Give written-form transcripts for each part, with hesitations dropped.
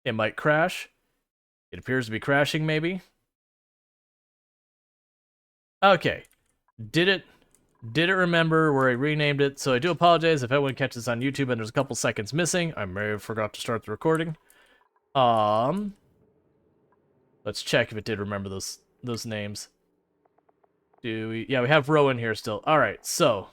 It might crash. It appears to be crashing, maybe. Okay. Did it remember where I renamed it? So I do apologize if anyone catches this on YouTube and there's a couple seconds missing. I may have forgot to start the recording. Let's check if it did remember those names. Do we? Yeah, we have Rowan here still. All right, so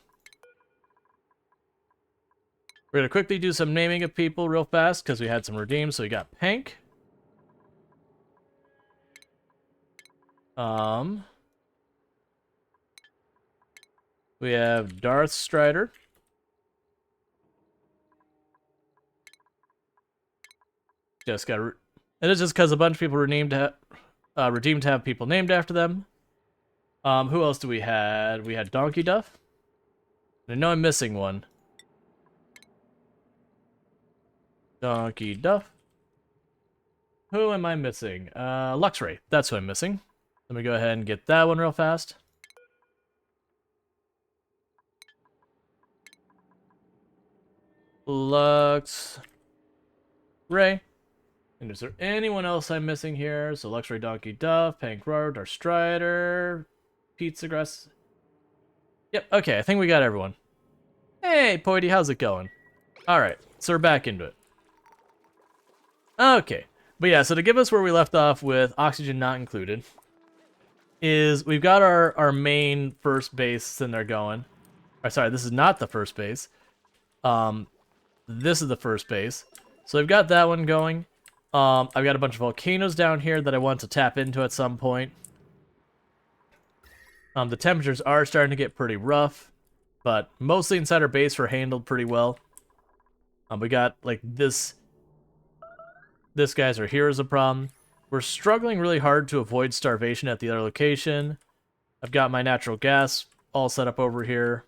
we're gonna quickly do some naming of people real fast because we had some redeems. So we got Pank. We have Darth Strider. Just got. And it's just because a bunch of people redeemed to have people named after them. Who else do we had? We had Donkey Duff. I know I'm missing one. Donkey Duff. Who am I missing? Luxray. That's who I'm missing. Let me go ahead and get that one real fast. Lux Ray. And is there anyone else I'm missing here? So Luxray, Donkey Duff, Pank Roar, Darth Strider, Pizza Grass. Yep, okay, I think we got everyone. Hey, Poity, how's it going? Alright, so we're back into it. Okay, but yeah, so to give us where we left off with oxygen not included, is we've got our main first base in there going. Or sorry, this is not the first base. This is the first base. So we've got that one going. I've got a bunch of volcanoes down here that I want to tap into at some point. The temperatures are starting to get pretty rough, but mostly inside our base we're handled pretty well. We got like this guy's right here is a problem. We're struggling really hard to avoid starvation at the other location. I've got my natural gas all set up over here.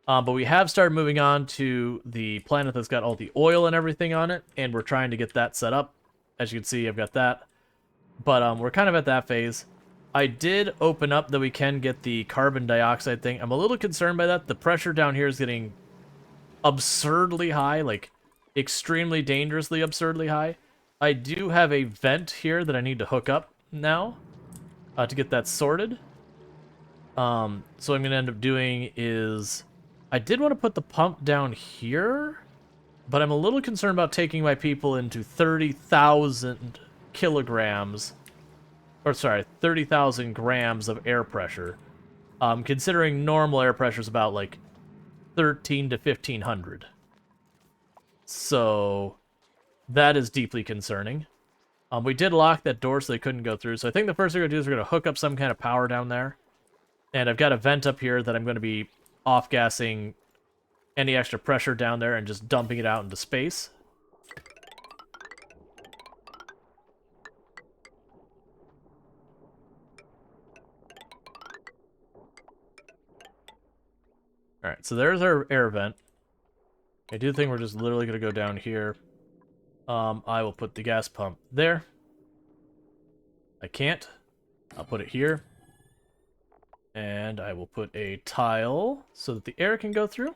But we have started moving on to the planet that's got all the oil and everything on it, and we're trying to get that set up. As you can see, I've got that. But we're kind of at that phase. I did open up that we can get the carbon dioxide thing. I'm a little concerned by that. The pressure down here is getting absurdly high, like extremely dangerously absurdly high. I do have a vent here that I need to hook up now to get that sorted. So what I'm going to end up doing is... I did want to put the pump down here, but I'm a little concerned about taking my people into 30,000 kilograms, or sorry, 30,000 grams of air pressure. Considering normal air pressure is about like 13 to 1500. So that is deeply concerning. We did lock that door so they couldn't go through, so I think the first thing we're going to do is we're going to hook up some kind of power down there. And I've got a vent up here that I'm going to be off-gassing any extra pressure down there and just dumping it out into space. Alright, so there's our air vent. I do think we're just literally going to go down here. I will put the gas pump there. I can't. I'll put it here. And I will put a tile so that the air can go through.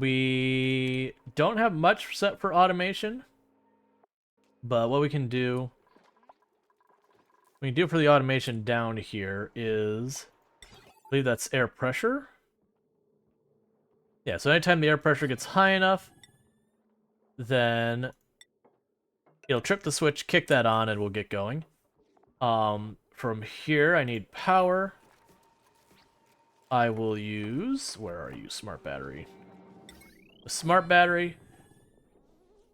We don't have much set for automation, but what we can do for the automation down here is, I believe that's air pressure. Yeah, so anytime the air pressure gets high enough, then it'll trip the switch, kick that on, and we'll get going. From here, I need power. I will use... Where are you, smart battery? A smart battery.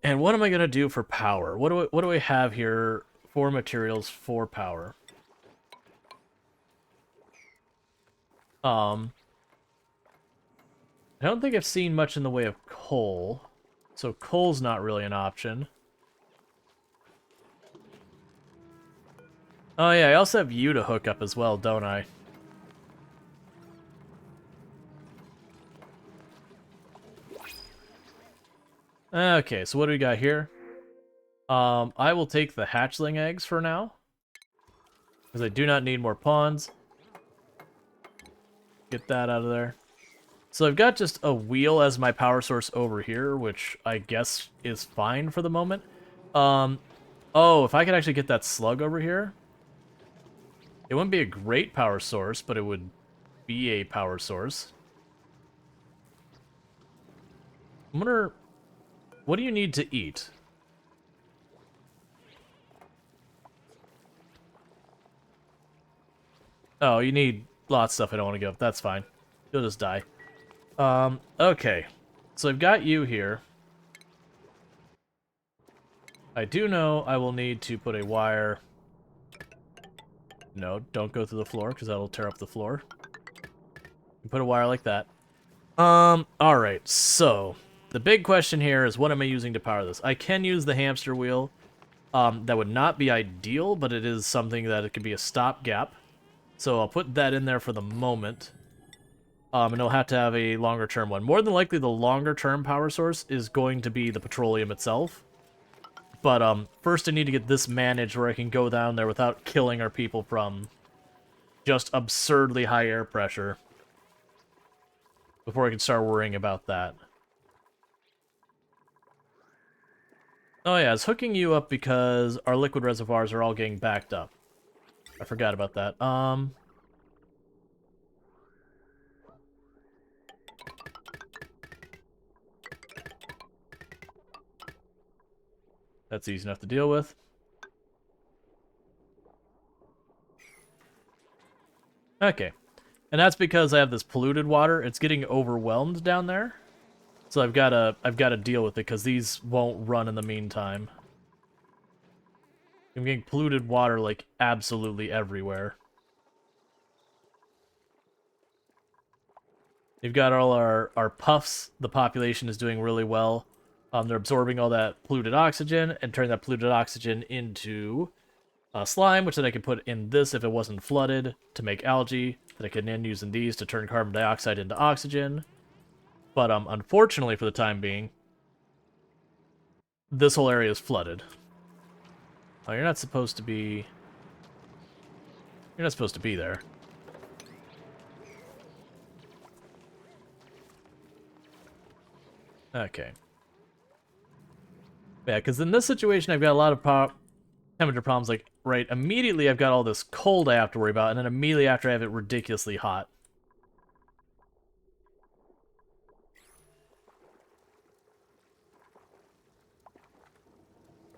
And what am I going to do for power? What do I have here for materials for power? I don't think I've seen much in the way of coal. So coal's not really an option. Oh yeah, I also have you to hook up as well, don't I? Okay, so what do we got here? I will take the hatchling eggs for now, because I do not need more pawns. Get that out of there. So I've got just a wheel as my power source over here, which I guess is fine for the moment. Oh, if I could actually get that slug over here, it wouldn't be a great power source, but it would be a power source. I wonder, what do you need to eat? Oh, you need lots of stuff I don't want to give up. That's fine. You'll just die. Okay. So I've got you here. I do know I will need to put a wire... No, don't go through the floor, because that'll tear up the floor. Put a wire like that. Alright, so... The big question here is, what am I using to power this? I can use the hamster wheel. That would not be ideal, but it is something that it could be a stopgap. So I'll put that in there for the moment. And it'll have to have a longer-term one. More than likely, the longer-term power source is going to be the petroleum itself. But first I need to get this managed where I can go down there without killing our people from just absurdly high air pressure. Before I can start worrying about that. Oh yeah, it's hooking you up because our liquid reservoirs are all getting backed up. I forgot about that. That's easy enough to deal with. Okay. And that's because I have this polluted water. It's getting overwhelmed down there. So I've gotta deal with it because these won't run in the meantime. I'm getting polluted water like absolutely everywhere. You've got all our puffs. The population is doing really well. They're absorbing all that polluted oxygen and turning that polluted oxygen into slime, which then I could put in this if it wasn't flooded to make algae. That I could then use in these to turn carbon dioxide into oxygen. But unfortunately, for the time being, this whole area is flooded. Oh, you're not supposed to be... You're not supposed to be there. Okay. Yeah, because in this situation, I've got a lot of temperature problems. Like, right, immediately I've got all this cold I have to worry about, and then immediately after I have it ridiculously hot.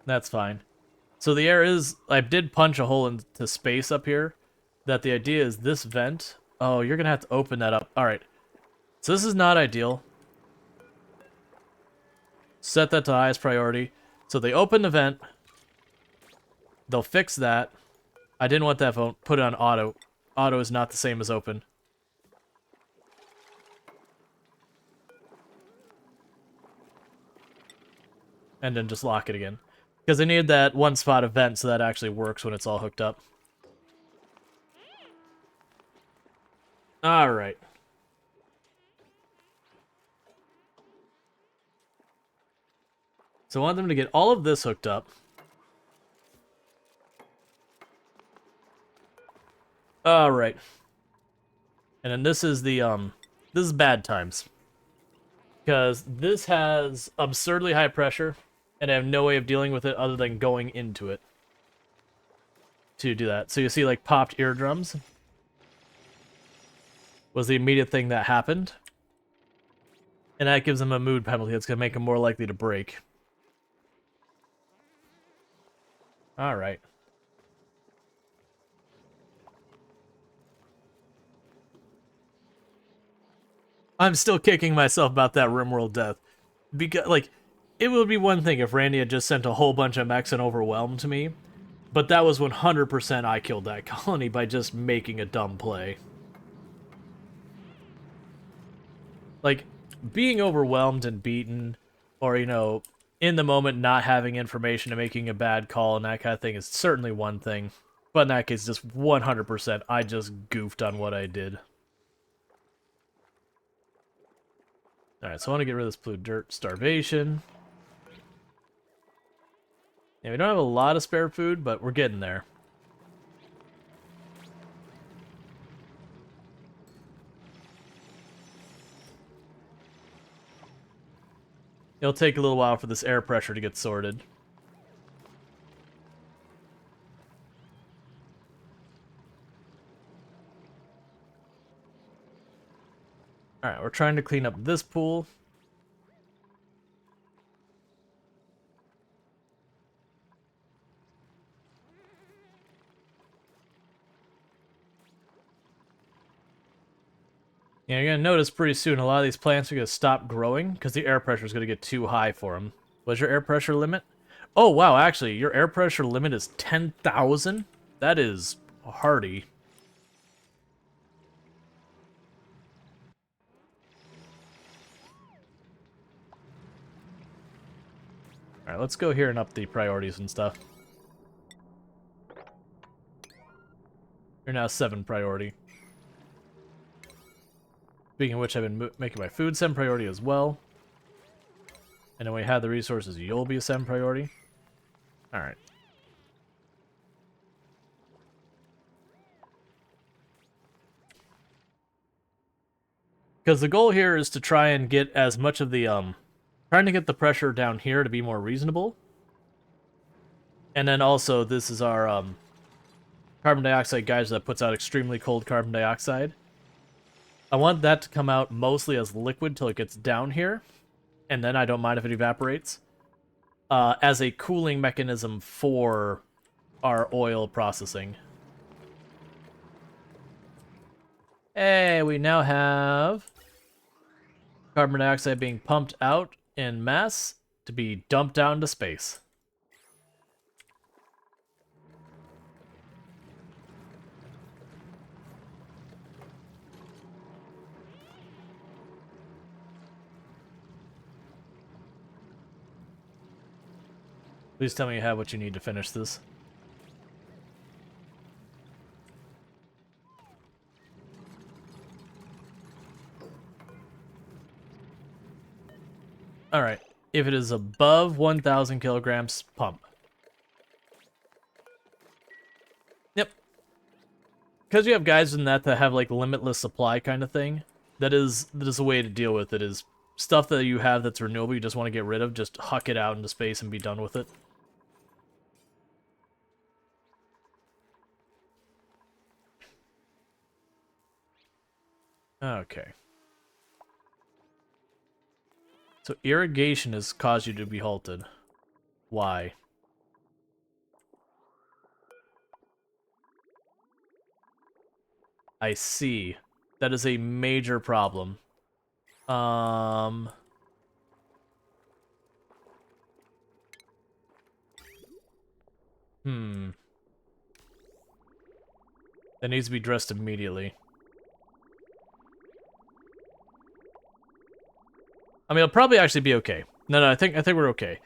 That's fine. So the air is... I did punch a hole into space up here. That the idea is this vent... Oh, you're going to have to open that up. Alright. So this is not ideal. Set that to highest priority. So they open the vent. They'll fix that. I didn't want that phone. Put it on auto. Auto is not the same as open. And then just lock it again. Because I needed that one spot of vent so that actually works when it's all hooked up. Alright. So I want them to get all of this hooked up. Alright. And then this is the, this is bad times. Because this has absurdly high pressure, and I have no way of dealing with it other than going into it. To do that. So you see, like, popped eardrums. Was the immediate thing that happened. And that gives them a mood penalty that's going to make them more likely to break. Alright. I'm still kicking myself about that RimWorld death. Because, like, it would be one thing if Randy had just sent a whole bunch of mechs and overwhelmed me. But that was 100% I killed that colony by just making a dumb play. Like, being overwhelmed and beaten, or, you know, in the moment not having information and making a bad call and that kind of thing is certainly one thing. But in that case, just 100%, I just goofed on what I did. Alright, so I want to get rid of this blue dirt starvation. Yeah, we don't have a lot of spare food, but we're getting there. It'll take a little while for this air pressure to get sorted. Alright, we're trying to clean up this pool. Yeah, you're gonna notice pretty soon a lot of these plants are gonna stop growing because the air pressure is gonna get too high for them. What's your air pressure limit? Oh wow, actually, your air pressure limit is 10,000? That is hardy. Alright, let's go here and up the priorities and stuff. You're now 7 priority. Speaking of which, I've been making my food 7 priority as well. And then when we have the resources, you'll be a 7 priority. Alright. Because the goal here is to try and get as much of the, trying to get the pressure down here to be more reasonable. And then also, this is our, carbon dioxide geyser that puts out extremely cold carbon dioxide. I want that to come out mostly as liquid till it gets down here, and then I don't mind if it evaporates, as a cooling mechanism for our oil processing. Hey, we now have carbon dioxide being pumped out in mass to be dumped out into space. Please tell me you have what you need to finish this. Alright. If it is above 1,000 kilograms, pump. Yep. Because you have guys in that have, like, limitless supply kind of thing, that is a way to deal with it, is stuff that you have that's renewable you just want to get rid of, just huck it out into space and be done with it. Okay. So irrigation has caused you to be halted. Why? I see. That is a major problem. That needs to be addressed immediately. I mean, it'll probably actually be okay. No, I think we're okay.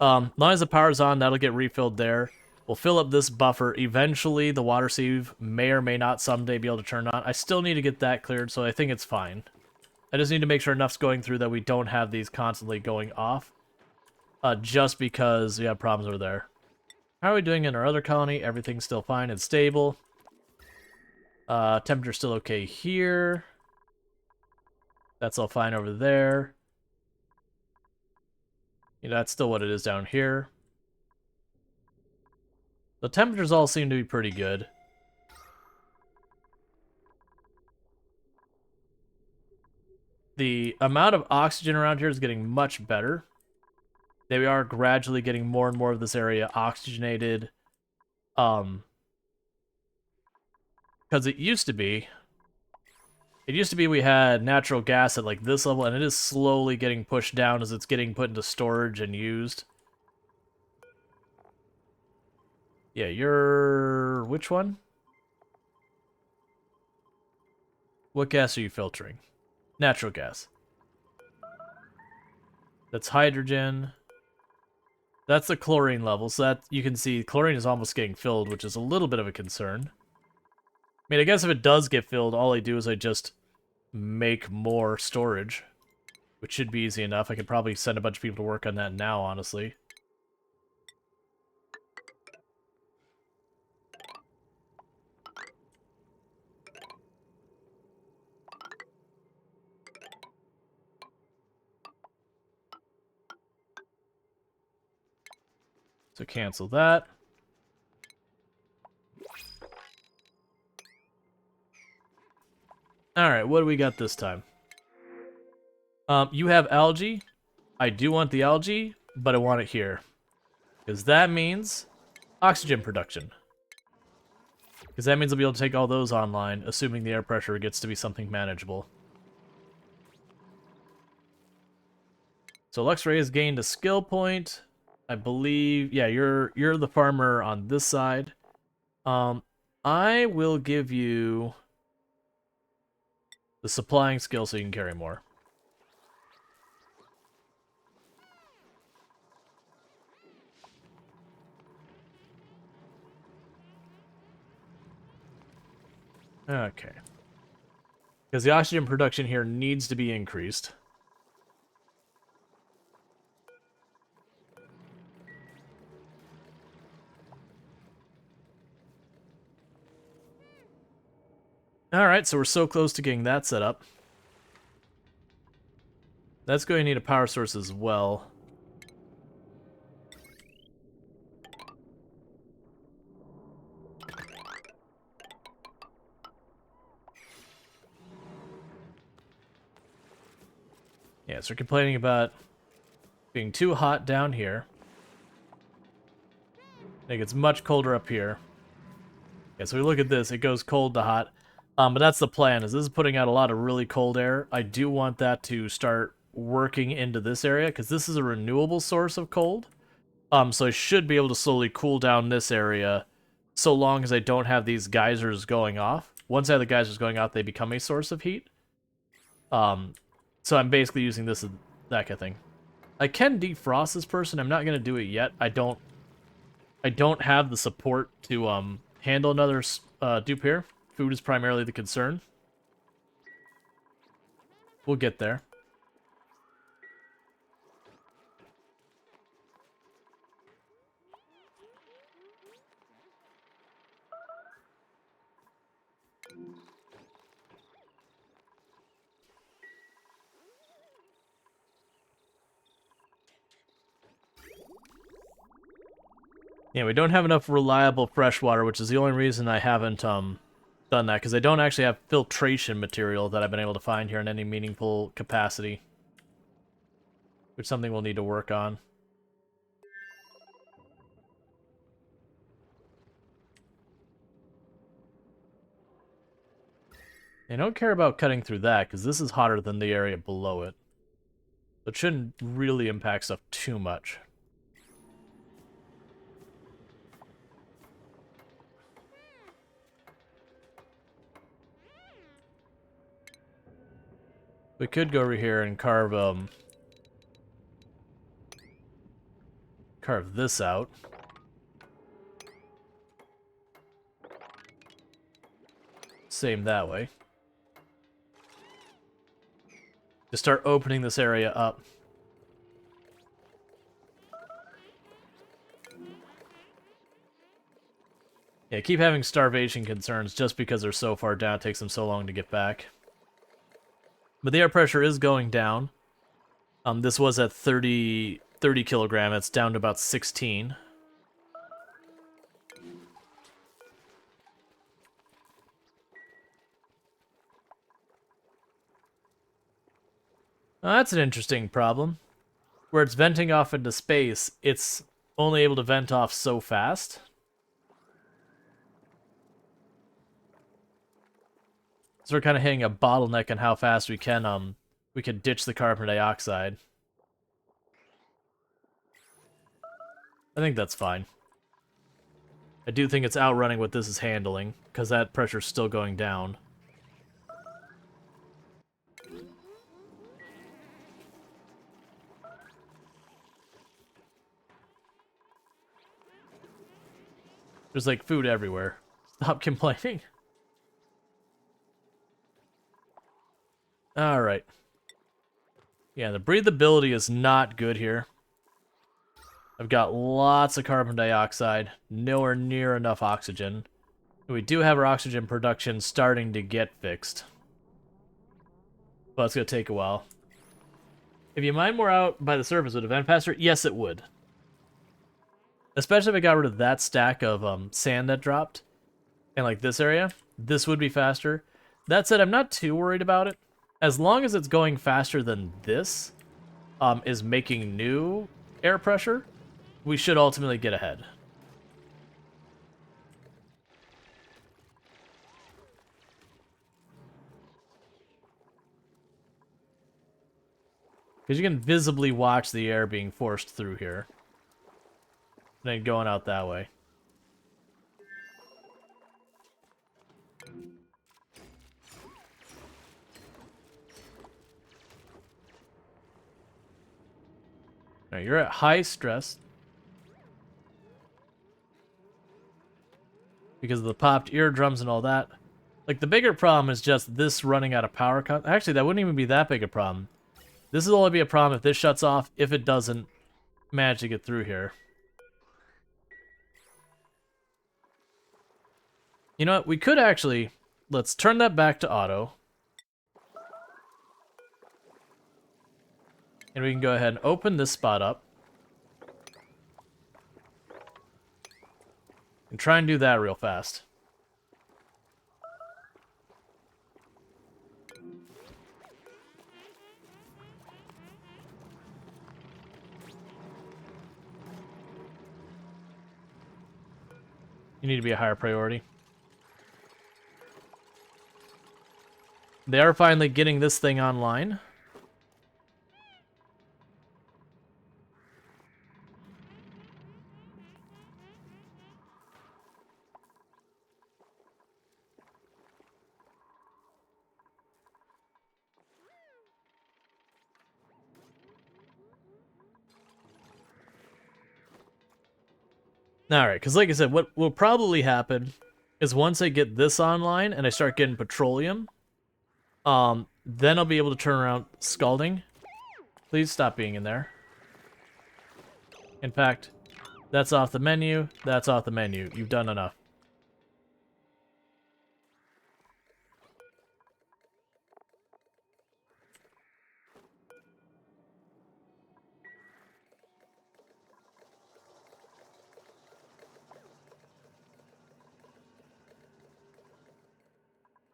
As long as the power's on, that'll get refilled there. We'll fill up this buffer. Eventually, the water sieve may or may not someday be able to turn on. I still need to get that cleared, so I think it's fine. I just need to make sure enough's going through that we don't have these constantly going off. Just because we have problems over there. How are we doing in our other colony? Everything's still fine and stable. Temperature's still okay here. That's all fine over there. You know, that's still what it is down here. The temperatures all seem to be pretty good. The amount of oxygen around here is getting much better. They are gradually getting more and more of this area oxygenated. Because it used to be we had natural gas at like this level, and it is slowly getting pushed down as it's getting put into storage and used. Yeah, you're... which one? What gas are you filtering? Natural gas. That's hydrogen. That's the chlorine level, so that you can see chlorine is almost getting filled, which is a little bit of a concern. I mean, I guess if it does get filled, all I do is I just make more storage, which should be easy enough. I could probably send a bunch of people to work on that now, honestly. So cancel that. Alright, what do we got this time? You have algae. I do want the algae, but I want it here. Because that means oxygen production. Because that means I'll be able to take all those online, assuming the air pressure gets to be something manageable. So Luxray has gained a skill point. I believe, yeah, you're the farmer on this side. I will give you the supplying skill so you can carry more. Okay. Because the oxygen production here needs to be increased. Alright, so we're so close to getting that set up. That's going to need a power source as well. Yeah, so we're complaining about being too hot down here. It gets much colder up here. Yeah, so we look at this, it goes cold to hot. But that's the plan, is this is putting out a lot of really cold air. I do want that to start working into this area, because this is a renewable source of cold. So I should be able to slowly cool down this area, so long as I don't have these geysers going off. Once I have the geysers going off, they become a source of heat. So I'm basically using this as that kind of thing. I can defrost this person. I'm not going to do it yet. I don't have the support to handle another dupe here. Food is primarily the concern. We'll get there. Yeah, we don't have enough reliable fresh water, which is the only reason I haven't done that, because I don't actually have filtration material that I've been able to find here in any meaningful capacity. Which is something we'll need to work on. I don't care about cutting through that, because this is hotter than the area below it. So it shouldn't really impact stuff too much. We could go over here and carve this out. Same that way. To start opening this area up. Yeah, keep having starvation concerns just because they're so far down. It takes them so long to get back. But the air pressure is going down. This was at 30 kilogram. It's down to about 16. That's an interesting problem. Where it's venting off into space, it's only able to vent off so fast. So we're kind of hitting a bottleneck on how fast we can ditch the carbon dioxide. I think that's fine. I do think it's outrunning what this is handling, because that pressure's still going down. There's like food everywhere. Stop complaining. Alright. Yeah, the breathability is not good here. I've got lots of carbon dioxide, nowhere near enough oxygen. We do have our oxygen production starting to get fixed. But it's going to take a while. If you mine more out by the surface, would it vent faster? Yes, it would. Especially if I got rid of that stack of sand that dropped. And like this area, this would be faster. That said, I'm not too worried about it. As long as it's going faster than this is making new air pressure, we should ultimately get ahead. Because you can visibly watch the air being forced through here. And then going out that way. Now you're at high stress. Because of the popped eardrums and all that. Like, the bigger problem is just this running out of power. Actually, that wouldn't even be that big a problem. This will only be a problem if this shuts off, if it doesn't manage to get through here. You know what? We could actually... Let's turn that back to auto. And we can go ahead and open this spot up. And try and do that real fast. You need to be a higher priority. They are finally getting this thing online. Alright, because like I said, what will probably happen is once I get this online and I start getting petroleum, then I'll be able to turn around scalding. Please stop being in there. In fact, that's off the menu. That's off the menu. You've done enough.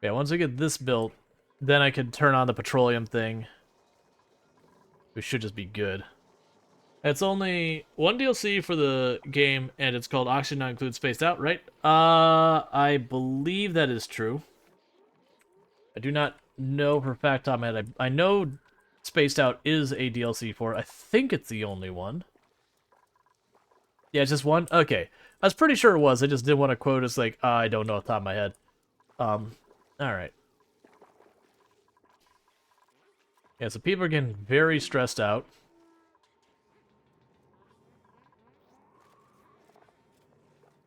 Yeah, once I get this built, then I can turn on the petroleum thing. We should just be good. It's only one DLC for the game, and it's called Oxygen Not Included Spaced Out, right? I believe that is true. I do not know for a fact on my head. I know Spaced Out is a DLC for it. I think it's the only one. Yeah, it's just one? Okay. I was pretty sure it was. I just didn't want to quote as like, I don't know off the top of my head. Alright. Yeah, so people are getting very stressed out.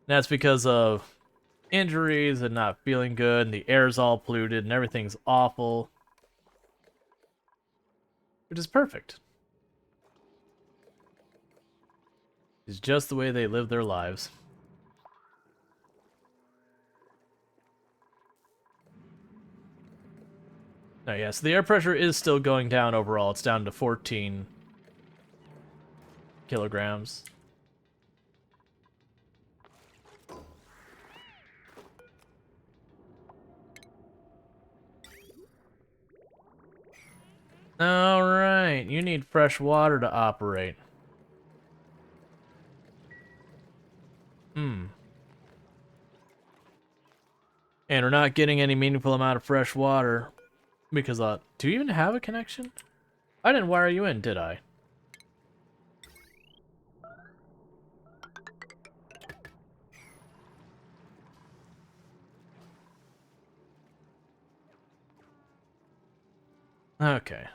That's because of injuries and not feeling good, and the air's all polluted, and everything's awful. Which is perfect. It's just the way they live their lives. Oh, yeah, so the air pressure is still going down overall. It's down to 14 kilograms. Alright, you need fresh water to operate. And we're not getting any meaningful amount of fresh water. Because, do you even have a connection? I didn't wire you in, did I? Okay.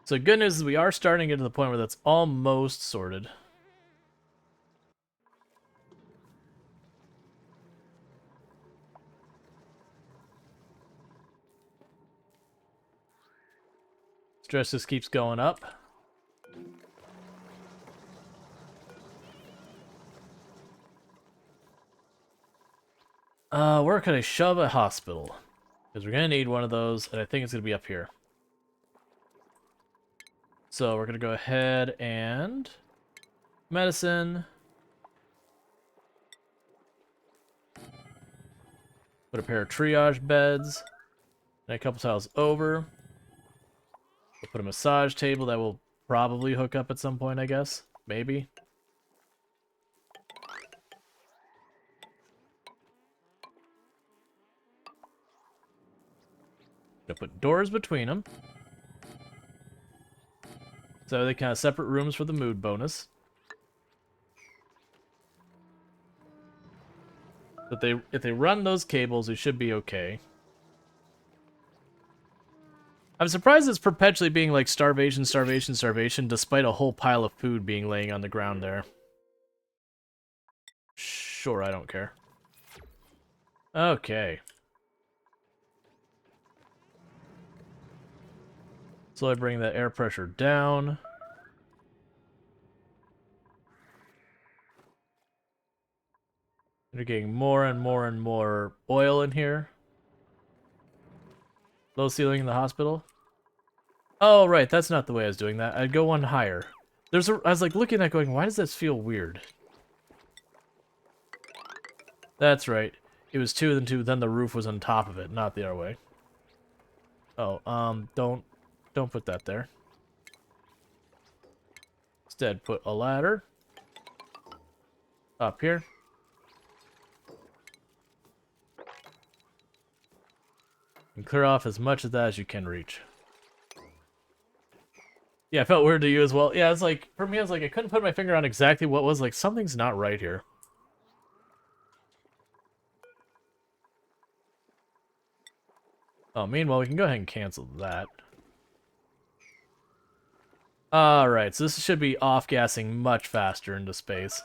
So good news is we are starting to get to the point where that's almost sorted. Stress just keeps going up. Where could I shove a hospital? Because we're gonna need one of those, and I think it's gonna be up here. So we're gonna go ahead and medicine. Put a pair of triage beds. And a couple tiles over. We'll put a massage table that will probably hook up at some point, I guess. Maybe. Gonna put doors between them. So they kind of separate rooms for the mood bonus. But if they run those cables, we should be okay. I'm surprised it's perpetually being like starvation, starvation, starvation, despite a whole pile of food being laying on the ground there. Sure, I don't care. Okay. Slowly bring that air pressure down. They're getting more and more and more oil in here. Low ceiling in the hospital. Oh, right, that's not the way I was doing that. I'd go one higher. I was like looking at it going, why does this feel weird? That's right. It was 2, then 2, then the roof was on top of it, not the other way. Oh, don't put that there. Instead, put a ladder up here. And clear off as much of that as you can reach. Yeah, it felt weird to you as well. Yeah, it's like, for me, I was like, I couldn't put my finger on exactly what was, like, something's not right here. Oh, meanwhile, we can go ahead and cancel that. Alright, so this should be off-gassing much faster into space.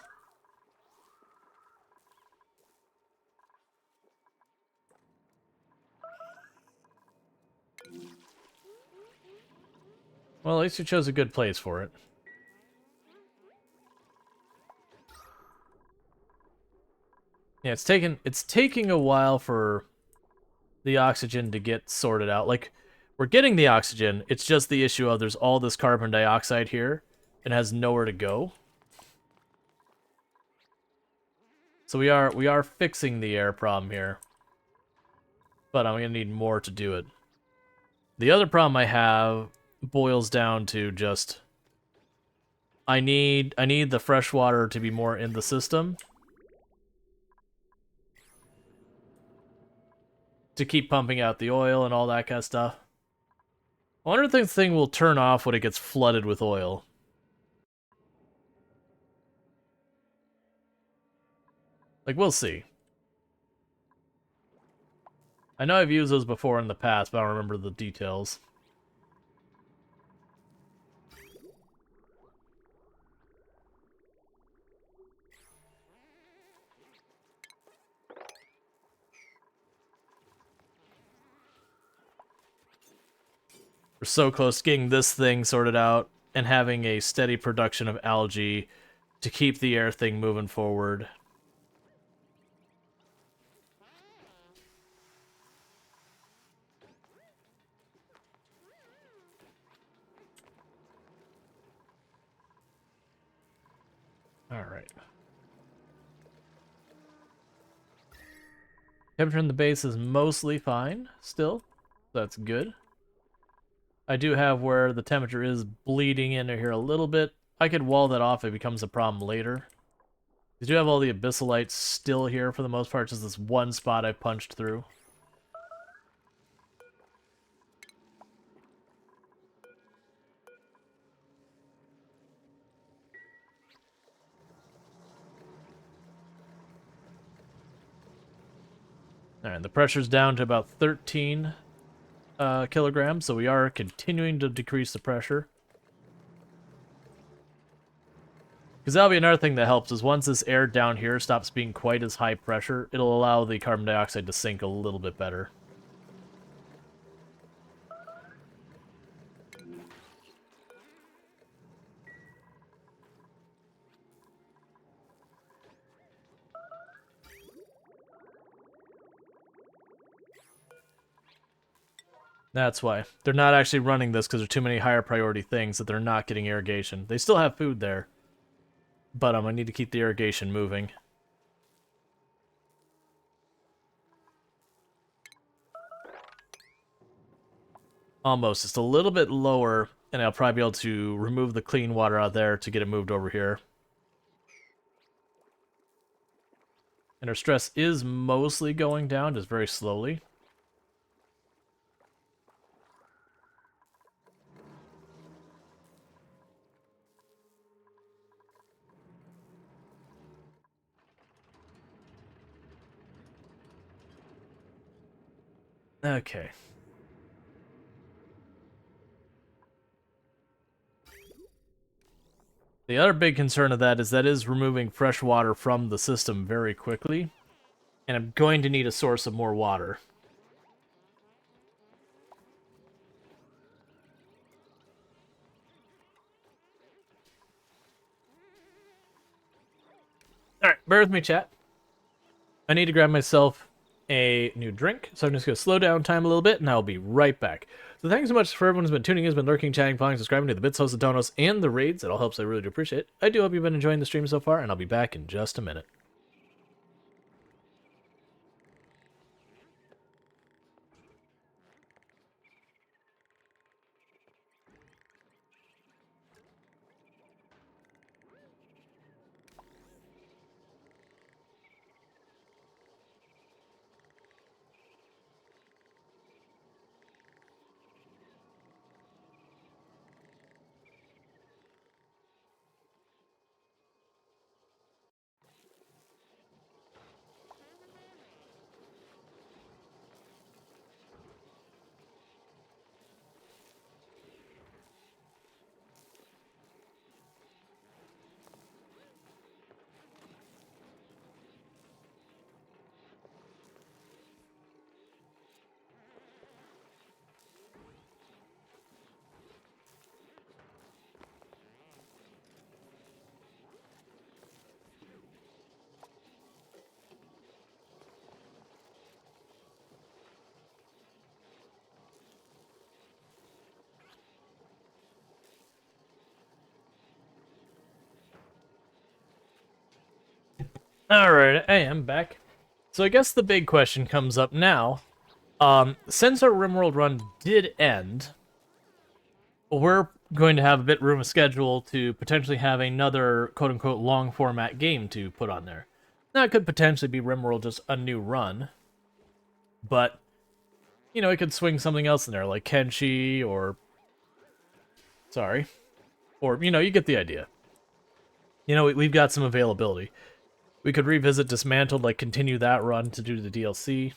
Well, at least you chose a good place for it. Yeah, it's taking a while for the oxygen to get sorted out. Like, we're getting the oxygen, it's just the issue of there's all this carbon dioxide here, and has nowhere to go. So we are fixing the air problem here. But I'm gonna need more to do it. The other problem I have boils down to just I need the fresh water to be more in the system to keep pumping out the oil and all that kind of stuff. I wonder if this thing will turn off when it gets flooded with oil. Like, we'll see. I know I've used those before in the past, but I don't remember the details. We're so close to getting this thing sorted out and having a steady production of algae to keep the air thing moving forward. Alright. Temperature in the base is mostly fine still. That's good. I do have where the temperature is bleeding into here a little bit. I could wall that off if it becomes a problem later. We do have all the abyssalites still here for the most part, just this one spot I punched through. Alright, the pressure's down to about 13 kilograms, so we are continuing to decrease the pressure. Because that'll be another thing that helps, is once this air down here stops being quite as high pressure, it'll allow the carbon dioxide to sink a little bit better. That's why. They're not actually running this because there's too many higher priority things that they're not getting irrigation. They still have food there. But I need to keep the irrigation moving. Almost. It's a little bit lower, and I'll probably be able to remove the clean water out there to get it moved over here. And our stress is mostly going down, just very slowly. Okay. The other big concern of that is removing fresh water from the system very quickly. And I'm going to need a source of more water. Alright, bear with me, chat. I need to grab myself a new drink, so I'm just going to slow down time a little bit, and I'll be right back. So thanks so much for everyone who's been tuning in, has been lurking, chatting, following, subscribing to the Bits, Hosts, Donos, and the raids. It all helps, I really do appreciate it. I do hope you've been enjoying the stream so far, and I'll be back in just a minute. Alright, I am back. So I guess the big question comes up now. Since our RimWorld run did end, we're going to have a bit room of schedule to potentially have another quote-unquote long format game to put on there. Now, it could potentially be RimWorld just a new run, but, you know, it could swing something else in there, like Kenshi, or... Sorry. Or, you know, you get the idea. You know, we've got some availability. We could revisit Dismantled, like continue that run to do the DLC.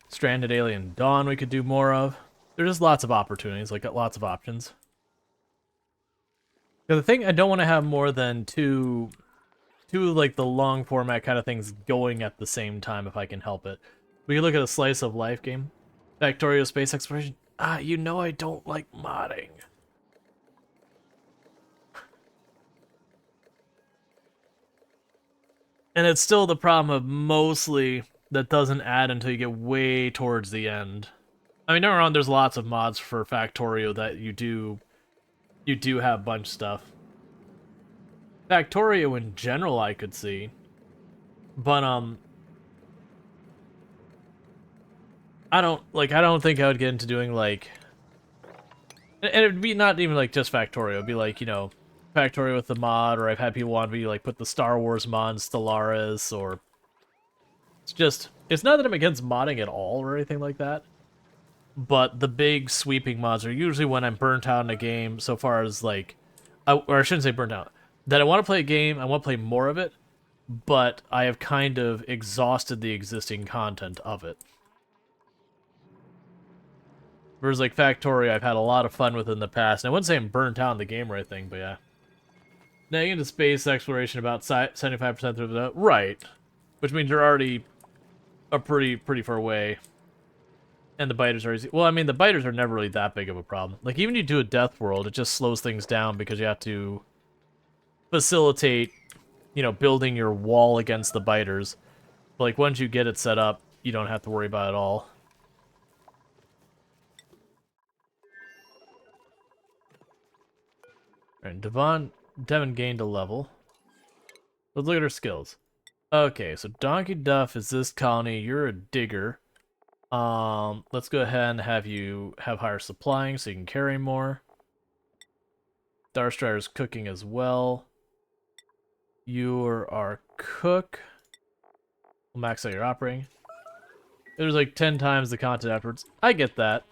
Stranded Alien Dawn we could do more of. There's just lots of opportunities, like lots of options. The thing, I don't want to have more than two like the long format kind of things going at the same time if I can help it. We could look at a slice of life game. Factorio Space Exploration. You know I don't like modding. And it's still the problem of mostly that doesn't add until you get way towards the end. I mean, don't get me wrong, there's lots of mods for Factorio that you do have bunch stuff. Factorio in general I could see. But I don't think I would get into doing like, and it'd be not even like just Factorio, it'd be like, you know, Factorio with the mod, or I've had people want to be like put the Star Wars mod Stellaris, or it's not that I'm against modding at all or anything like that, but the big sweeping mods are usually when I'm burnt out in a game, so far as like, or I shouldn't say burnt out, that I want to play a game, I want to play more of it, but I have kind of exhausted the existing content of it. Whereas like Factorio, I've had a lot of fun with in the past, and I wouldn't say I'm burnt out in the game or anything, but yeah. Now you get into space exploration about 75% through the... Right. Which means you're already a pretty far away. And the biters are easy. Well, I mean, the biters are never really that big of a problem. Like, even if you do a death world, it just slows things down because you have to facilitate, you know, building your wall against the biters. But, like, once you get it set up, you don't have to worry about it all. Alright, Devin gained a level. Let's look at her skills. Okay, so Donkey Duff is this colony. You're a digger. Let's go ahead and have you have higher supplying so you can carry more. Darstrider's cooking as well. You're our cook. We'll max out your operating. There's like 10 times the content afterwards. I get that.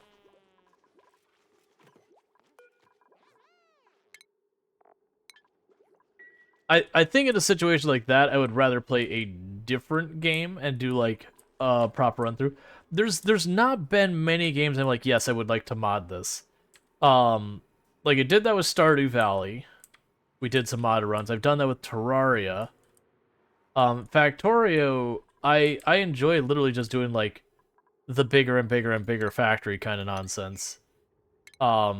I think in a situation like that, I would rather play a different game and do like a proper run through. There's not been many games I'm like, yes, I would like to mod this. Like I did that with Stardew Valley. We did some mod runs. I've done that with Terraria. Factorio, I enjoy literally just doing like the bigger and bigger and bigger factory kind of nonsense. I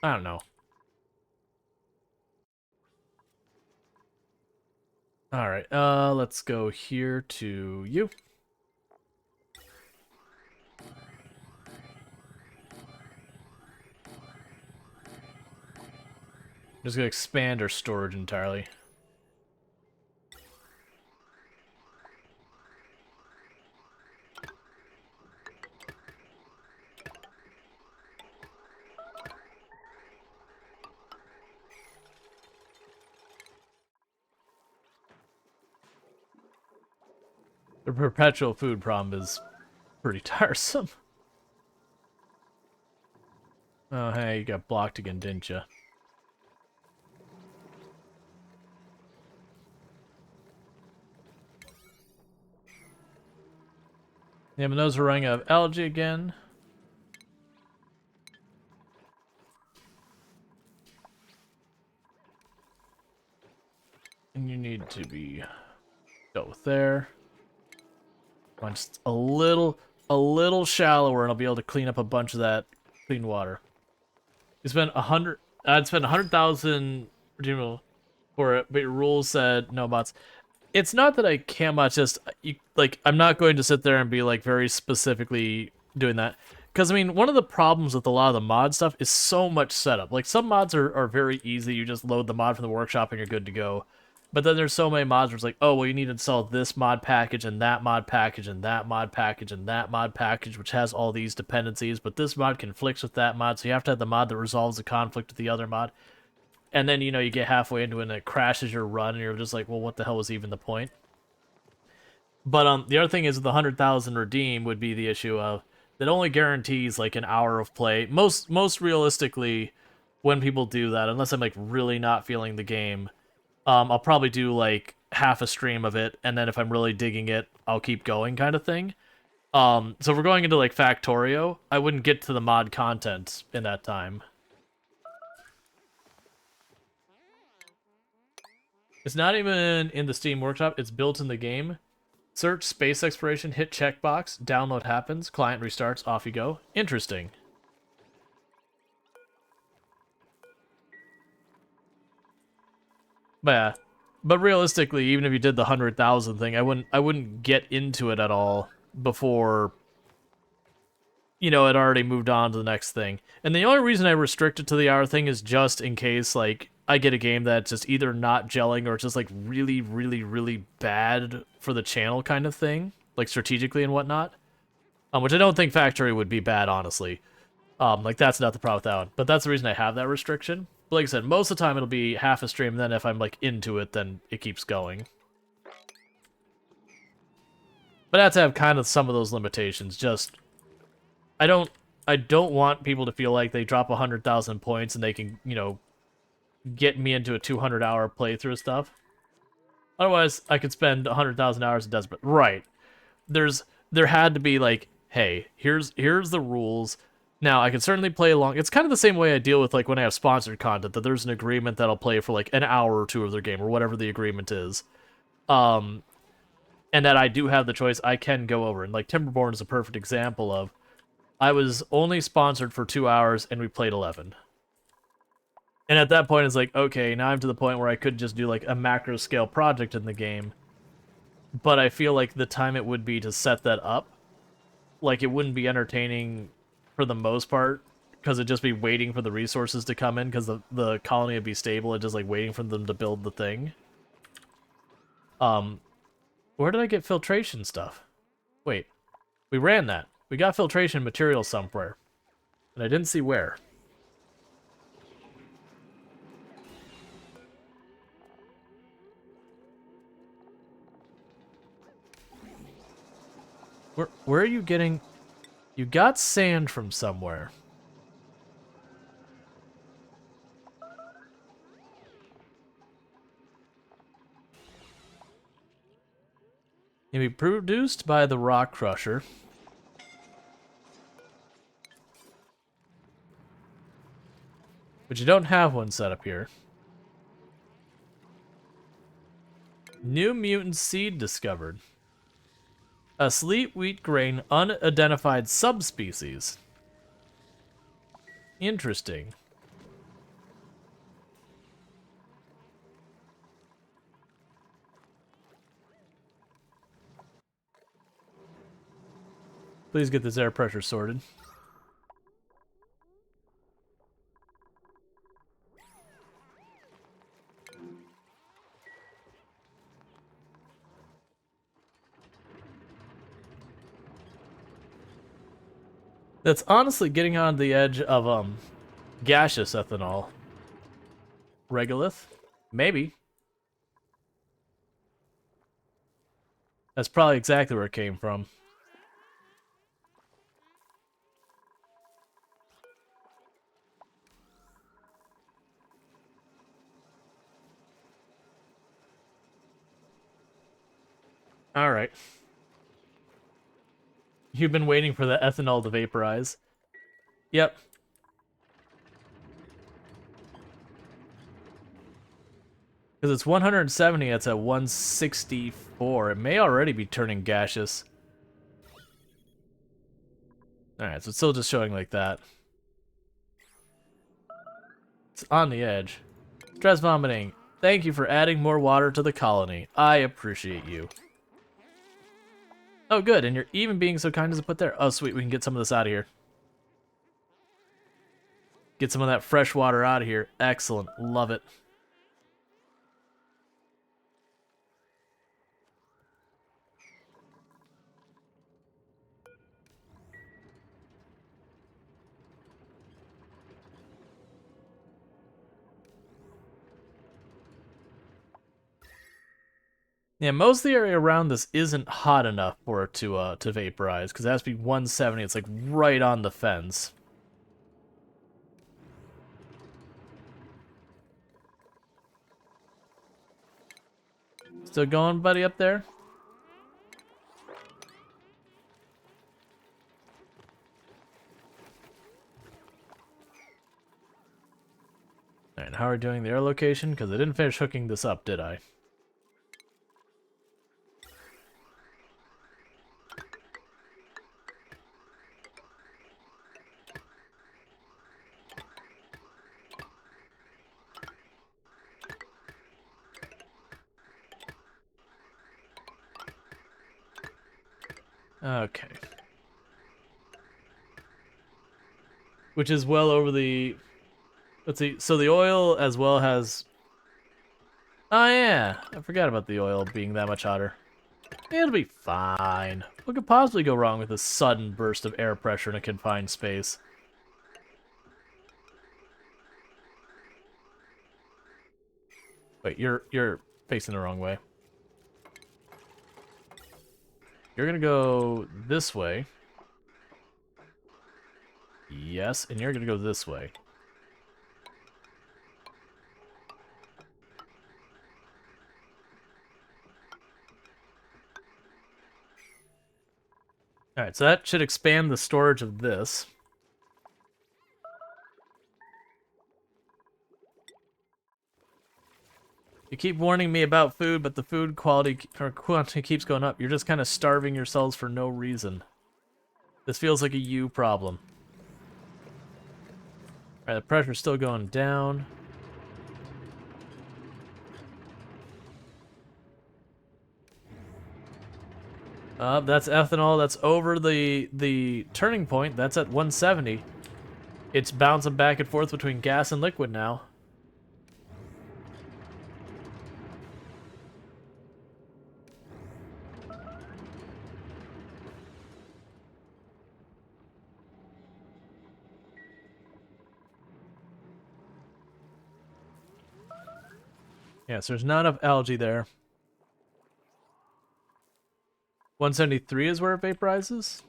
don't know. Alright, let's go here to you. Just gonna expand our storage entirely. The perpetual food problem is pretty tiresome. Oh, hey, you got blocked again, didn't you? Yeah, but those are running out of algae again. And you need to be dealt with there. Come on, just a little shallower, and I'll be able to clean up a bunch of that clean water. You spent I'd spend 100,000 for it, but your rules said no bots. It's not that I can't mod, just like I'm not going to sit there and be like very specifically doing that. Because I mean, one of the problems with a lot of the mod stuff is so much setup. Like some mods are very easy. You just load the mod from the workshop and you're good to go. But then there's so many mods where it's like, oh, well, you need to install this mod package and that mod package and that mod package and that mod package, which has all these dependencies, but this mod conflicts with that mod, so you have to have the mod that resolves the conflict with the other mod. And then, you know, you get halfway into it and it crashes your run and you're just like, well, what the hell was even the point? But the other thing is the 100,000 redeem would be the issue of that only guarantees like an hour of play. Most realistically, when people do that, unless I'm like really not feeling the game, I'll probably do like half a stream of it, and then if I'm really digging it, I'll keep going kind of thing. So if we're going into like Factorio, I wouldn't get to the mod content in that time. It's not even in the Steam Workshop, it's built in the game. Search space exploration, hit checkbox, download happens, client restarts, off you go. Interesting. But yeah. But realistically, even if you did the 100,000 thing, I wouldn't get into it at all before, you know, it already moved on to the next thing. And the only reason I restrict it to the hour thing is just in case, like, I get a game that's just either not gelling or it's just, like, really, really, really bad for the channel kind of thing, like, strategically and whatnot. Which I don't think Factory would be bad, honestly. Like, that's not the problem with that one. But that's the reason I have that restriction. But like I said, most of the time it'll be half a stream, and then if I'm, like, into it, then it keeps going. But I have to have kind of some of those limitations, just... I don't want people to feel like they drop 100,000 points and they can, you know, get me into a 200-hour playthrough of stuff. Otherwise, I could spend 100,000 hours in Desperate. Right. There had to be, like, hey, here's the rules. Now, I can certainly play along. It's kind of the same way I deal with, like, when I have sponsored content, that there's an agreement that I'll play for, like, an hour or two of their game, or whatever the agreement is. And that I do have the choice. I can go over. And, like, Timberborn is a perfect example of, I was only sponsored for 2 hours, and we played 11. And at that point, it's like, okay, now I'm to the point where I could just do, like, a macro-scale project in the game. but I feel like the time it would be to set that up, like, it wouldn't be entertaining for the most part, because it'd just be waiting for the resources to come in, because the colony would be stable and just, like, waiting for them to build the thing. Where did I get filtration stuff? Wait, we ran that. We got filtration material somewhere, and I didn't see where. Where are you getting... You got sand from somewhere. Can be produced by the rock crusher. But you don't have one set up here. New mutant seed discovered. A sleet wheat grain unidentified subspecies. Interesting. Please get this air pressure sorted. That's honestly getting on the edge of gaseous ethanol. Regolith? Maybe. That's probably exactly where it came from. Alright. You've been waiting for the ethanol to vaporize. Yep. Because it's 170, it's at 164. It may already be turning gaseous. Alright, so it's still just showing like that. It's on the edge. Stress vomiting. Thank you for adding more water to the colony. I appreciate you. Oh, good, and you're even being so kind as to put there. Oh, sweet, we can get some of this out of here. Get some of that fresh water out of here. Excellent. Love it. Yeah, most of the area around this isn't hot enough for it to vaporize, because it has to be 170. It's like right on the fence. Still going, buddy, up there? Alright, how are we doing the air location? Because I didn't finish hooking this up, did I? Okay. Which is well over the... Let's see, so the oil as well has... Oh yeah, I forgot about the oil being that much hotter. It'll be fine. What could possibly go wrong with a sudden burst of air pressure in a confined space? Wait, you're facing the wrong way. You're gonna go this way. Yes, and you're gonna go this way. Alright, so that should expand the storage of this. You keep warning me about food, but the food quality or quantity keeps going up. You're just kind of starving yourselves for no reason. This feels like a you problem. Alright, the pressure's still going down. That's ethanol. That's over the turning point. That's at 170. It's bouncing back and forth between gas and liquid now. Yeah, so there's not enough algae there. 173 is where it vaporizes?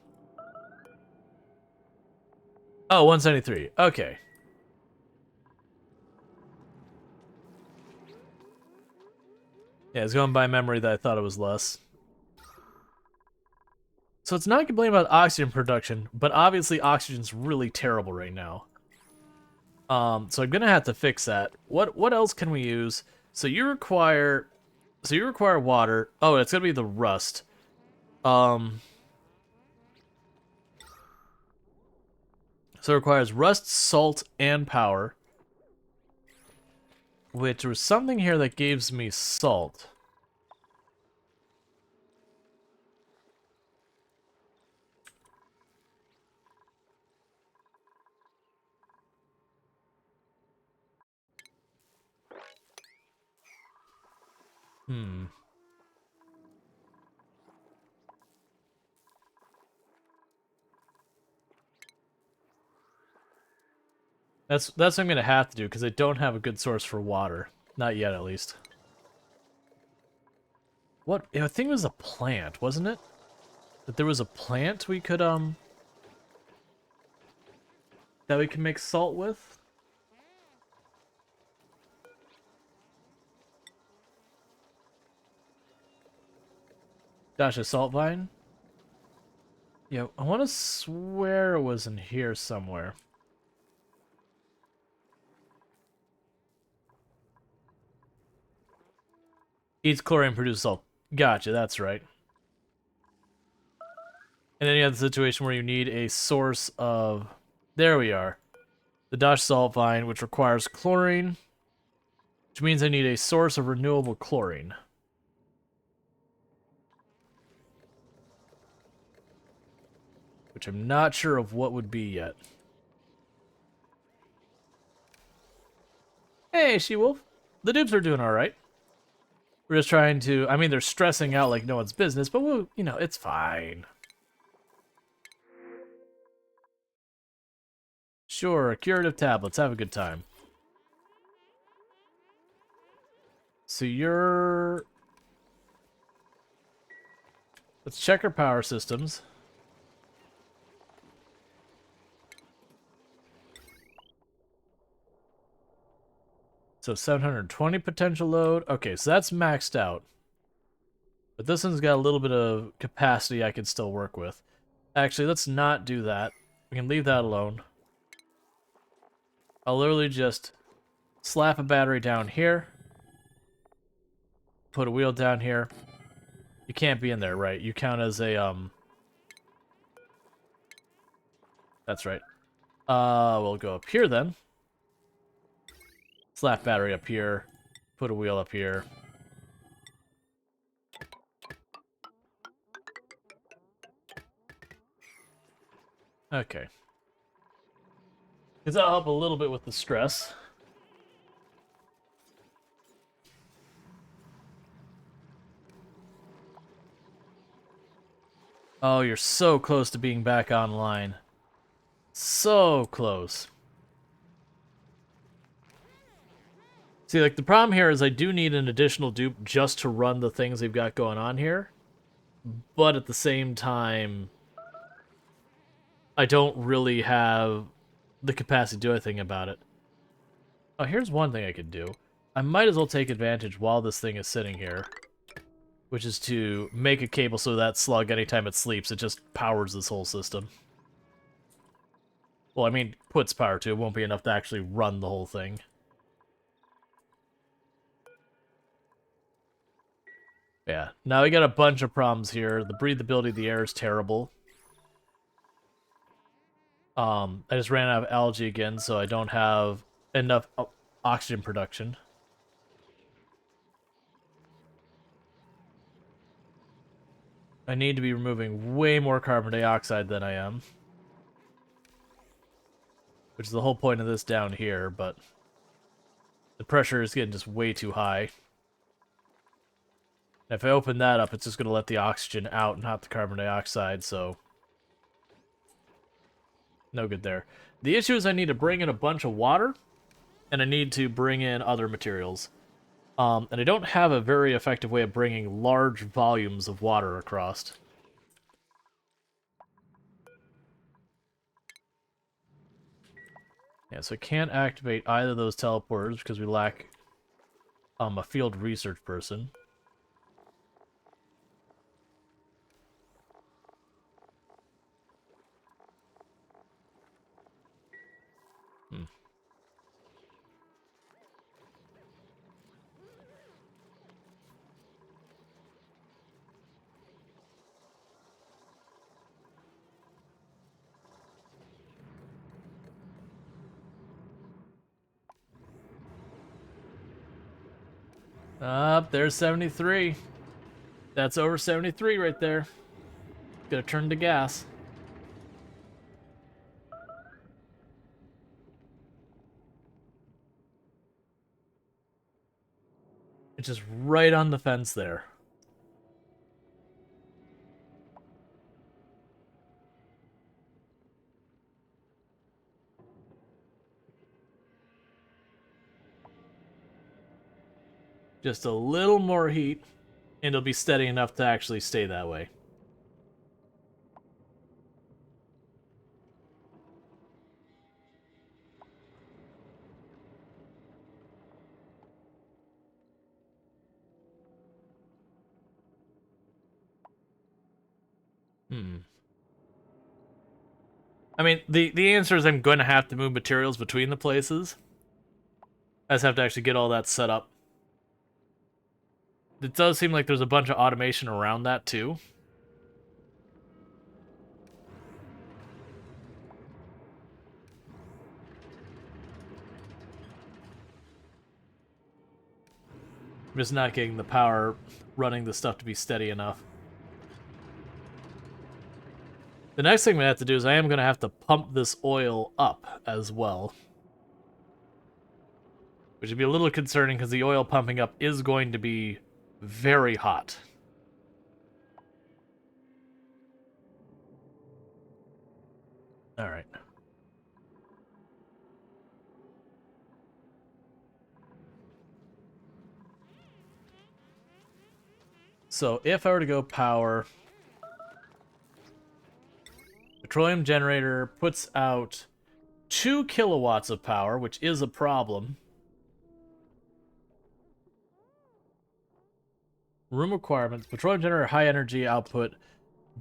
Oh, 173. Okay. Yeah, it's going by memory that I thought it was less. So it's not complaining about oxygen production, but obviously oxygen's really terrible right now. So I'm gonna have to fix that. What else can we use? So you require water. Oh, it's gonna be the rust. Um, so it requires rust, salt, and power. Which was something here that gives me salt. Hmm. That's what I'm gonna have to do because I don't have a good source for water. Not yet, at least. What? I think it was a plant, wasn't it? That there was a plant we could that we can make salt with. Gosh, a salt vine. Yeah, I want to swear it was in here somewhere. Eats chlorine, produces salt. Gotcha, that's right. And then you have the situation where you need a source of... There we are. The Dutch salt vine, which requires chlorine, which means I need a source of renewable chlorine. Which I'm not sure of what would be yet. Hey, She-Wolf. The dupes are doing alright. We're just trying to... I mean, they're stressing out like no one's business, but we'll, you know, it's fine. Sure, curative tablets. Have a good time. So you're... Let's check our power systems. So 720 potential load. Okay, so that's maxed out. But this one's got a little bit of capacity I can still work with. Actually, let's not do that. We can leave that alone. I'll literally just slap a battery down here. Put a wheel down here. You can't be in there, right? You count as a, That's right. We'll go up here then. Slap battery up here. Put a wheel up here. Okay. Because that'll help a little bit with the stress. Oh, you're so close to being back online. So close. See, like, the problem here is I do need an additional dupe just to run the things they've got going on here. But at the same time, I don't really have the capacity to do anything about it. Oh, here's one thing I could do. I might as well take advantage while this thing is sitting here. Which is to make a cable so that slug, anytime it sleeps, it just powers this whole system. Well, I mean, puts power to it. Won't be enough to actually run the whole thing. Yeah. Now we got a bunch of problems here. The breathability of the air is terrible. I just ran out of algae again, so I don't have enough oxygen production. I need to be removing way more carbon dioxide than I am. Which is the whole point of this down here, but the pressure is getting just way too high. And if I open that up, it's just going to let the oxygen out, not the carbon dioxide, so no good there. The issue is I need to bring in a bunch of water, and I need to bring in other materials. And I don't have a very effective way of bringing large volumes of water across. Yeah, so I can't activate either of those teleporters because we lack a field research person. There's 73. That's over 73 right there. Gonna turn to gas. It's just right on the fence there. Just a little more heat, and it'll be steady enough to actually stay that way. I mean, the answer is I'm going to have to move materials between the places. I just have to actually get all that set up. It does seem like there's a bunch of automation around that, too. I'm just not getting the power running the stuff to be steady enough. The next thing we have to do is I am going to have to pump this oil up as well. Which would be a little concerning because the oil pumping up is going to be very hot. Alright. So if I were to go power, petroleum generator puts out 2 kilowatts of power, which is a problem. Room requirements, petroleum generator, high energy output,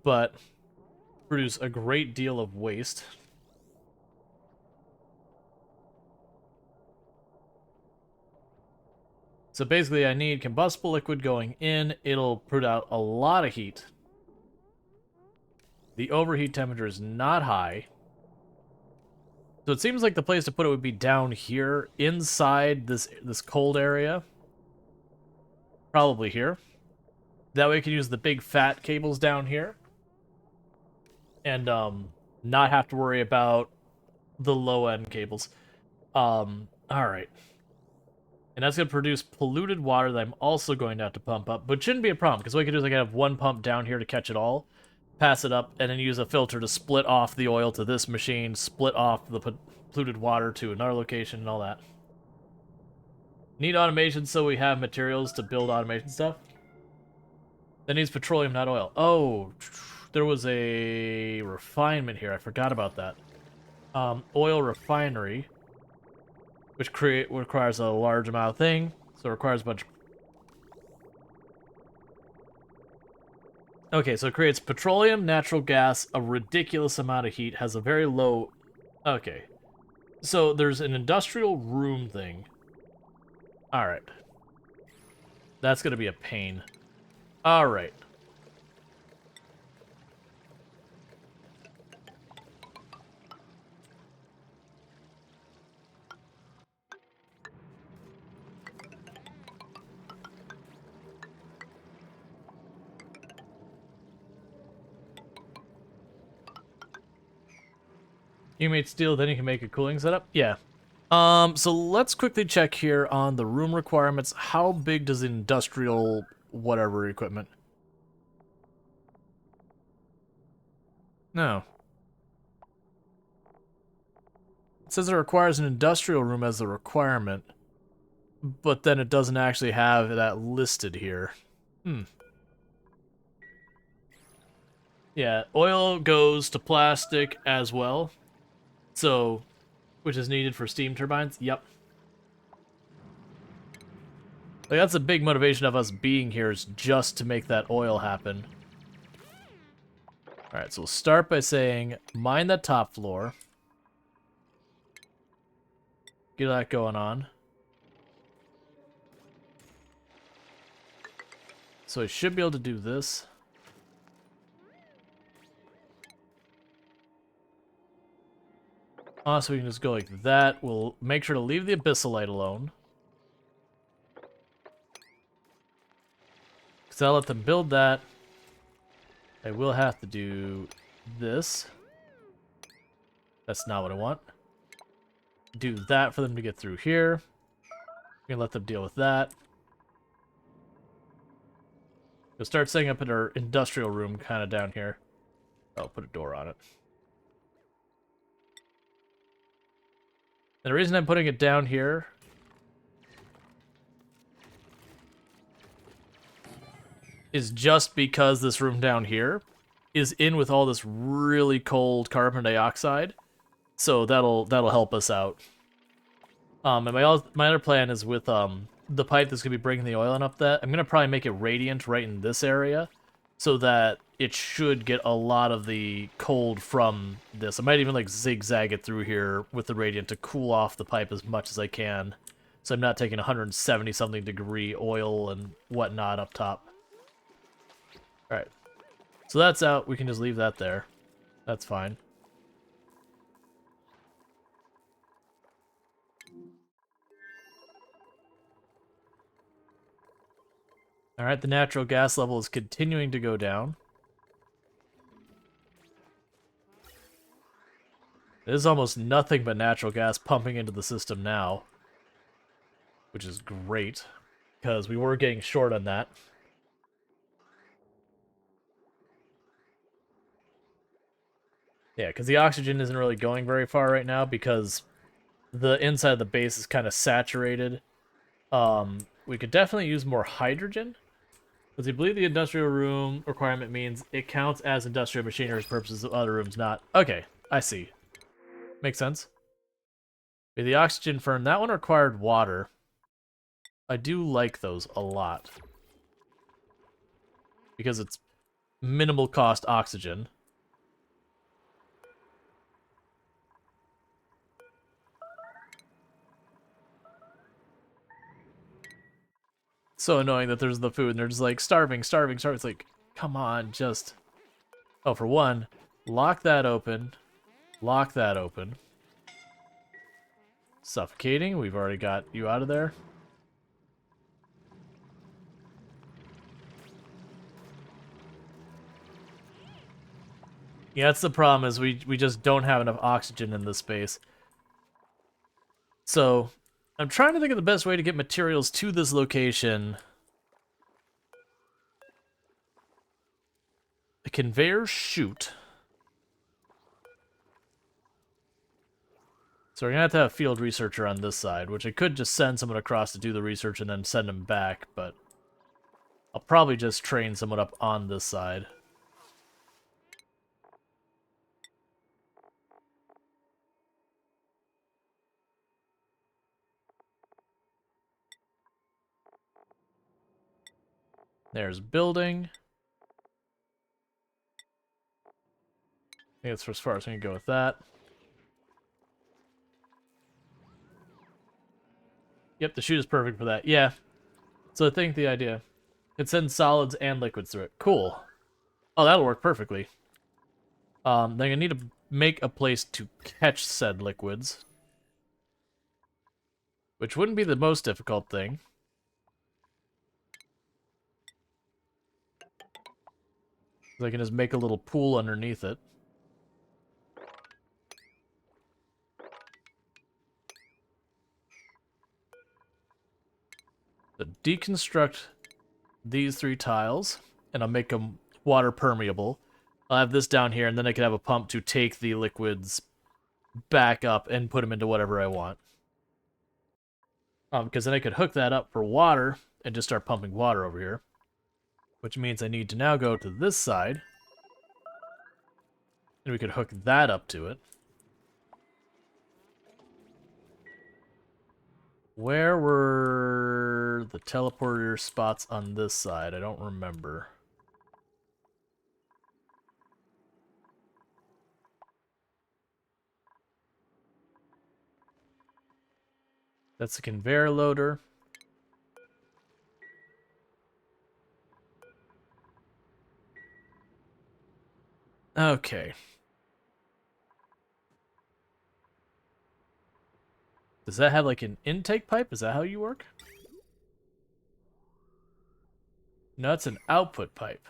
but produce a great deal of waste. So basically I need combustible liquid going in, it'll put out a lot of heat. The overheat temperature is not high. So it seems like the place to put it would be down here, inside this cold area. Probably here. That way we can use the big fat cables down here. And not have to worry about the low-end cables. Alright. And that's going to produce polluted water that I'm also going to have to pump up. But shouldn't be a problem, because what I can do is I can have one pump down here to catch it all, pass it up, and then use a filter to split off the oil to this machine, split off the polluted water to another location, and all that. Need automation so we have materials to build automation stuff. That needs petroleum, not oil. Oh, there was a refinement here. I forgot about that. Oil refinery, which requires a large amount of thing, so it requires a bunch. Okay, so it creates petroleum, natural gas, a ridiculous amount of heat, has a very low. Okay, so there's an industrial room thing. All right, that's gonna be a pain. All right. You made steel, then you can make a cooling setup? Yeah. So let's quickly check here on the room requirements. How big does industrial whatever equipment? No. It says it requires an industrial room as a requirement, but then it doesn't actually have that listed here. Yeah, oil goes to plastic as well, so, which is needed for steam turbines. Yep. Like, that's a big motivation of us being here, is just to make that oil happen. Alright, so we'll start by saying, mine that top floor. Get that going on. So I should be able to do this. So we can just go like that. We'll make sure to leave the abyssalite alone. Because I'll let them build that. I will have to do this. That's not what I want. Do that for them to get through here. We can let them deal with that. We'll start setting up in our industrial room kind of down here. Oh, put a door on it. And the reason I'm putting it down here is just because this room down here is in with all this really cold carbon dioxide. So that'll help us out. And my other plan is with the pipe that's gonna be bringing the oil in up that I'm gonna probably make it radiant right in this area, so that it should get a lot of the cold from this. I might even like zigzag it through here with the radiant to cool off the pipe as much as I can, so I'm not taking 170 something degree oil and whatnot up top. All right, so that's out. We can just leave that there. That's fine. All right, the natural gas level is continuing to go down. There's almost nothing but natural gas pumping into the system now, which is great, because we were getting short on that. Yeah, because the oxygen isn't really going very far right now because the inside of the base is kind of saturated. We could definitely use more hydrogen. Because I believe the industrial room requirement means it counts as industrial machinery purposes of other rooms not. Okay, I see. Makes sense. Okay, the oxygen furnace, that one required water. I do like those a lot. Because it's minimal cost oxygen. So annoying that there's the food and they're just like starving, starving, starving. It's like, come on, just... Oh, for one, lock that open. Lock that open. Suffocating, we've already got you out of there. Yeah, that's the problem, is we just don't have enough oxygen in this space. So, I'm trying to think of the best way to get materials to this location. The conveyor chute. So we're going to have a field researcher on this side, which I could just send someone across to do the research and then send them back, but I'll probably just train someone up on this side. There's building. I think that's as far as we can go with that. Yep, the chute is perfect for that. Yeah. So I think the idea... It sends solids and liquids through it. Cool. Oh, that'll work perfectly. Then I need to make a place to catch said liquids. Which wouldn't be the most difficult thing. I can just make a little pool underneath it. So deconstruct these 3 tiles, and I'll make them water permeable. I'll have this down here, and then I can have a pump to take the liquids back up and put them into whatever I want. Because then I could hook that up for water and just start pumping water over here. Which means I need to now go to this side. And we could hook that up to it. Where were the teleporter spots on this side? I don't remember. That's a conveyor loader. Okay. Does that have like an intake pipe? Is that how you work? No, it's an output pipe.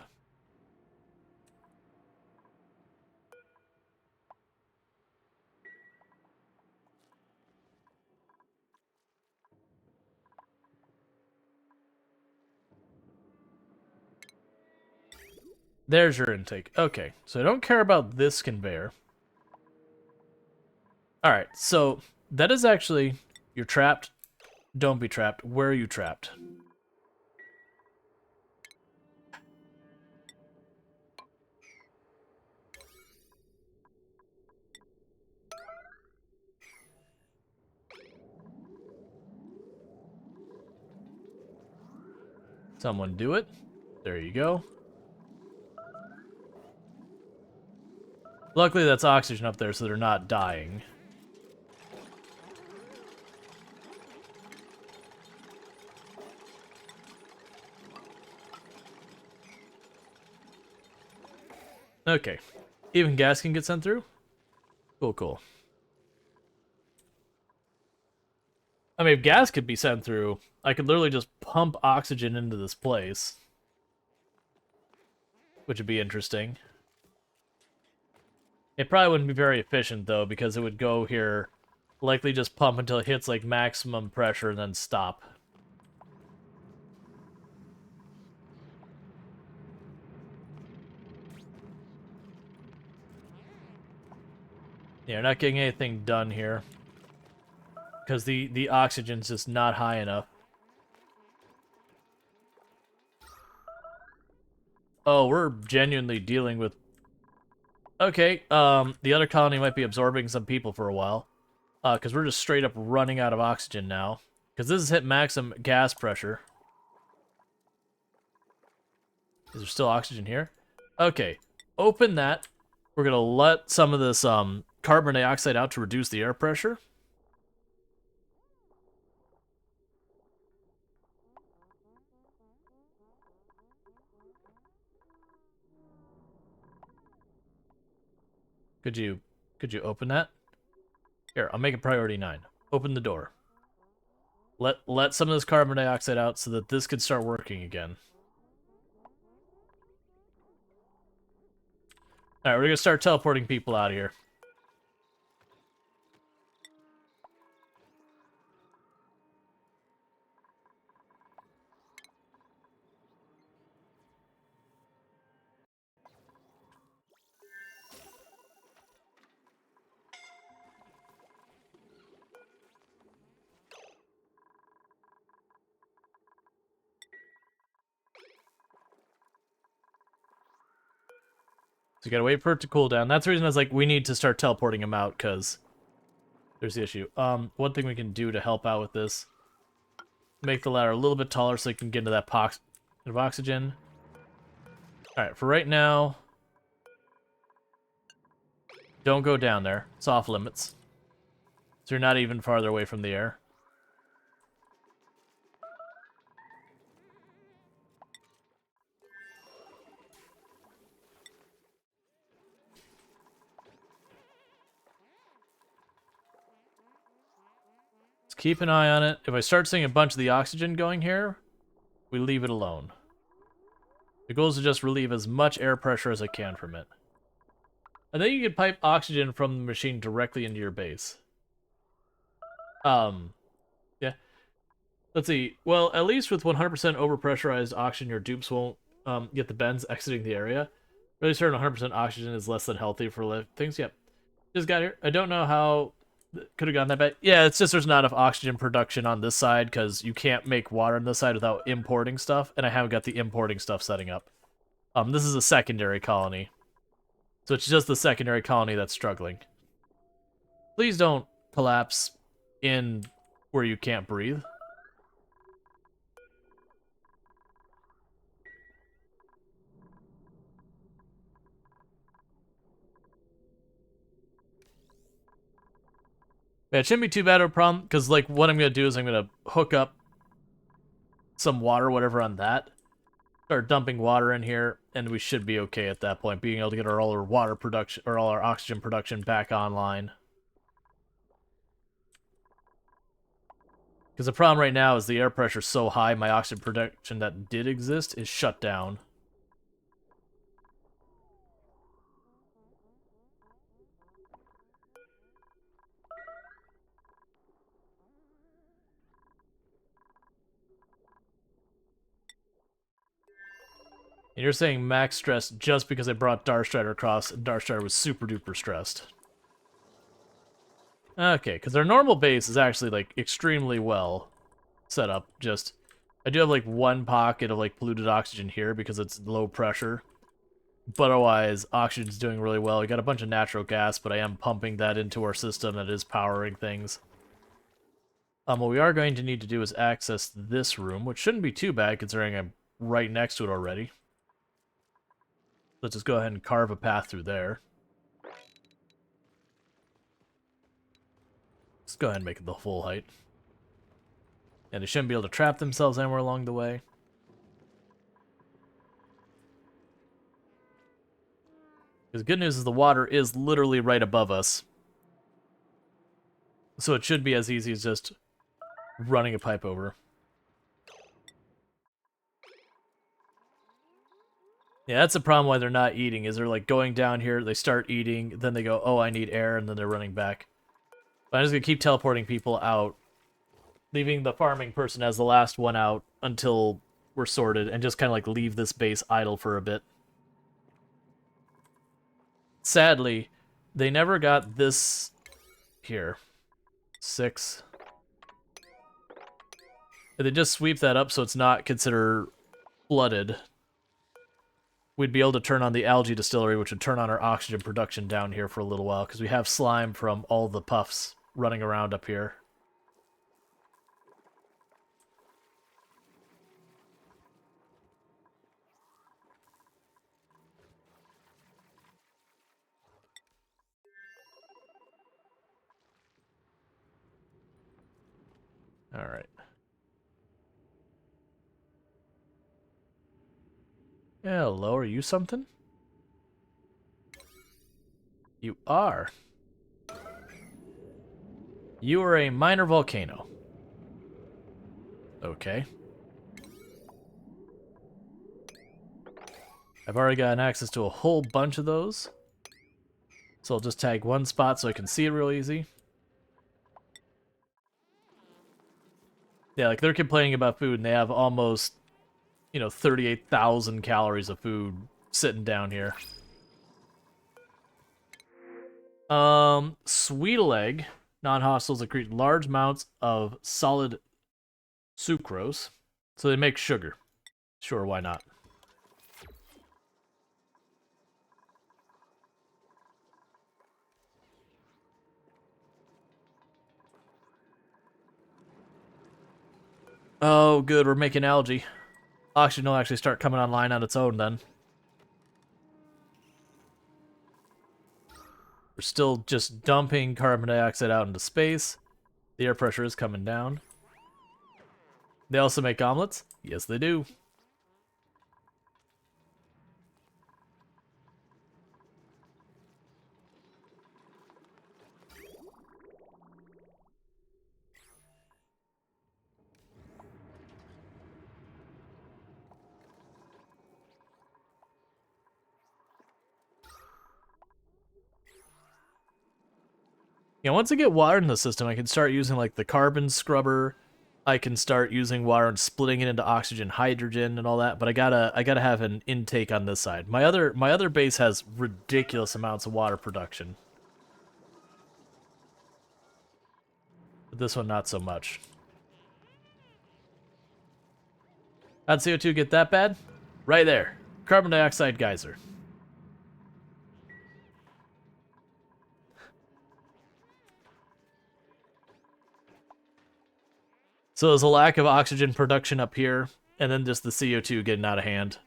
There's your intake. Okay, so I don't care about this conveyor. Alright, so that is actually... You're trapped. Don't be trapped. Where are you trapped? Someone do it. There you go. Luckily that's oxygen up there so they're not dying. Okay. Even gas can get sent through? Cool, cool. I mean, if gas could be sent through, I could literally just pump oxygen into this place. Which would be interesting. It probably wouldn't be very efficient, though, because it would go here, likely just pump until it hits, like, maximum pressure and then stop. Yeah, you're not getting anything done here. Because the oxygen's just not high enough. Oh, we're genuinely dealing with... Okay, the other colony might be absorbing some people for a while. Because we're just straight up running out of oxygen now. Because this has hit maximum gas pressure. Is there still oxygen here? Okay, open that. We're gonna let some of this carbon dioxide out to reduce the air pressure. Could you open that? Here, I'll make it priority 9. Open the door. Let some of this carbon dioxide out so that this could start working again. Alright, we're gonna start teleporting people out of here. So you gotta wait for it to cool down. That's the reason I was like, we need to start teleporting them out, because there's the issue. One thing we can do to help out with this, make the ladder a little bit taller so you can get into that pocket of oxygen. Alright, for right now, don't go down there. It's off limits. So you're not even farther away from the air. Let's keep an eye on it. If I start seeing a bunch of the oxygen going here, we leave it alone. The goal is to just relieve as much air pressure as I can from it. And then you can pipe oxygen from the machine directly into your base. Yeah. Let's see. Well, at least with 100% overpressurized oxygen, your dupes won't get the bends exiting the area. Really certain 100% oxygen is less than healthy for live things. Yep. Just got here. I don't know how could have gone that bad. Yeah, it's just there's not enough oxygen production on this side because you can't make water on this side without importing stuff, and I haven't got the importing stuff setting up. This is a secondary colony. So it's just the secondary colony that's struggling. Please don't collapse in where you can't breathe. Yeah, it shouldn't be too bad of a problem, because like what I'm going to do is I'm going to hook up some water, whatever, on that. Start dumping water in here, and we should be okay at that point, being able to get all our water production, or all our oxygen production back online. Because the problem right now is the air pressure is so high, my oxygen production that did exist is shut down. And you're saying max stress just because I brought Darkstrider across, and Darkstrider was super duper stressed. Okay, because our normal base is actually, like, extremely well set up. Just, I do have, like, one pocket of, like, polluted oxygen here because it's low pressure. But otherwise, oxygen's doing really well. We got a bunch of natural gas, but I am pumping that into our system that is powering things. What we are going to need to do is access this room, which shouldn't be too bad considering I'm right next to it already. Let's just go ahead and carve a path through there. Let's go ahead and make it the full height. And they shouldn't be able to trap themselves anywhere along the way. Because the good news is the water is literally right above us. So it should be as easy as just running a pipe over. Yeah, that's the problem why they're not eating, is they're like going down here, they start eating, then they go, oh, I need air, and then they're running back. But I'm just going to keep teleporting people out, leaving the farming person as the last one out until we're sorted, and just kind of like leave this base idle for a bit. Sadly, they never got this here. 6. They just sweep that up so it's not considered flooded. We'd be able to turn on the algae distillery, which would turn on our oxygen production down here for a little while, because we have slime from all the puffs running around up here. Alright. Hello, are you something? You are. You are a minor volcano. Okay. I've already gotten access to a whole bunch of those. So I'll just tag one spot so I can see it real easy. Yeah, like they're complaining about food and they have almost, 38,000 calories of food sitting down here. Sweet-a-leg non-hostiles accrete large amounts of solid sucrose, so they make sugar. Sure, why not? Oh, good, we're making algae. Oxygen will actually start coming online on its own then. We're still just dumping carbon dioxide out into space. The air pressure is coming down. They also make omelets? Yes, they do. Yeah, once I get water in the system, I can start using like the carbon scrubber I can start using water and splitting it into oxygen, hydrogen, and all that. But I gotta have an intake on this side. My other base has ridiculous amounts of water production. But this one not so much. How'd CO2 get that bad? Right there. Carbon dioxide geyser. So there's a lack of oxygen production up here, and then just the CO2 getting out of hand.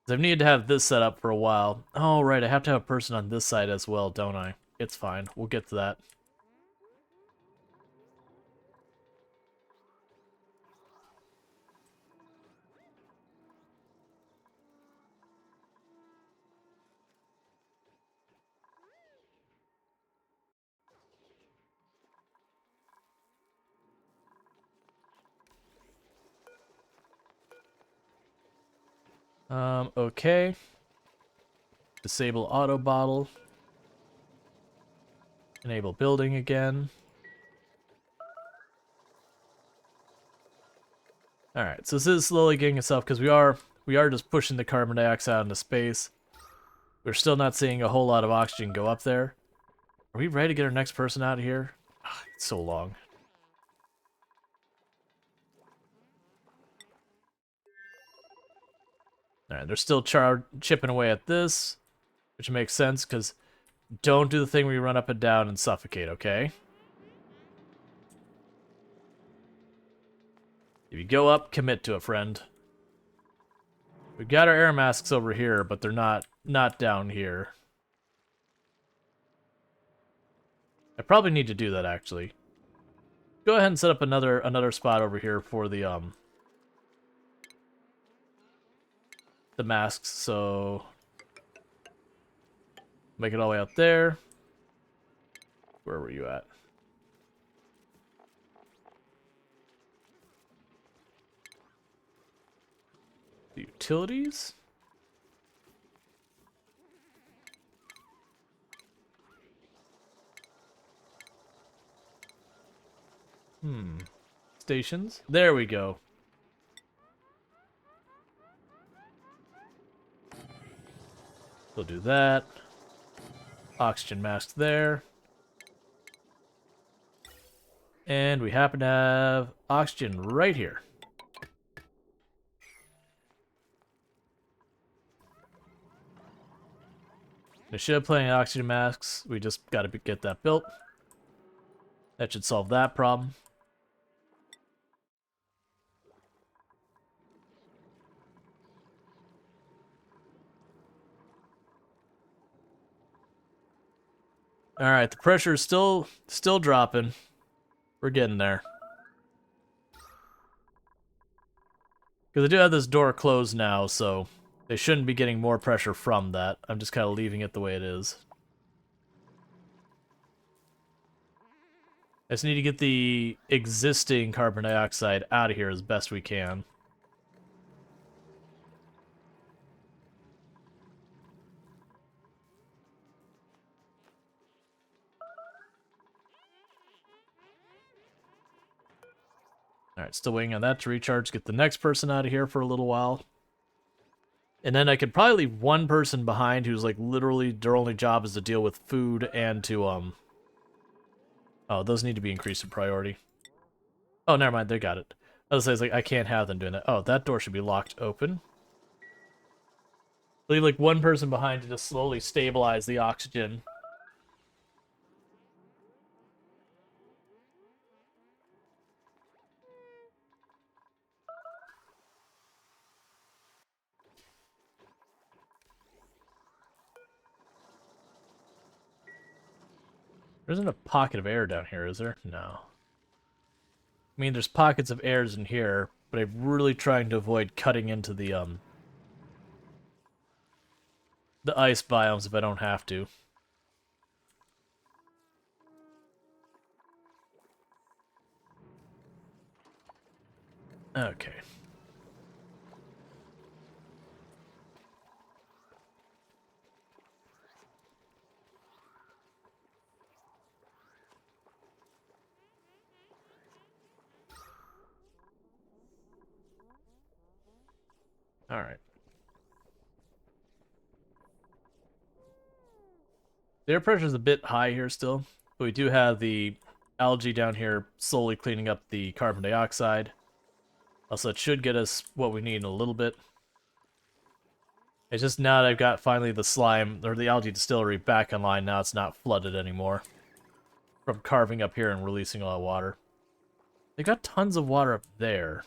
I've needed to have this set up for a while. Oh, right, I have to have a person on this side as well, don't I? It's fine. We'll get to that. Okay. Disable auto bottle. Enable building again. Alright, so this is slowly getting itself, because we are just pushing the carbon dioxide into space. We're still not seeing a whole lot of oxygen go up there. Are we ready to get our next person out of here? Ugh, it's so long. Alright, they're still chipping away at this, which makes sense, because don't do the thing where you run up and down and suffocate, okay? If you go up, commit to it, friend. We've got our air masks over here, but they're not down here. I probably need to do that, actually. Go ahead and set up another spot over here for the masks, so make it all the way out there. Where were you at? The utilities? Stations? There we go. We'll do that. Oxygen mask there. And we happen to have oxygen right here. Instead of playing oxygen masks, we just gotta get that built. That should solve that problem. Alright, the pressure is still dropping. We're getting there. Because I do have this door closed now, so they shouldn't be getting more pressure from that. I'm just kind of leaving it the way it is. I just need to get the existing carbon dioxide out of here as best we can. Alright, still waiting on that to recharge. Get the next person out of here for a little while. And then I could probably leave one person behind who's like literally their only job is to deal with food and to oh, those need to be increased in priority. Oh, never mind, they got it. I was like, I can't have them doing that. Oh, that door should be locked open. Leave like one person behind to just slowly stabilize the oxygen. There isn't a pocket of air down here, is there? No. I mean, there's pockets of airs in here, but I'm really trying to avoid cutting into the ice biomes if I don't have to. Okay. Alright. The air pressure is a bit high here still, but we do have the algae down here slowly cleaning up the carbon dioxide. Also, it should get us what we need in a little bit. It's just now that I've got finally the slime, or the algae distillery back online, now it's not flooded anymore from carving up here and releasing all the water. They got tons of water up there.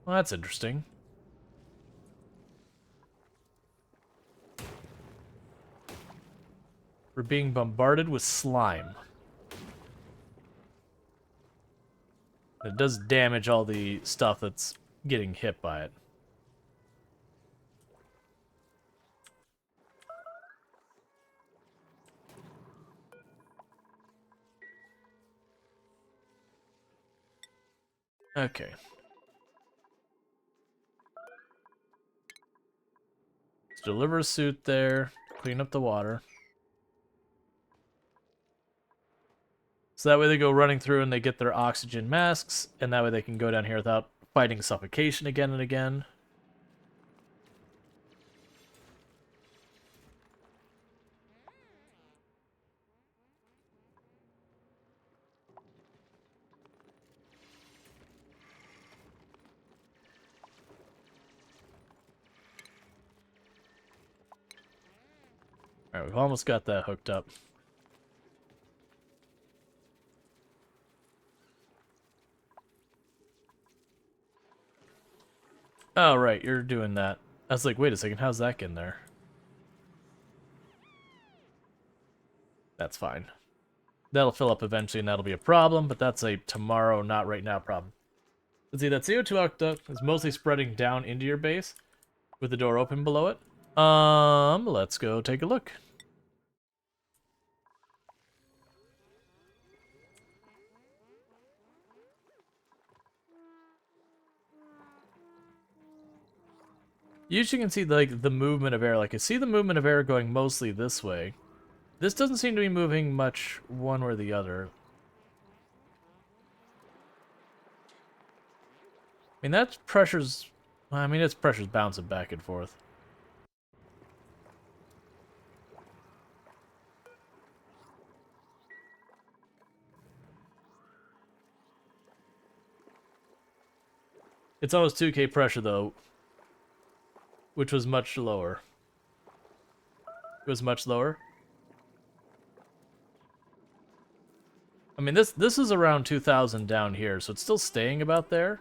Well, that's interesting. We're being bombarded with slime. It does damage all the stuff that's getting hit by it. Okay. Let's deliver a suit there, clean up the water. So that way they go running through and they get their oxygen masks, and that way they can go down here without fighting suffocation again and again. Alright, we've almost got that hooked up. Oh, right, you're doing that. I was like, wait a second, how's that getting there? That's fine. That'll fill up eventually and that'll be a problem, but that's a tomorrow, not right now problem. Let's see, that CO2 octa is mostly spreading down into your base with the door open below it. Let's go take a look. Usually you can see like the movement of air. Like I see the movement of air going mostly this way. This doesn't seem to be moving much one or the other. I mean, that's pressure's... I mean, it's pressure's bouncing back and forth. It's almost 2K pressure, though, which was much lower. It was much lower. I mean, this is around 2,000 down here, so it's still staying about there.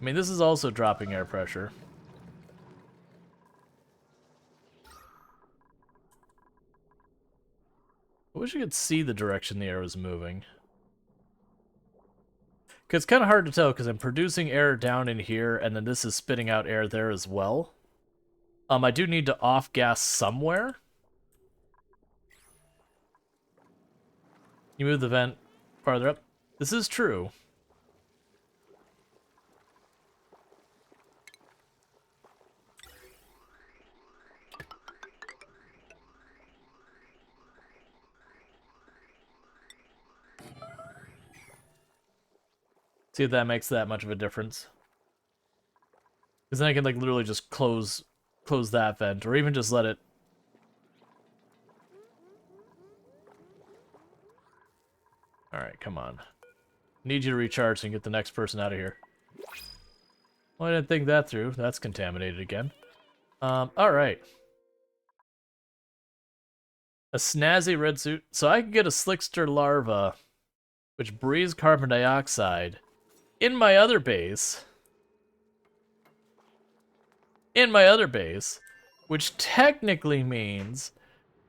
I mean, this is also dropping air pressure. I wish I could see the direction the air was moving. Because it's kind of hard to tell, because I'm producing air down in here, and then this is spitting out air there as well. I do need to off-gas somewhere. You move the vent farther up. This is true. See if that makes that much of a difference. Because then I can like literally just close that vent, or even just let it. Alright, come on. Need you to recharge so you can get the next person out of here. Well, I didn't think that through. That's contaminated again. Alright. A snazzy red suit. So I can get a Slickster larva, which breathes carbon dioxide, in my other base. In my other base. Which technically means,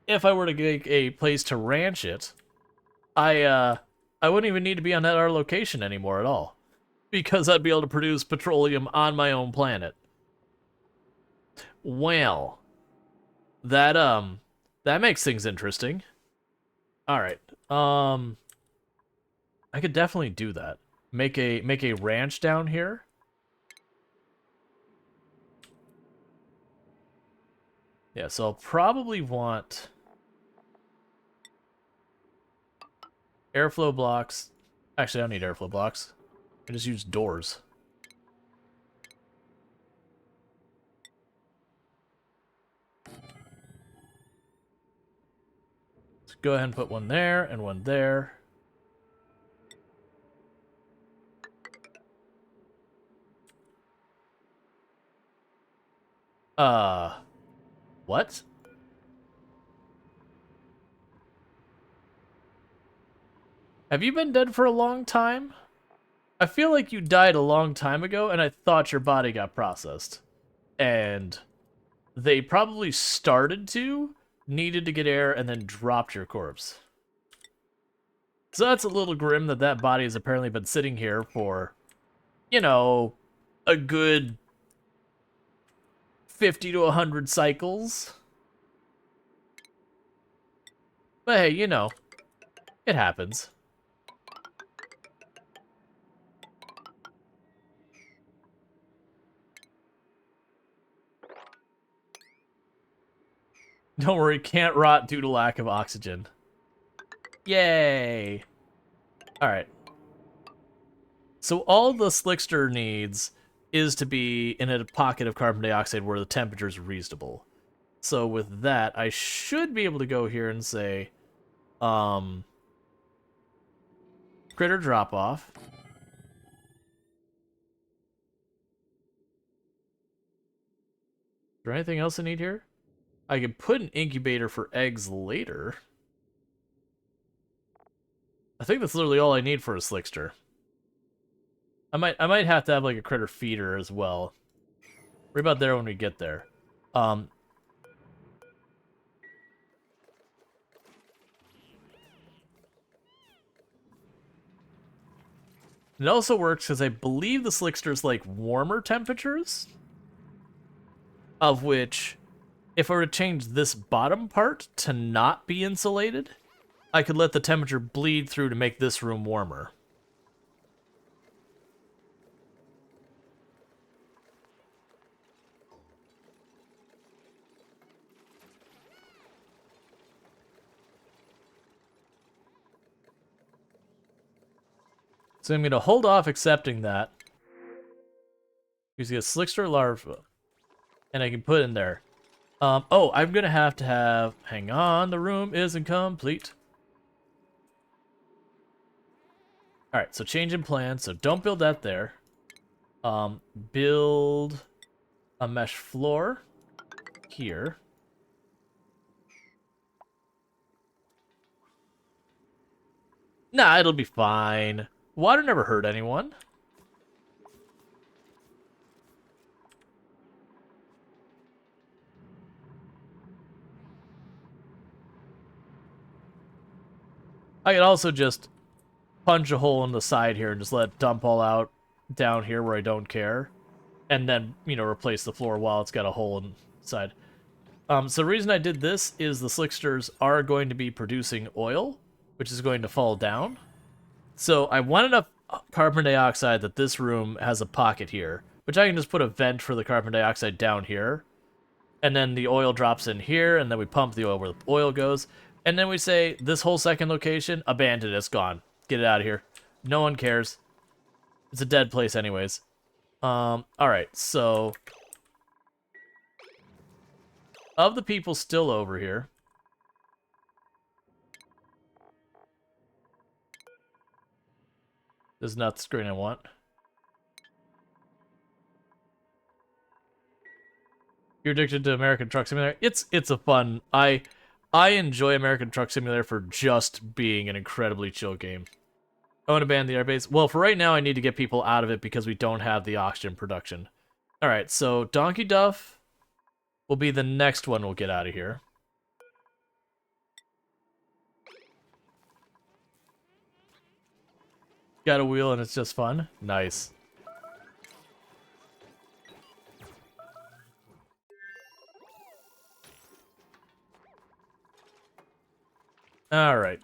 if I were to get a place to ranch it, I wouldn't even need to be on that our location anymore at all. Because I'd be able to produce petroleum on my own planet. Well, that makes things interesting. Alright. I could definitely do that. Make a ranch down here. Yeah, so I'll probably want Airflow blocks. Actually, I don't need airflow blocks. I just use doors. Let's go ahead and put one there and one there. What? Have you been dead for a long time? I feel like you died a long time ago, and I thought your body got processed. And they probably started to, needed to get air, and then dropped your corpse. So that's a little grim that that body has apparently been sitting here for, you know, a good 50 to 100 cycles. But hey, you know, it happens. Don't worry, can't rot due to lack of oxygen. Yay! Alright. So all the Slickster needs is to be in a pocket of carbon dioxide where the temperature is reasonable. So with that, I should be able to go here and say, critter drop off. Is there anything else I need here? I can put an incubator for eggs later. I think that's literally all I need for a Slickster. I might have to have like a critter feeder as well. Worry about there when we get there. It also works because I believe the Slickster's like warmer temperatures, of which, if I were to change this bottom part to not be insulated, I could let the temperature bleed through to make this room warmer. So I'm going to hold off accepting that. Because you get Slickster larva. And I can put in there. Oh, I'm going to have... Hang on, the room isn't complete. Alright, so change in plan. So don't build that there. Build a mesh floor here. Nah, it'll be fine. Water never hurt anyone. I could also just punch a hole in the side here and just let it dump all out down here where I don't care. And then, you know, replace the floor while it's got a hole inside. So the reason I did this is the Slicksters are going to be producing oil, which is going to fall down. So I want enough carbon dioxide that this room has a pocket here, which I can just put a vent for the carbon dioxide down here. And then the oil drops in here, and then we pump the oil where the oil goes. And then we say, this whole second location, abandoned, it's gone. Get it out of here. No one cares. It's a dead place anyways. Alright, so... Of the people still over here... This is not the screen I want. You're addicted to American Truck Simulator? It's a fun... I enjoy American Truck Simulator for just being an incredibly chill game. I want to ban the airbase. Well, for right now, I need to get people out of it because we don't have the oxygen production. Alright, so Donkey Duff will be the next one we'll get out of here. Got a wheel and it's just fun. Nice. Alright.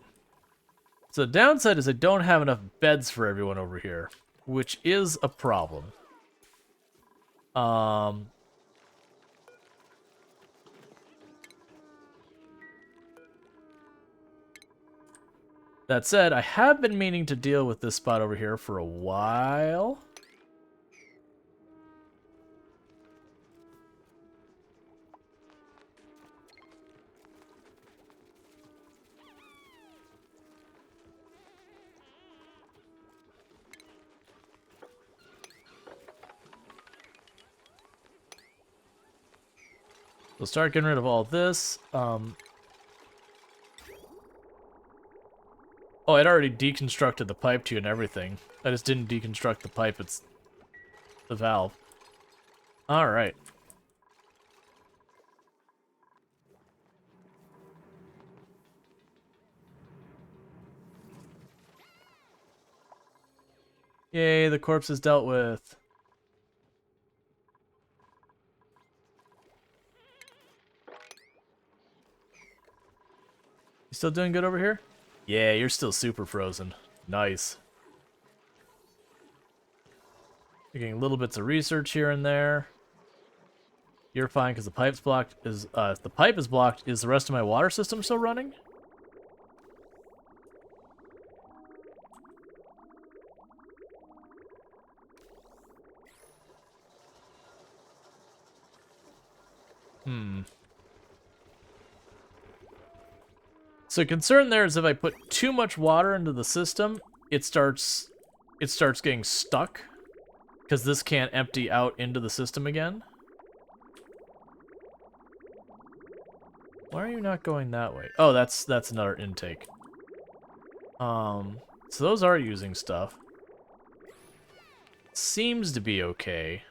So the downside is I don't have enough beds for everyone over here, which is a problem. That said, I have been meaning to deal with this spot over here for a while. We'll start getting rid of all this. Oh, I'd already deconstructed the pipe to you and everything. I just didn't deconstruct the pipe, it's the valve. Alright. Yay, the corpse is dealt with. You still doing good over here? Yeah, you're still super frozen. Nice. You're getting little bits of research here and there. You're fine because the pipe's blocked. If the pipe is blocked, is the rest of my water system still running? So concern there is if I put too much water into the system, it starts getting stuck because this can't empty out into the system again. Why are you not going that way? Oh, that's another intake. So those are using stuff. Seems to be okay.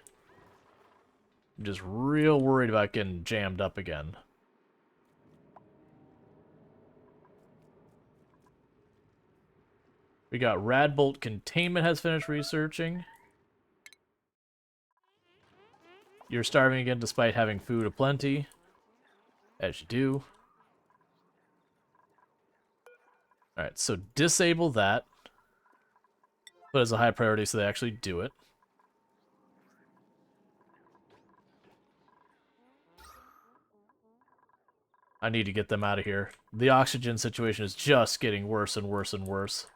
I'm just real worried about getting jammed up again. We got Radbolt Containment has finished researching. You're starving again despite having food aplenty. As you do. Alright, so disable that. But as a high priority so they actually do it. I need to get them out of here. The oxygen situation is just getting worse and worse and worse.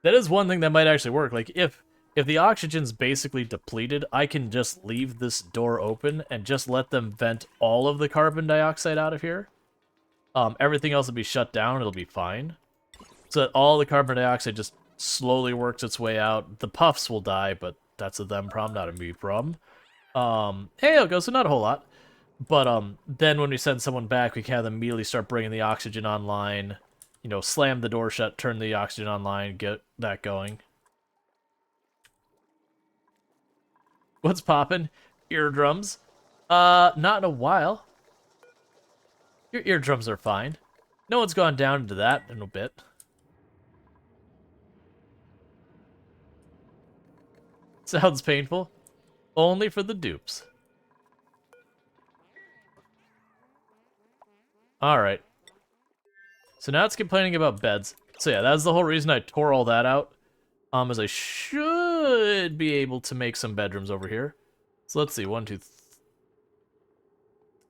That is one thing that might actually work. Like, if the oxygen's basically depleted, I can just leave this door open and just let them vent all of the carbon dioxide out of here. Everything else will be shut down, it'll be fine. So that all the carbon dioxide just slowly works its way out. The puffs will die, but that's a them problem, not a me problem. Hey, Elgo, so not a whole lot. But then when we send someone back, we can have them immediately start bringing the oxygen online. You know, slam the door shut, turn the oxygen online, get that going. What's poppin'? Eardrums? Not in a while. Your eardrums are fine. No one's gone down into that in a bit. Sounds painful. Only for the dupes. Alright. So now it's complaining about beds. So yeah, that's the whole reason I tore all that out. As I should be able to make some bedrooms over here. So let's see, 1, 2,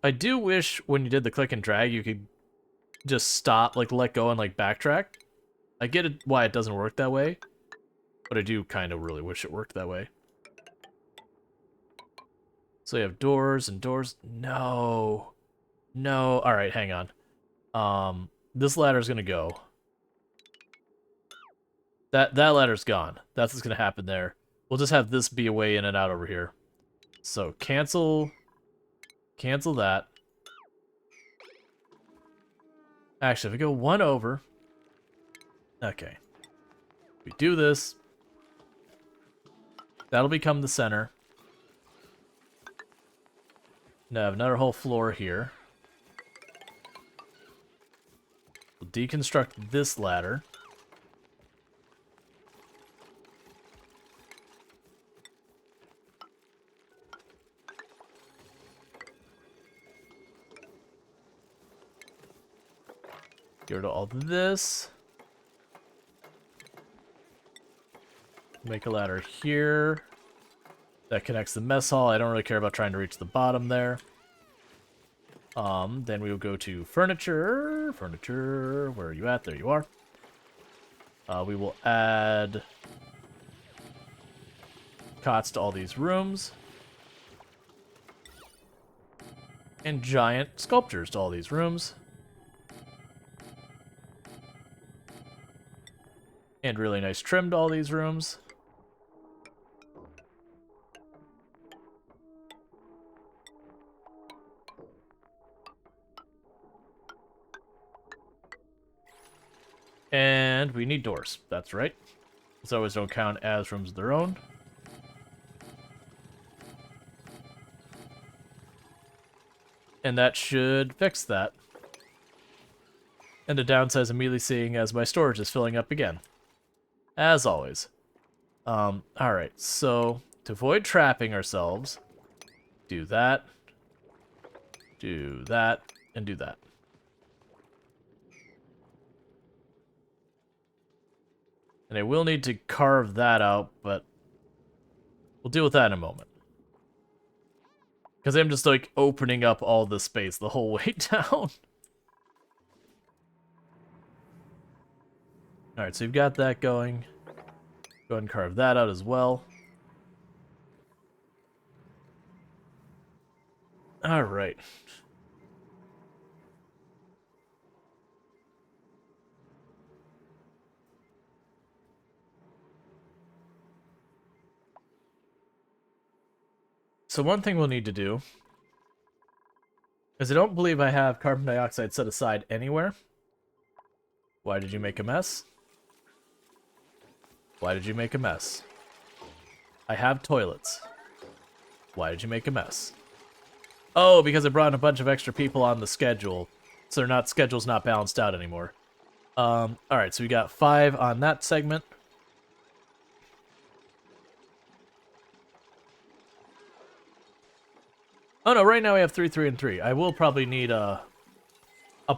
I do wish when you did the click and drag you could just stop, like let go and like backtrack. I get it why it doesn't work that way, but I do kind of really wish it worked that way. So you have doors and doors. No. No. Alright, hang on. This ladder's gonna go. That ladder's gone. That's what's gonna happen there. We'll just have this be a way in and out over here. So cancel that. Actually, if we go one over. Okay. We do this. That'll become the center. Now I have another whole floor here. We'll deconstruct this ladder. Get rid of all this. Make a ladder here. That connects the mess hall. I don't really care about trying to reach the bottom there. Then we will go to furniture. Furniture, where are you at? There you are. We will add cots to all these rooms. And giant sculptures to all these rooms. And really nice trim to all these rooms. And we need doors. That's right. These always don't count as rooms of their own. And that should fix that. And the downside is immediately seeing as my storage is filling up again. As always. Alright, so to avoid trapping ourselves, do that, and do that. And I will need to carve that out, but we'll deal with that in a moment. Because I'm just, like, opening up all the space the whole way down. Alright, so you've got that going. Go ahead and carve that out as well. Alright. So one thing we'll need to do is I don't believe I have carbon dioxide set aside anywhere. Why did you make a mess? Why did you make a mess? I have toilets. Why did you make a mess? Oh, because I brought in a bunch of extra people on the schedule. So schedule's not balanced out anymore. Alright, so we got 5 on that segment. Oh no, right now we have 3, 3, and 3. I will probably need I'll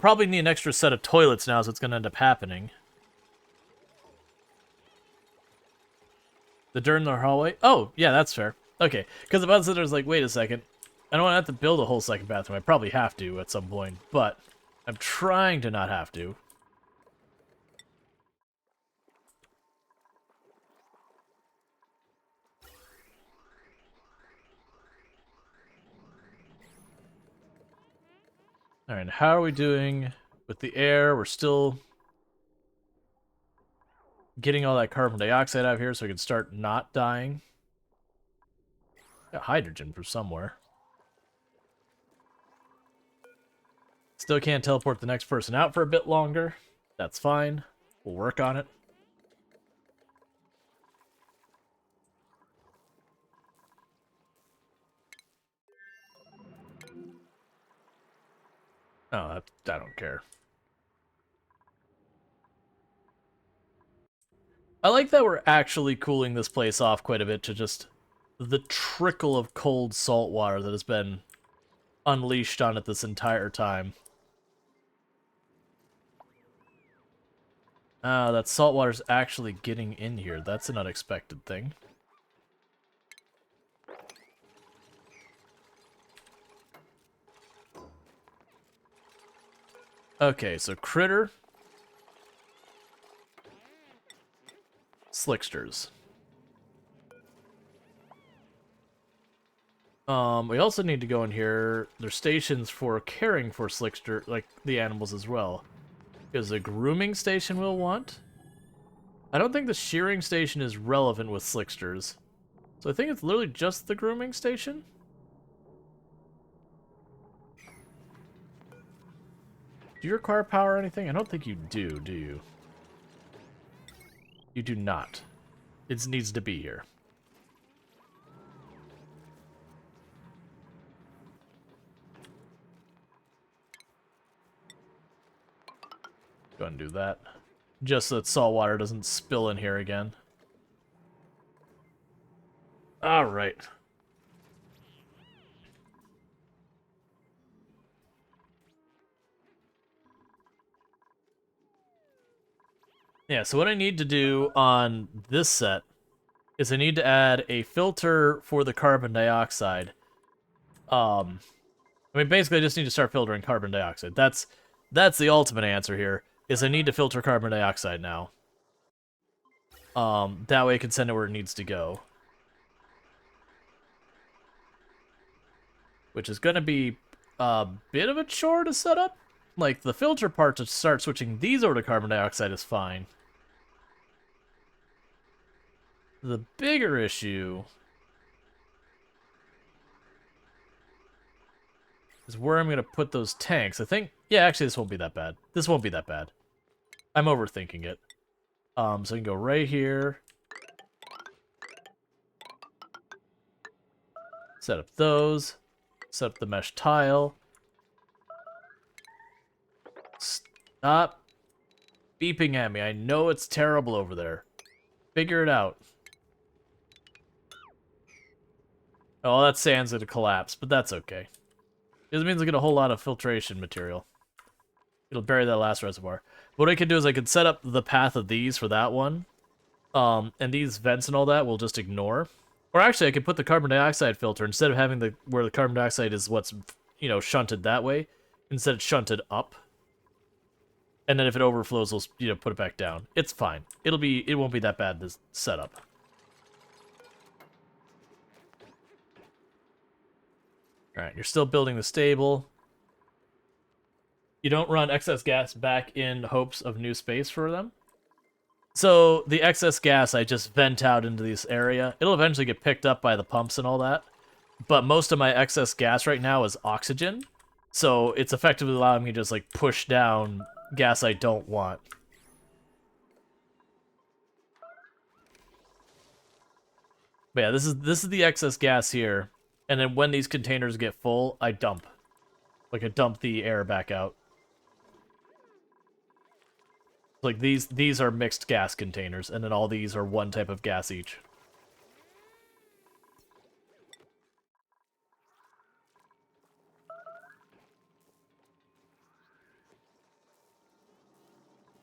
probably need an extra set of toilets now, so it's gonna end up happening. The dirt in the hallway? Oh, yeah, that's fair. Okay, because the buzzer was like, wait a second. I don't want to have to build a whole second bathroom. I probably have to at some point, but I'm trying to not have to. Alright, how are we doing with the air? We're still getting all that carbon dioxide out of here so we can start not dying. Got hydrogen from somewhere. Still can't teleport the next person out for a bit longer. That's fine. We'll work on it. Oh, I don't care. I like that we're actually cooling this place off quite a bit to just the trickle of cold salt water that has been unleashed on it this entire time. That salt water's actually getting in here. That's an unexpected thing. Okay, so critter. Slicksters. We also need to go in here. There's stations for caring for slickster, like the animals as well. Is a grooming station we'll want. I don't think the shearing station is relevant with slicksters. So I think it's literally just the grooming station. Do you require power or anything? I don't think you do you? You do not. It needs to be here. Go ahead and do that. Just so that salt water doesn't spill in here again. Alright. Yeah, so what I need to do on this set is I need to add a filter for the carbon dioxide. I mean, basically, I just need to start filtering carbon dioxide. That's the ultimate answer here, is I need to filter carbon dioxide now. That way I can send it where it needs to go. Which is going to be a bit of a chore to set up. Like, the filter part to start switching these over to carbon dioxide is fine. The bigger issue is where I'm going to put those tanks. I think, yeah, actually this won't be that bad. This won't be that bad. I'm overthinking it. So I can go right here. Set up those. Set up the mesh tile. Stop beeping at me. I know it's terrible over there. Figure it out. Oh, that sand's gonna collapse, but that's okay. This means I get a whole lot of filtration material. It'll bury that last reservoir. What I can do is I can set up the path of these for that one. And these vents and all that we'll just ignore. Or actually, I could put the carbon dioxide filter, instead of having where the carbon dioxide is what's, shunted that way, instead it's shunted up. And then if it overflows, we'll, put it back down. It's fine. It won't be that bad, this setup. Alright, you're still building the stable. You don't run excess gas back in hopes of new space for them. So, the excess gas I just vent out into this area. It'll eventually get picked up by the pumps and all that. But most of my excess gas right now is oxygen. So, it's effectively allowing me to just, like, push down gas I don't want. But yeah, this is the excess gas here. And then when these containers get full, I dump. Like, I dump the air back out. Like, these are mixed gas containers, and then all these are one type of gas each.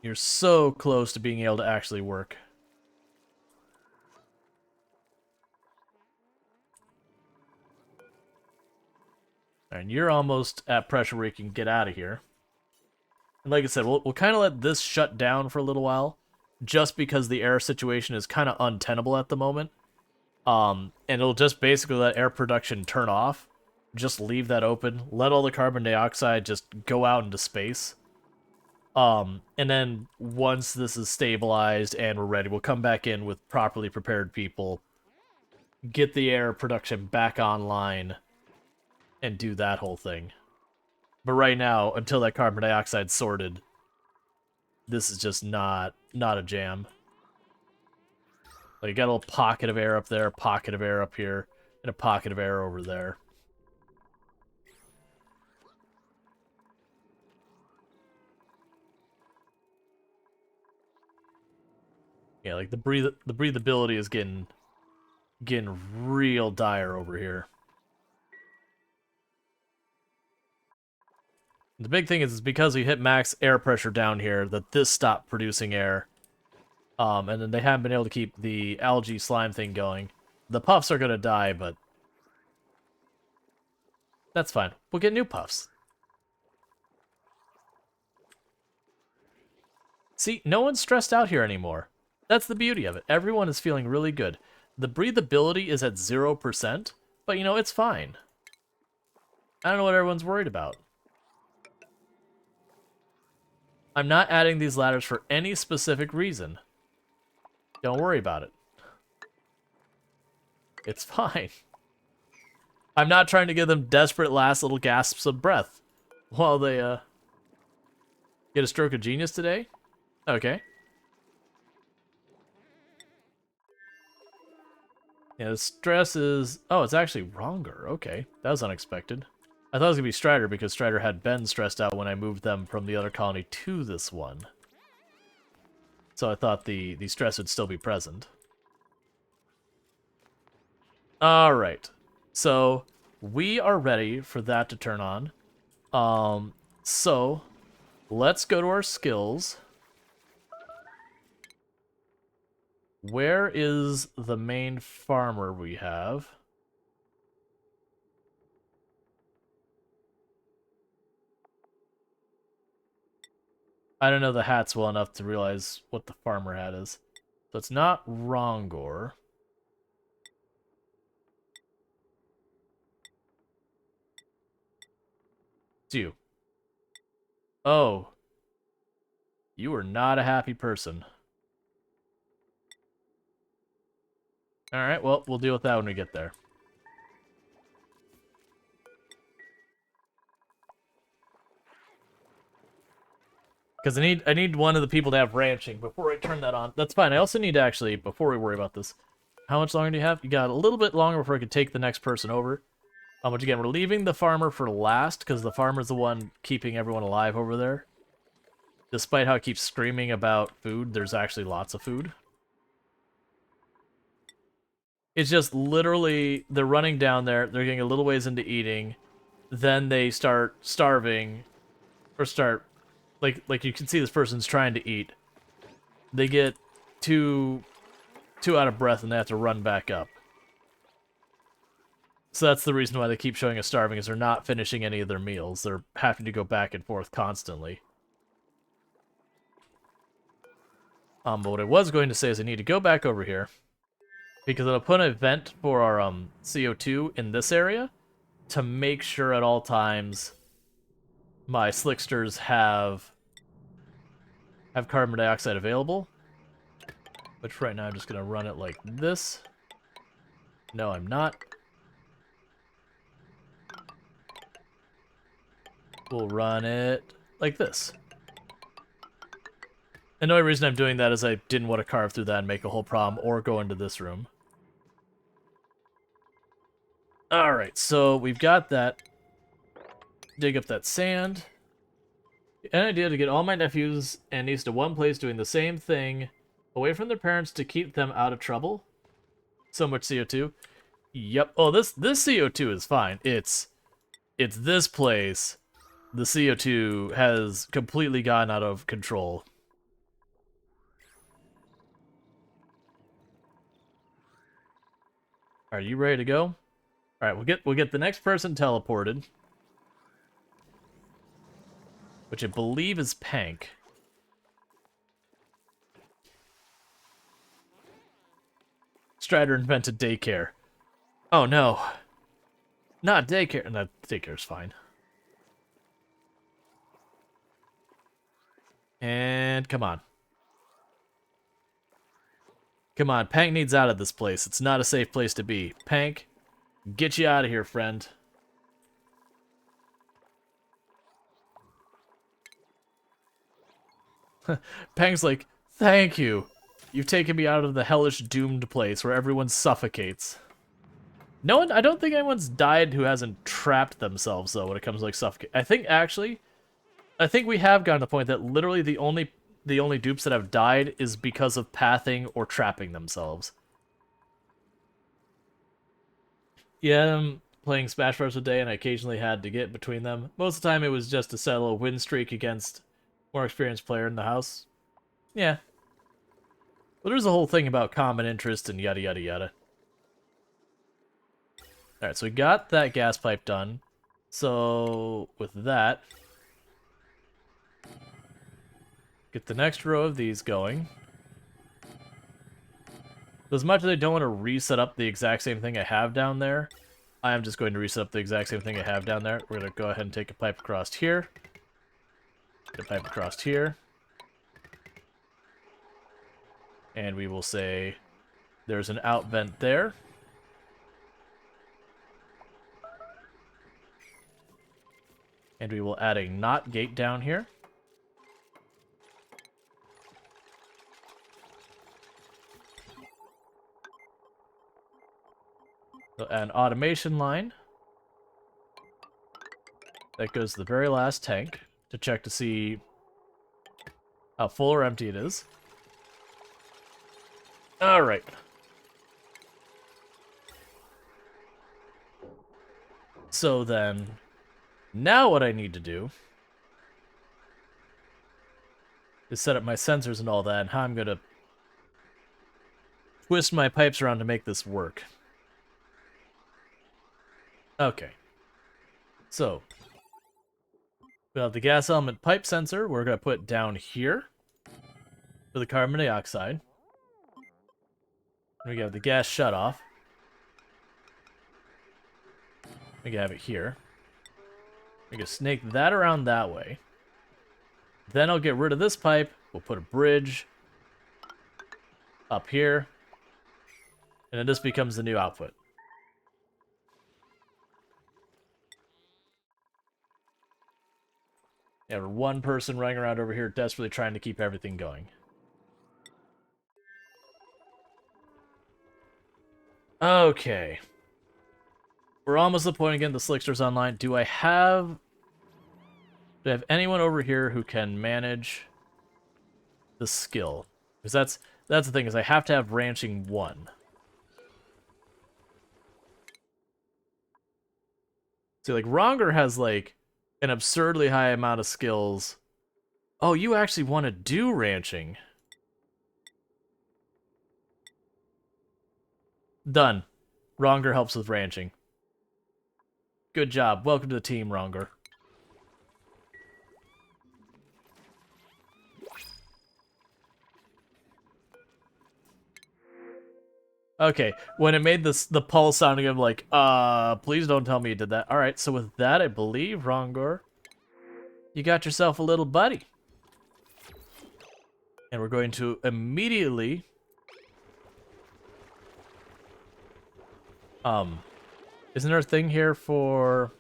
You're so close to being able to actually work. And you're almost at pressure where you can get out of here. And like I said, we'll kind of let this shut down for a little while, just because the air situation is kind of untenable at the moment. And it'll just basically let air production turn off. Just leave that open. Let all the carbon dioxide just go out into space. And then once this is stabilized and we're ready, we'll come back in with properly prepared people, get the air production back online, and do that whole thing. But right now, until that carbon dioxide's sorted, this is just not a jam. Like, you got a little pocket of air up there, a pocket of air up here, and a pocket of air over there. Yeah, like the breathability is getting real dire over here. The big thing is because we hit max air pressure down here that this stopped producing air. And then they haven't been able to keep the algae slime thing going. The puffs are gonna die, but that's fine. We'll get new puffs. See, no one's stressed out here anymore. That's the beauty of it. Everyone is feeling really good. The breathability is at 0%, but it's fine. I don't know what everyone's worried about. I'm not adding these ladders for any specific reason. Don't worry about it. It's fine. I'm not trying to give them desperate last little gasps of breath while they, get a stroke of genius today? Okay. Yeah, the stress is... Oh, it's actually Ronger. Okay, that was unexpected. I thought it was going to be Strider because Strider had been stressed out when I moved them from the other colony to this one. So I thought the stress would still be present. Alright. So, we are ready for that to turn on. So, let's go to our skills. Where is the main farmer we have? I don't know the hats well enough to realize what the farmer hat is. So it's not Rongor. It's you. Oh. You are not a happy person. Alright, well, we'll deal with that when we get there. Because I need one of the people to have ranching before I turn that on. That's fine. I also need to actually, before we worry about this, how much longer do you have? You got a little bit longer before I can take the next person over. But again, we're leaving the farmer for last, because the farmer's the one keeping everyone alive over there. Despite how it keeps screaming about food, there's actually lots of food. It's just literally, they're running down there, they're getting a little ways into eating, then they start starving, or start, like you can see this person's trying to eat. They get too out of breath and they have to run back up. So that's the reason why they keep showing us starving, is they're not finishing any of their meals. They're having to go back and forth constantly. But what I was going to say is I need to go back over here, because I'll put an event for our CO2 in this area to make sure at all times my slicksters have carbon dioxide available. Which right now I'm just going to run it like this. No, I'm not. We'll run it like this. And the only reason I'm doing that is I didn't want to carve through that and make a whole problem, or go into this room. Alright, so we've got that. Dig up that sand. An idea to get all my nephews and nieces to one place doing the same thing, away from their parents to keep them out of trouble. So much CO2. Yep. Oh, this CO2 is fine. It's this place. The CO2 has completely gotten out of control. Are you ready to go? All right, we'll get the next person teleported, which I believe is Pank. Strider invented daycare. Oh no. Not daycare. No, daycare's fine. And come on. Come on, Pank needs out of this place. It's not a safe place to be. Pank, get you out of here, friend. Pank's like, thank you. You've taken me out of the hellish doomed place where everyone suffocates. No one, I don't think anyone's died who hasn't trapped themselves, though, when it comes to, like, suffocate. I think we have gotten to the point that literally the only dupes that have died is because of pathing or trapping themselves. Yeah, I'm playing Smash Bros. A day, and I occasionally had to get between them. Most of the time, it was just to settle a win streak against more experienced player in the house. Yeah. But there's a whole thing about common interest and yada yada yada. Alright, so we got that gas pipe done. So, with that, get the next row of these going. As much as I don't want to reset up the exact same thing I have down there, I am just going to reset up the exact same thing I have down there. We're going to go ahead and take a pipe across here. Get a pipe across here. And we will say there's an out vent there. And we will add a NOT gate down here. So an automation line that goes to the very last tank to check to see how full or empty it is. Alright. So then, now what I need to do is set up my sensors and all that, and how I'm going to twist my pipes around to make this work. Okay. So, We have the gas element pipe sensor. We're going to put down here for the carbon dioxide. We got the gas shutoff. We can have it here. We can snake that around that way. Then I'll get rid of this pipe. We'll put a bridge up here. And then this becomes the new output. You have one person running around over here desperately trying to keep everything going. Okay. We're almost at the point again. The Slickster's online. Do I have anyone over here who can manage the skill? Because that's the thing, is I have to have ranching 1. See, like, Ronger has, like, an absurdly high amount of skills. Oh, you actually want to do ranching. Done. Ronger helps with ranching. Good job. Welcome to the team, Ronger. Okay, when it made the pulse sounding, I'm like, please don't tell me you did that. Alright, so with that, I believe, Rongor, you got yourself a little buddy. And we're going to immediately... Isn't there a thing here for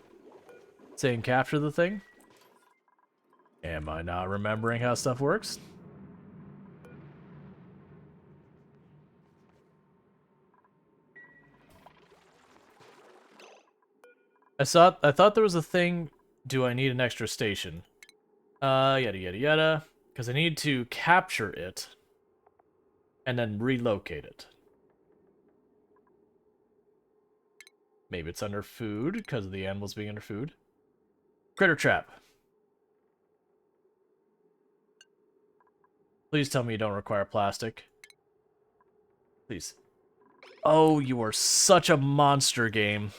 saying capture the thing? Am I not remembering how stuff works? I thought there was a thing. Do I need an extra station? Yada yada yada. Because I need to capture it and then relocate it. Maybe it's under food because of the animals being under food. Critter trap. Please tell me you don't require plastic. Please. Oh, you are such a monster game.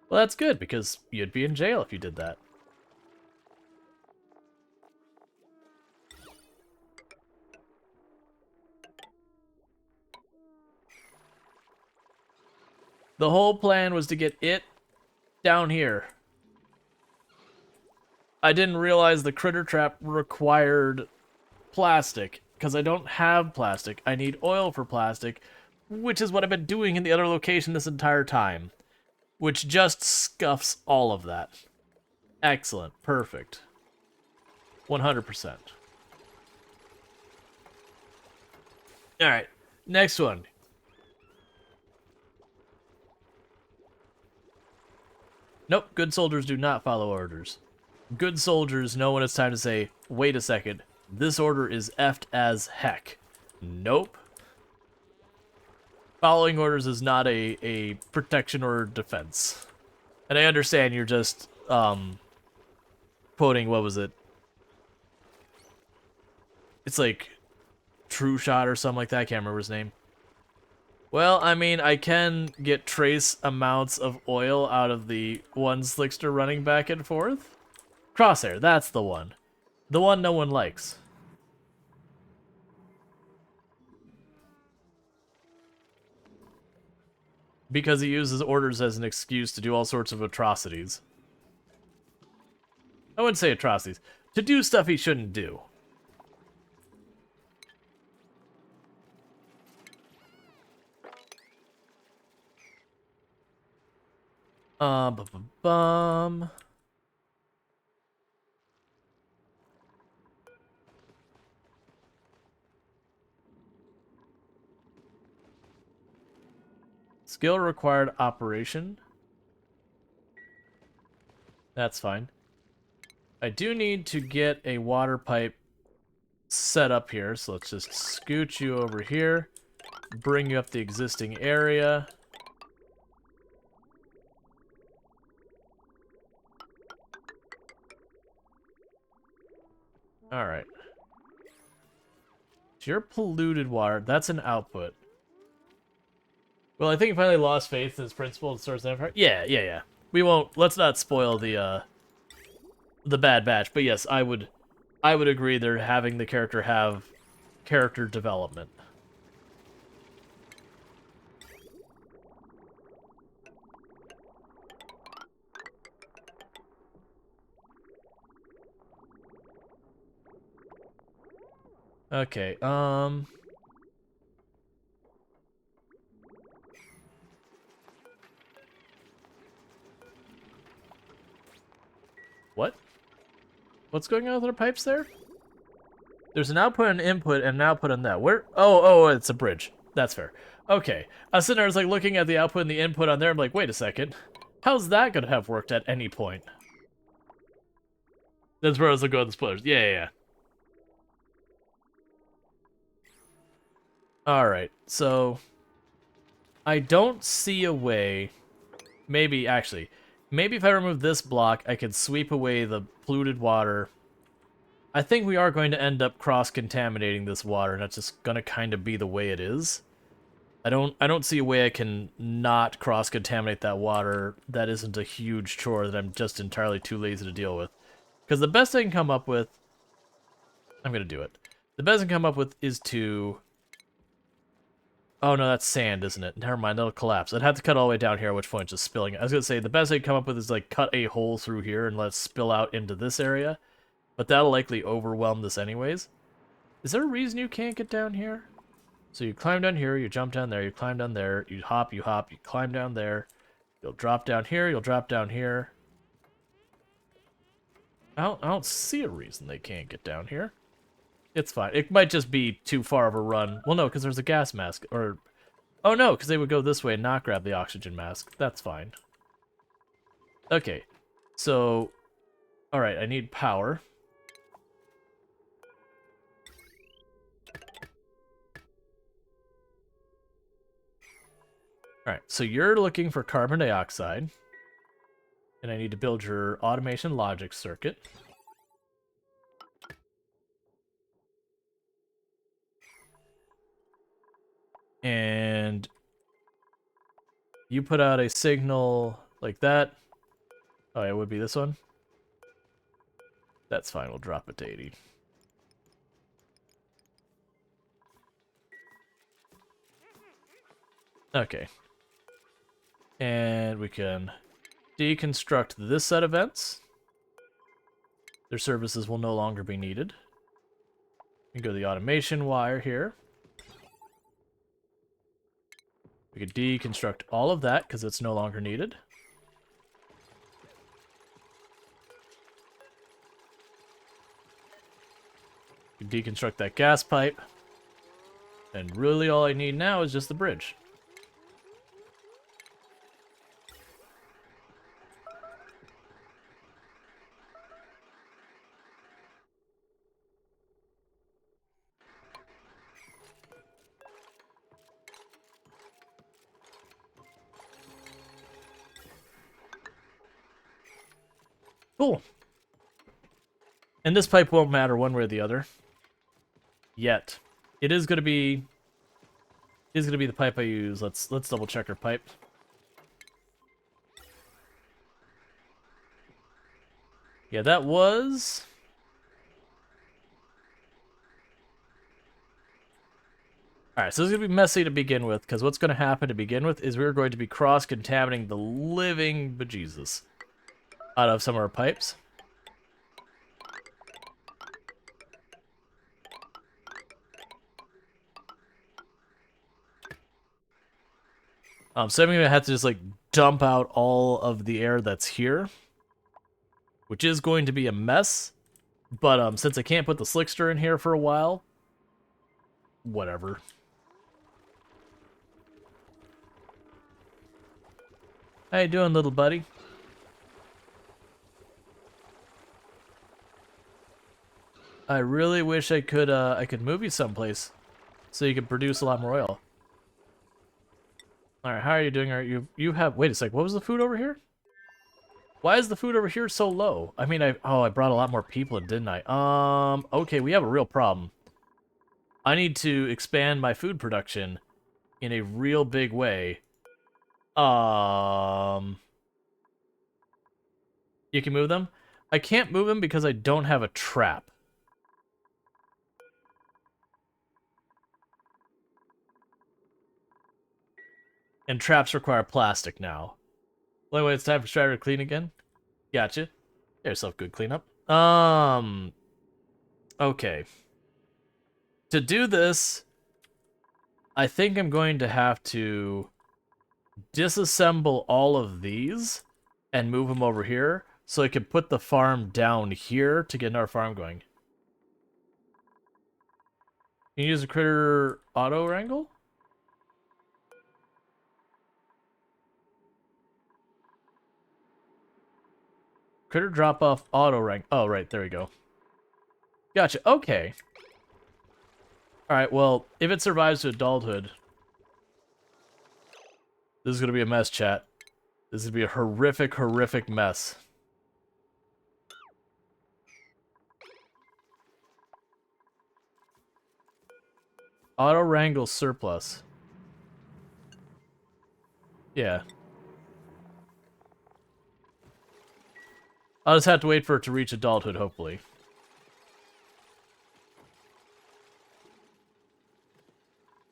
Well, that's good, because you'd be in jail if you did that. The whole plan was to get it down here. I didn't realize the critter trap required plastic, because I don't have plastic. I need oil for plastic, which is what I've been doing in the other location this entire time. Which just scuffs all of that. Excellent. Perfect. 100%. Alright. Next one. Nope. Good soldiers do not follow orders. Good soldiers know when it's time to say, wait a second, this order is effed as heck. Nope. Following orders is not a protection or defense. And I understand you're just, quoting, what was it? It's like True Shot or something like that. I can't remember his name. Well, I mean, I can get trace amounts of oil out of the one Slickster running back and forth. Crosshair, that's the one. The one no one likes. Because he uses orders as an excuse to do all sorts of atrocities. I wouldn't say atrocities. To do stuff he shouldn't do. Bum. Skill required operation. That's fine. I do need to get a water pipe set up here, so let's just scoot you over here, bring you up the existing area. Alright. So your polluted water, that's an output. Well, I think he finally lost faith in his principal and starts that. Yeah. We won't, let's not spoil the Bad Batch, but yes, I would agree they're having the character have character development. Okay, what? What's going on with our pipes there? There's an output and input and an output on that. Where? Oh, it's a bridge. That's fair. Okay. I was sitting there, I was like looking at the output and the input on there. I'm like, wait a second. How's that gonna have worked at any point? That's where I was looking at the spoilers. Yeah. Alright, so I don't see a way. Maybe, actually, maybe if I remove this block, I could sweep away the polluted water. I think we are going to end up cross-contaminating this water, and that's just gonna kind of be the way it is. I don't see a way I can not cross-contaminate that water. That isn't a huge chore that I'm just entirely too lazy to deal with. Because the best I can come up with... I'm gonna do it. The best I can come up with is to... Oh no, that's sand, isn't it? Never mind, that'll collapse. I'd have to cut all the way down here, at which point it's just spilling. I was gonna say, the best I can come up with is like cut a hole through here and let it spill out into this area. But that'll likely overwhelm this anyways. Is there a reason you can't get down here? So you climb down here, you jump down there, you climb down there, you hop, you climb down there. You'll drop down here, you'll drop down here. I don't see a reason they can't get down here. It's fine. It might just be too far of a run. Well, no, because there's a gas mask. Or, oh no, because they would go this way and not grab the oxygen mask. That's fine. Okay, so, alright, I need power. Alright, so you're looking for carbon dioxide. And I need to build your automation logic circuit. And you put out a signal like that. Oh, it would be this one. That's fine, we'll drop it to 80. Okay. And we can deconstruct this set of vents. Their services will no longer be needed. We can go to the automation wire here. We could deconstruct all of that because it's no longer needed. We can deconstruct that gas pipe. And really all I need now is just the bridge. Cool. And this pipe won't matter one way or the other. Yet. It is gonna be the pipe I use. Let's double check our pipe. Yeah, that was... Alright, so this is going to be messy to begin with, because what's going to happen to begin with is we're going to be cross-contaminating the living bejesus out of some of our pipes. So I'm going to have to just, like, dump out all of the air that's here, which is going to be a mess, but since I can't put the slickster in here for a while, whatever. How you doing, little buddy? I really wish I could move you someplace so you could produce a lot more oil. All right, how are you doing? You have, wait a sec, what was the food over here? Why is the food over here so low? I mean, I brought a lot more people in, didn't I? Okay, we have a real problem. I need to expand my food production in a real big way. You can move them? I can't move them because I don't have a trap. And traps require plastic now. Well, anyway, it's time for Strider to clean again. Gotcha. Get yourself good cleanup. Okay. To do this, I think I'm going to have to disassemble all of these and move them over here so I can put the farm down here to get our farm going. Can you use a critter auto wrangle? Critter drop off auto rank. Oh, right, there we go. Gotcha. Okay. Alright, well, if it survives to adulthood, this is gonna be a mess, chat. This is gonna be a horrific, horrific mess. Auto wrangle surplus. Yeah. I'll just have to wait for it to reach adulthood, hopefully.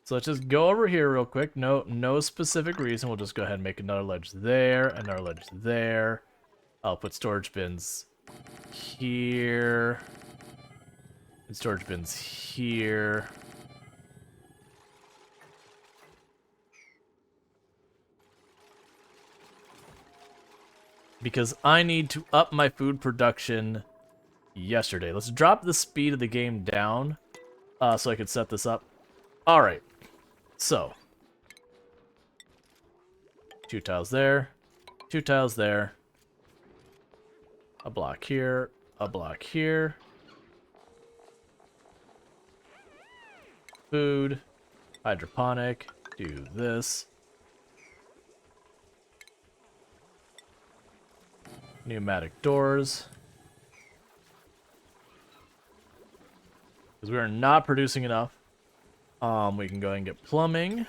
So let's just go over here real quick. No specific reason. We'll just go ahead and make another ledge there, another ledge there. I'll put storage bins here. And storage bins here. Because I need to up my food production yesterday. Let's drop the speed of the game down so I can set this up. Alright. So. 2 tiles there. 2 tiles there. A block here. A block here. Food. Hydroponic. Do this. Pneumatic doors. Because we are not producing enough. We can go ahead and get plumbing.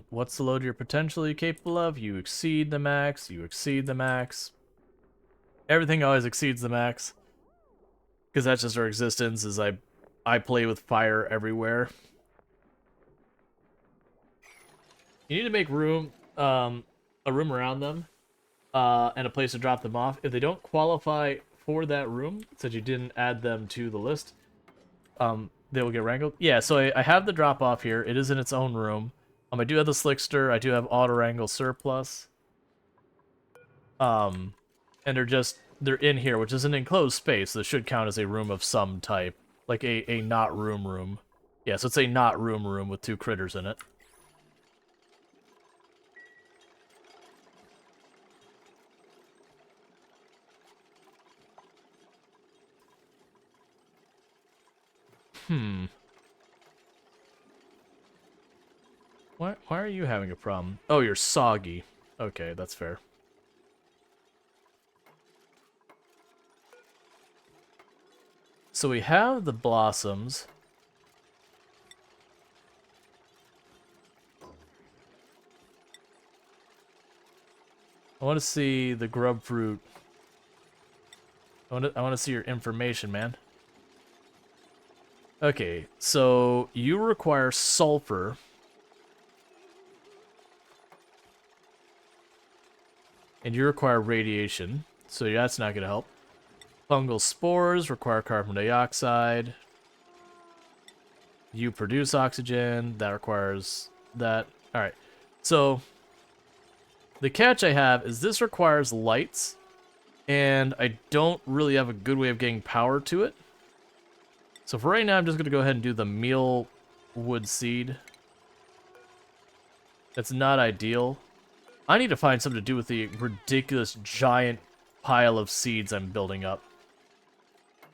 What's the load you're potentially capable of? You exceed the max. You exceed the max. Everything always exceeds the max. Because that's just our existence, is I play with fire everywhere. You need to make room, a room around them, and a place to drop them off. If they don't qualify for that room, since you didn't add them to the list, they will get wrangled. Yeah, so I have the drop off here. It is in its own room. I do have the Slickster. I do have auto wrangle surplus. And they're in here, which is an enclosed space. So this should count as a room of some type, like a not room. Yeah, so it's a not room with 2 critters in it. Why are you having a problem? Oh, you're soggy. Okay, that's fair. So we have the blossoms. I want to see the grub fruit. I want to see your information, man. Okay, so you require sulfur. And you require radiation, so that's not going to help. Fungal spores require carbon dioxide. You produce oxygen, that requires that. Alright, so the catch I have is this requires lights, and I don't really have a good way of getting power to it. So for right now, I'm just going to go ahead and do the meal wood seed. That's not ideal. I need to find something to do with the ridiculous giant pile of seeds I'm building up.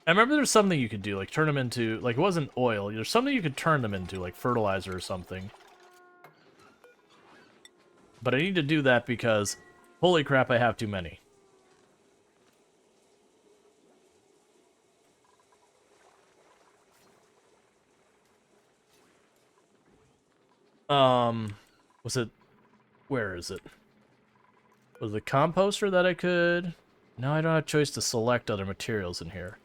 I remember there's something you could do, like turn them into, like it wasn't oil. There's something you could turn them into, like fertilizer or something. But I need to do that because, holy crap, I have too many. Was it, where is it? Was the composter that I could? No, I don't have a choice to select other materials in here.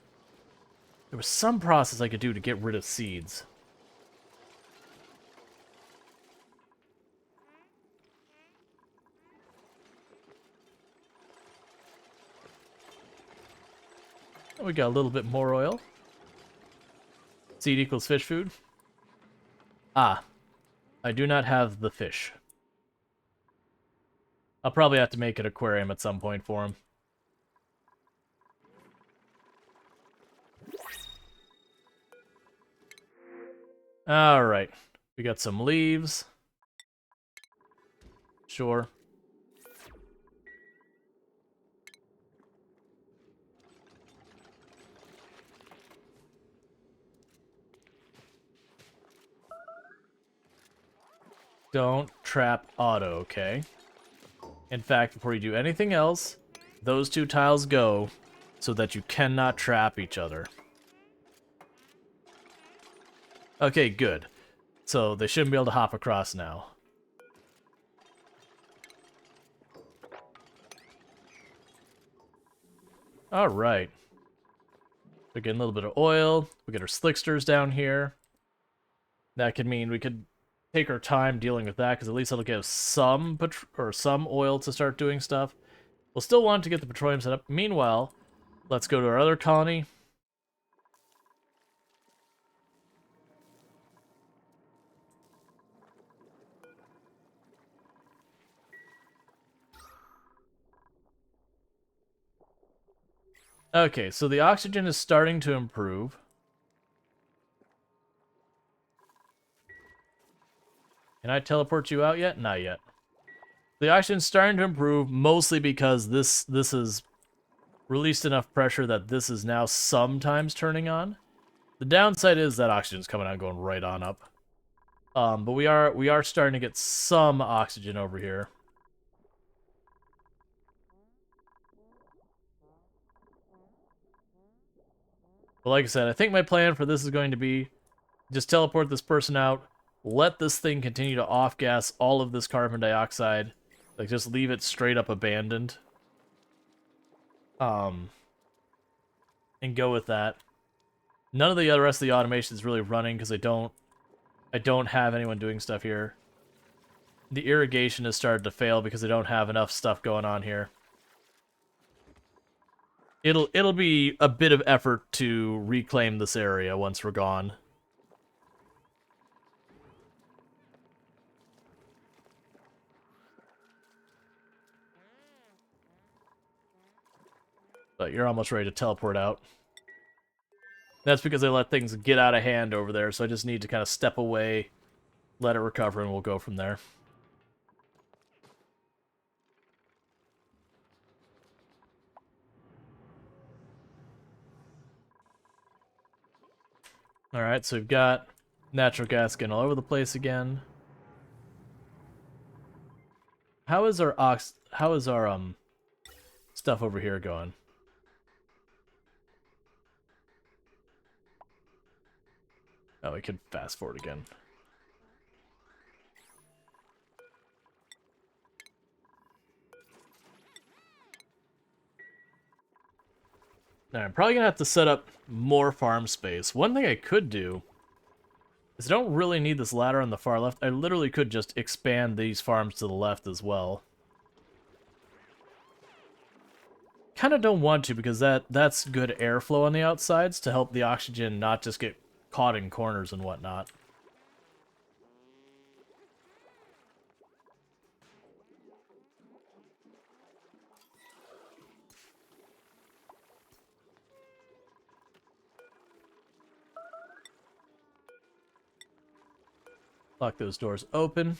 There was some process I could do to get rid of seeds. We got a little bit more oil. Seed equals fish food. Ah, I do not have the fish. I'll probably have to make an aquarium at some point for him. Alright. We got some leaves. Sure. Don't trap auto, okay? In fact, before you do anything else, those two tiles go so that you cannot trap each other. Okay, good. So they shouldn't be able to hop across now. Alright. We're getting a little bit of oil. We get our slicksters down here. That could mean we could take our time dealing with that, because at least it'll give some oil to start doing stuff. We'll still want to get the petroleum set up. Meanwhile, let's go to our other colony. Okay, so the oxygen is starting to improve. Can I teleport you out yet? Not yet. The oxygen's starting to improve, mostly because this has released enough pressure that this is now sometimes turning on. The downside is that oxygen's coming out and going right on up. But we are starting to get some oxygen over here. But like I said, I think my plan for this is going to be just teleport this person out, let this thing continue to off-gas all of this carbon dioxide, like just leave it straight up abandoned. And go with that. None of the rest of the automation is really running because I don't have anyone doing stuff here. The irrigation has started to fail because I don't have enough stuff going on here. It'll be a bit of effort to reclaim this area once we're gone. But you're almost ready to teleport out. That's because I let things get out of hand over there, so I just need to kind of step away, let it recover, and we'll go from there. Alright, so we've got natural gas getting all over the place again. How is our stuff over here going? Oh, we could fast forward again. Now, I'm probably gonna have to set up more farm space. One thing I could do is I don't really need this ladder on the far left. I literally could just expand these farms to the left as well. Kind of don't want to because that's good airflow on the outsides to help the oxygen not just get caught in corners and whatnot. Lock those doors open.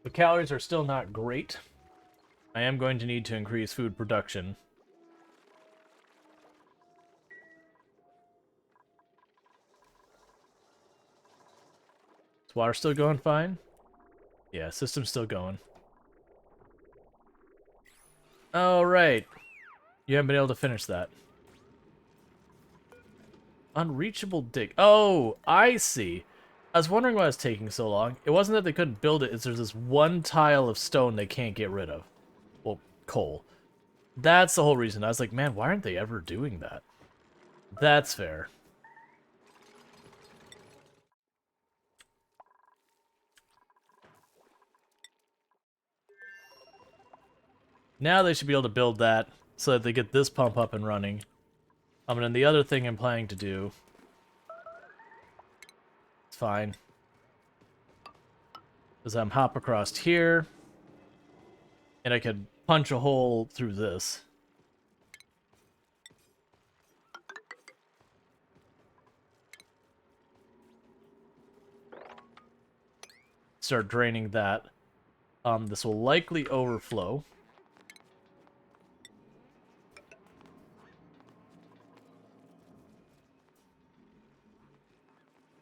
The calories are still not great. I am going to need to increase food production. Is water still going fine? Yeah, system's still going. Oh, right. You haven't been able to finish that. Unreachable dig. Oh, I see. I was wondering why it's taking so long. It wasn't that they couldn't build it, it's there's this one tile of stone they can't get rid of. Well, coal. That's the whole reason. I was like, man, why aren't they ever doing that? That's fair. Now they should be able to build that so that they get this pump up and running. And then the other thing I'm planning to do... It's fine. Is I'm hop across here. And I could punch a hole through this. Start draining that. This will likely overflow.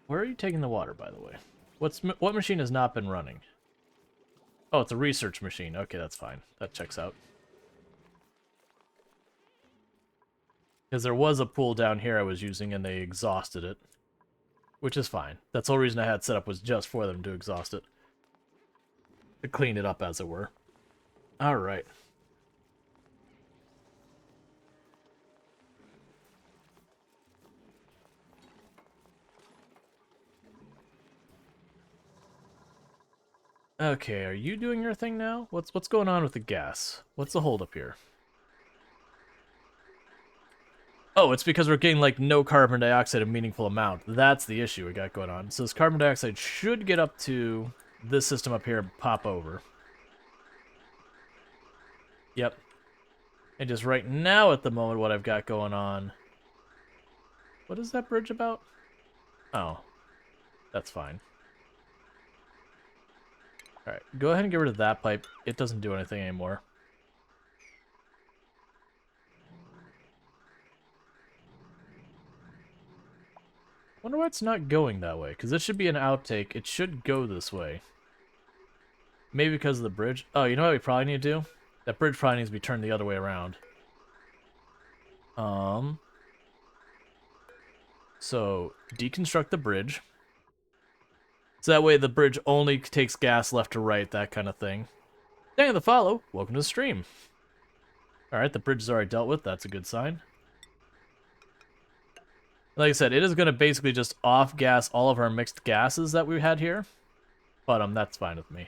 Where are you taking the water, by the way? What machine has not been running? Oh, it's a research machine. Okay, that's fine. That checks out. Because there was a pool down here I was using, and they exhausted it. Which is fine. That's the whole reason I had set up was just for them to exhaust it. To clean it up, as it were. Alright. Okay, are you doing your thing now? What's going on with the gas? What's the holdup here? Oh, it's because we're getting, like, no carbon dioxide a meaningful amount. That's the issue we got going on. So this carbon dioxide should get up to this system up here and pop over. Yep. And just right now, at the moment, what I've got going on... What is that bridge about? Oh. That's fine. Alright, go ahead and get rid of that pipe. It doesn't do anything anymore. Wonder why it's not going that way, because this should be an outtake. It should go this way. Maybe because of the bridge. Oh, you know what we probably need to do? That bridge probably needs to be turned the other way around. So, deconstruct the bridge. So that way the bridge only takes gas left to right, that kind of thing. Thank you for the follow. Welcome to the stream. Alright, the bridge is already dealt with. That's a good sign. Like I said, it is going to basically just off-gas all of our mixed gases that we had here. But that's fine with me.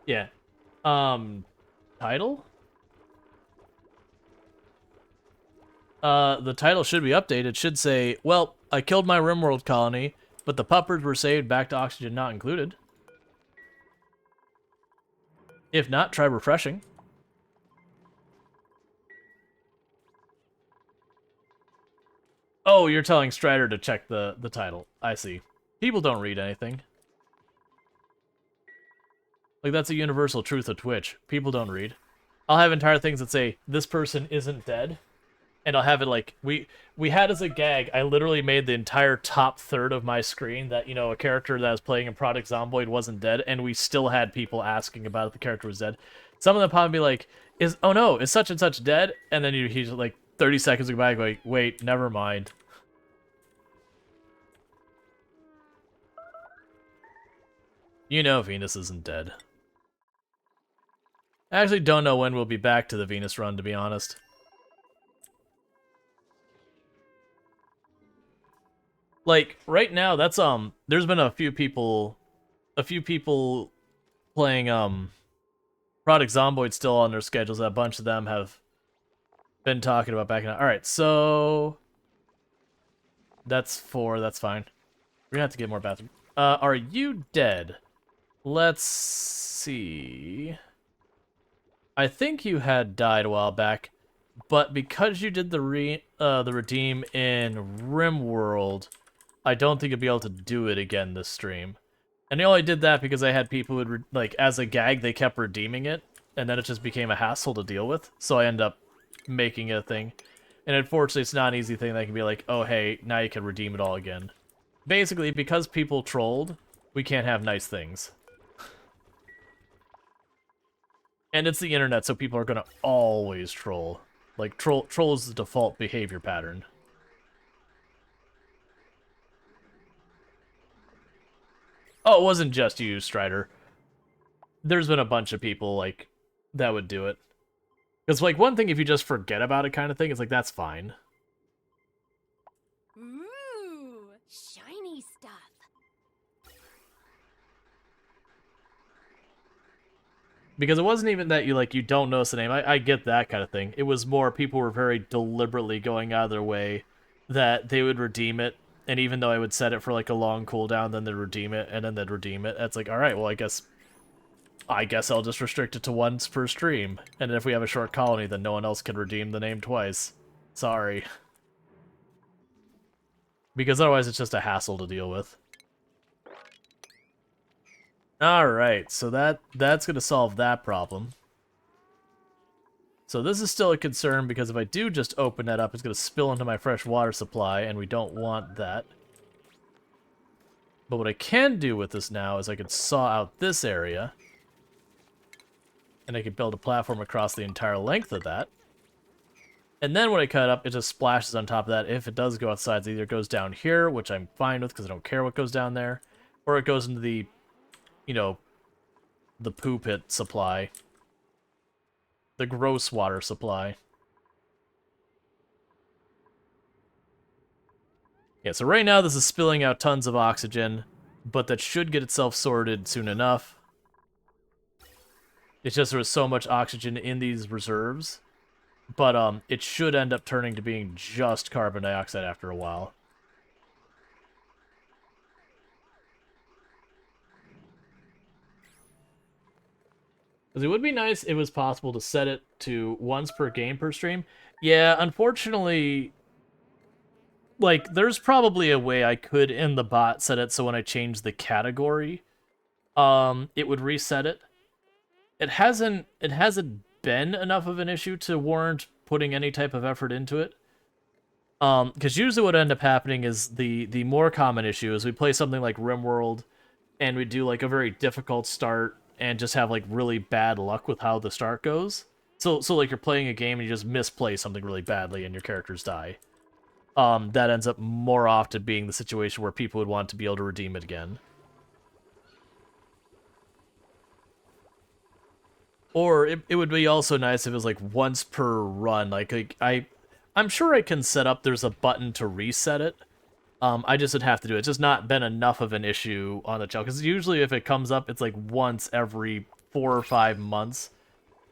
Yeah. Title? The title should be updated. It should say, well, I killed my RimWorld colony, but the puppers were saved back to oxygen not included. If not, try refreshing. Oh, you're telling Strider to check the title. I see. People don't read anything. Like, that's a universal truth of Twitch. People don't read. I'll have entire things that say, this person isn't dead. And I'll have it like, we had as a gag, I literally made the entire top third of my screen that, you know, a character that was playing in Product Zomboid wasn't dead, and we still had people asking about if the character was dead. Some of them probably be like, oh no, is such and such dead? And then he's like, 30 seconds go by, like, wait, never mind. You know Venus isn't dead. I actually don't know when we'll be back to the Venus run, to be honest. Like, right now, that's, there's been a few people playing, Product Zomboid still on their schedules. A bunch of them have been talking about backing out. Alright, so... That's 4, that's fine. We're gonna have to get more bathroom. Are you dead? Let's see... I think you had died a while back, but because you did the redeem in RimWorld, I don't think you'll be able to do it again this stream. And I only did that because I had people who would, like, as a gag, they kept redeeming it, and then it just became a hassle to deal with, so I ended up making it a thing. And unfortunately, it's not an easy thing that can be like, oh, hey, now you can redeem it all again. Basically, because people trolled, we can't have nice things. And it's the internet, so people are gonna always troll. Like, troll is the default behavior pattern. Oh, it wasn't just you, Strider. There's been a bunch of people, like, that would do it. Because, like, one thing if you just forget about it kind of thing, it's like, that's fine. Ooh, shiny stuff. Because it wasn't even that you don't notice the name. I get that kind of thing. It was more people were very deliberately going out of their way that they would redeem it, and even though I would set it for like a long cooldown, then they'd redeem it, and then they'd redeem it. It's like, all right, well, I guess I'll just restrict it to once per stream, and if we have a short colony, then no one else can redeem the name twice. Sorry. Because otherwise it's just a hassle to deal with. Alright, so that's going to solve that problem. So this is still a concern, because if I do just open that up, it's going to spill into my fresh water supply, and we don't want that. But what I can do with this now is I can saw out this area, and I can build a platform across the entire length of that. And then when I cut it up, it just splashes on top of that. If it does go outside, it either goes down here, which I'm fine with because I don't care what goes down there, or it goes into the, you know, the poo pit supply. The gross water supply. Yeah, so right now this is spilling out tons of oxygen, but that should get itself sorted soon enough. It's just there's so much oxygen in these reserves, but it should end up turning to being just carbon dioxide after a while. Because it would be nice if it was possible to set it to once per game per stream. Yeah, unfortunately, like, there's probably a way I could, in the bot, set it so when I change the category, it would reset it. It hasn't been enough of an issue to warrant putting any type of effort into it. Because usually what end up happening is the more common issue is we play something like RimWorld, and we do like a very difficult start and just have like really bad luck with how the start goes. So like you're playing a game and you just misplay something really badly and your characters die. That ends up more often being the situation where people would want to be able to redeem it again. Or it would be also nice if it was like once per run. Like I'm sure I can set up there's a button to reset it. I just would have to do it. It's just not been enough of an issue on the channel. Because usually if it comes up, it's like once every 4 or 5 months.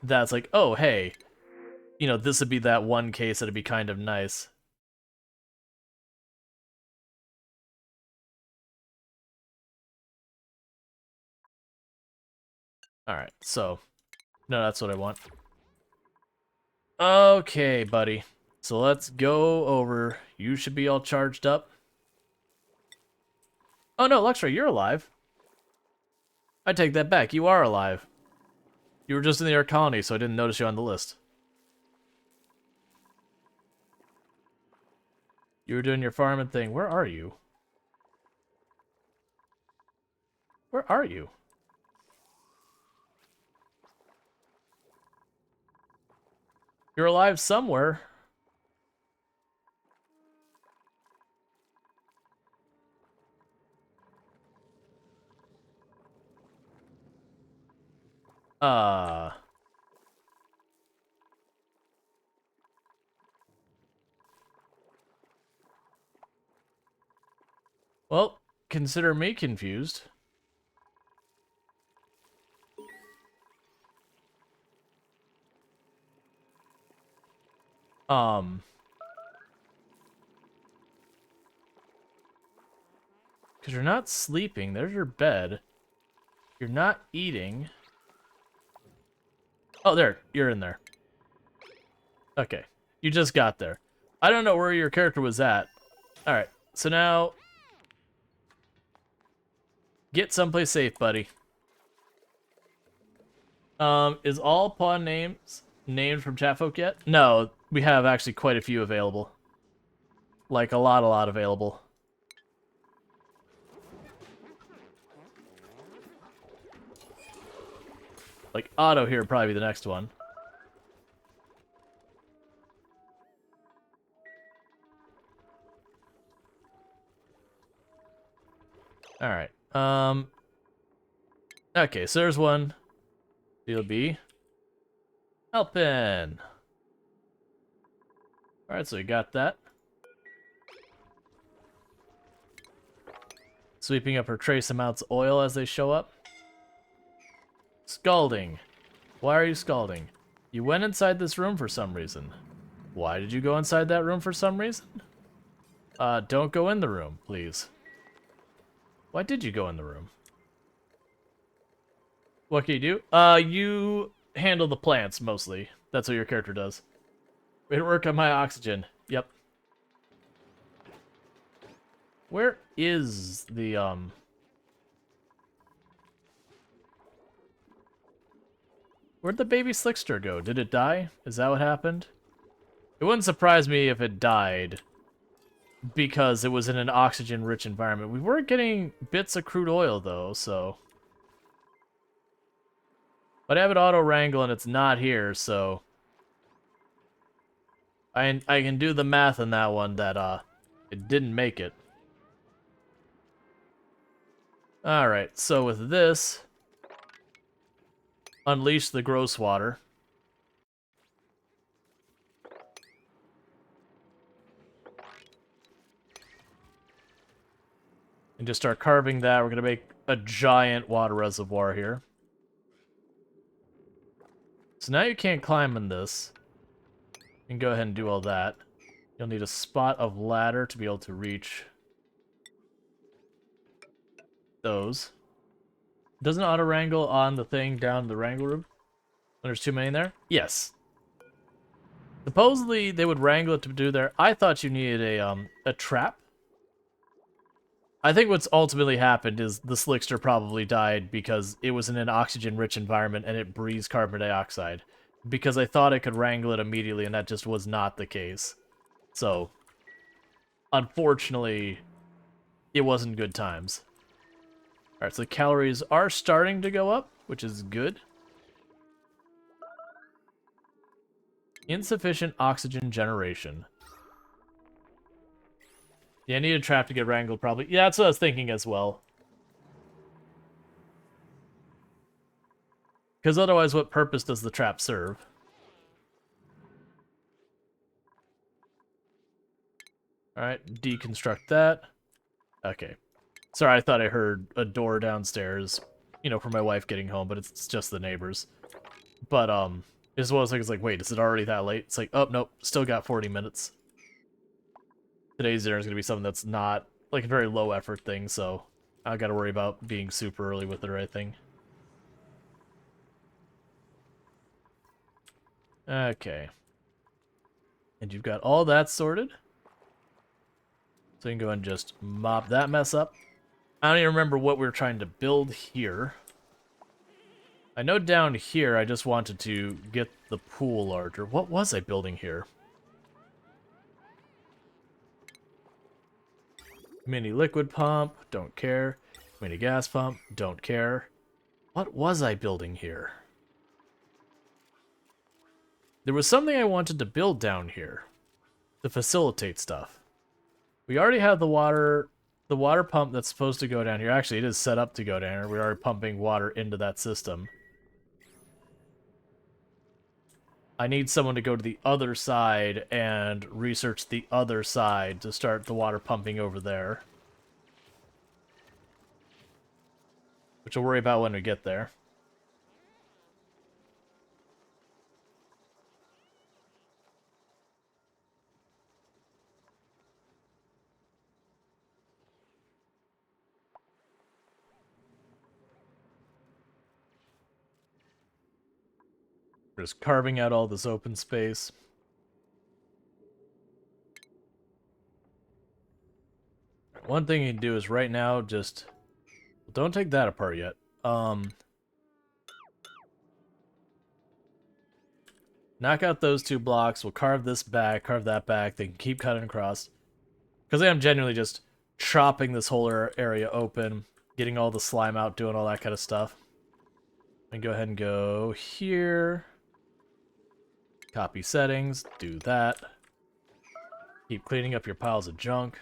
That's like, oh, hey, you know, this would be that one case that'd be kind of nice. Alright, so, no, that's what I want. Okay, buddy. So let's go over. You should be all charged up. Oh no, Luxray, you're alive. I take that back. You are alive. You were just in the air colony, so I didn't notice you on the list. You were doing your farming thing. Where are you? Where are you? You're alive somewhere. Well, consider me confused. Because you're not sleeping. There's your bed. You're not eating. Oh, there. You're in there. Okay. You just got there. I don't know where your character was at. Alright. So now... get someplace safe, buddy. Is all pawn names named from Chatfolk yet? No, we have actually quite a few available. Like, a lot available. Like, Otto here would probably be the next one. Alright. Okay, so there's one. Deal B. Helpin'. Alright, so we got that. Sweeping up her trace amounts of oil as they show up. Scalding. Why are you scalding? You went inside this room for some reason. Why did you go inside that room for some reason? Don't go in the room, please. Why did you go in the room? What can you do? You handle the plants, mostly. That's what your character does. Way to work on my oxygen. Yep. Where is the, Where'd the baby Slickster go? Did it die? Is that what happened? It wouldn't surprise me if it died, because it was in an oxygen-rich environment. We were getting bits of crude oil, though, so... But I have it auto-wrangle, and it's not here, so... I can do the math on that one, that, it didn't make it. Alright, so with this... Unleash the gross water. And just start carving that. We're going to make a giant water reservoir here. So now you can't climb in this. You can go ahead and do all that. You'll need a spot of ladder to be able to reach those. Doesn't auto-wrangle on the thing down the wrangle room? When there's too many in there? Yes. Supposedly, they would wrangle it to do there. I thought you needed a trap. I think what's ultimately happened is the Slickster probably died because it was in an oxygen-rich environment and it breathes carbon dioxide. Because I thought I could wrangle it immediately, and that just was not the case. So, unfortunately, it wasn't good times. Alright, so the calories are starting to go up, which is good. Insufficient oxygen generation. Yeah, I need a trap to get wrangled, probably. Yeah, that's what I was thinking as well. Because otherwise, what purpose does the trap serve? Alright, deconstruct that. Okay. Sorry, I thought I heard a door downstairs, you know, for my wife getting home, but it's just the neighbors. But, it's one of those things like, wait, is it already that late? It's like, oh, nope, still got 40 minutes. Today's dinner is going to be something that's not, like, a very low-effort thing, so I gotta worry about being super early with it or anything. Okay. And you've got all that sorted. So you can go and just mop that mess up. I don't even remember what we were trying to build here. I know down here I just wanted to get the pool larger. What was I building here? Mini liquid pump, don't care. Mini gas pump, don't care. What was I building here? There was something I wanted to build down here to facilitate stuff. We already have the water pump that's supposed to go down here. Actually, it is set up to go down here. We're already pumping water into that system. I need someone to go to the other side and research the other side to start the water pumping over there. Which we'll worry about when we get there. Just carving out all this open space. One thing you can do is right now just... Don't take that apart yet. Knock out those 2 blocks. We'll carve this back, carve that back. They can keep cutting across. Because I am genuinely just chopping this whole area open, getting all the slime out, doing all that kind of stuff. And go ahead and go here. Copy settings. Do that. Keep cleaning up your piles of junk.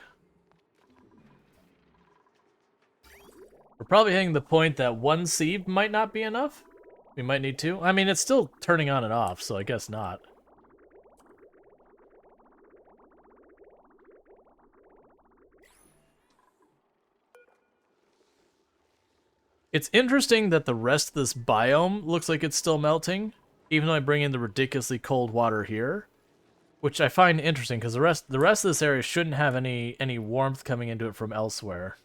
We're probably hitting the point that 1 sieve might not be enough. We might need 2. I mean, it's still turning on and off, so I guess not. It's interesting that the rest of this biome looks like it's still melting, even though I bring in the ridiculously cold water here, which I find interesting because the rest of this area shouldn't have any warmth coming into it from elsewhere.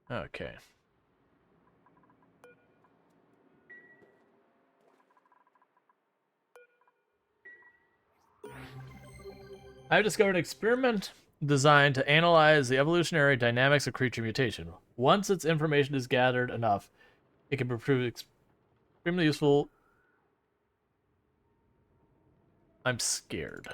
Okay. I've discovered an experiment designed to analyze the evolutionary dynamics of creature mutation. Once its information is gathered enough, it can prove extremely useful. I'm scared.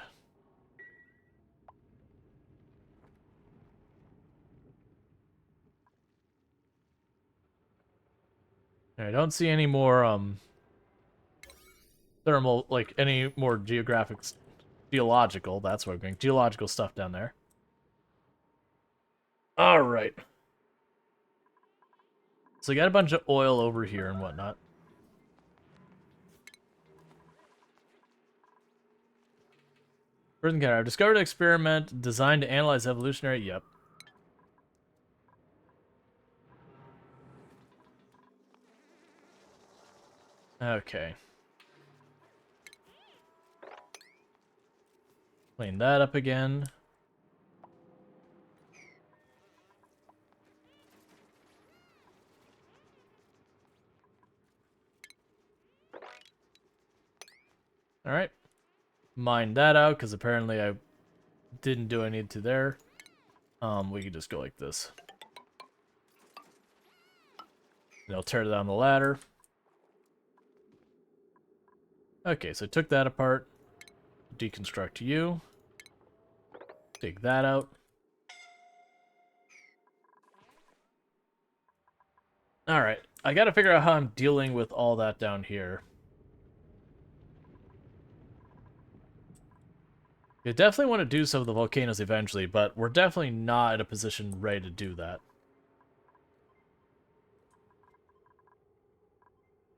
I don't see any more thermal, like any more geological, that's what I'm going, geological stuff down there. All right. So we got a bunch of oil over here and whatnot. Prison counter. I've discovered an experiment designed to analyze evolutionary. Yep. Okay. Clean that up again. All right. Mine that out because apparently I didn't do what I needed to there. We could just go like this. Then I'll tear down the ladder. Okay, so I took that apart. Deconstruct you. Take that out. Alright, I gotta figure out how I'm dealing with all that down here. You definitely want to do some of the volcanoes eventually, but we're definitely not in a position ready to do that.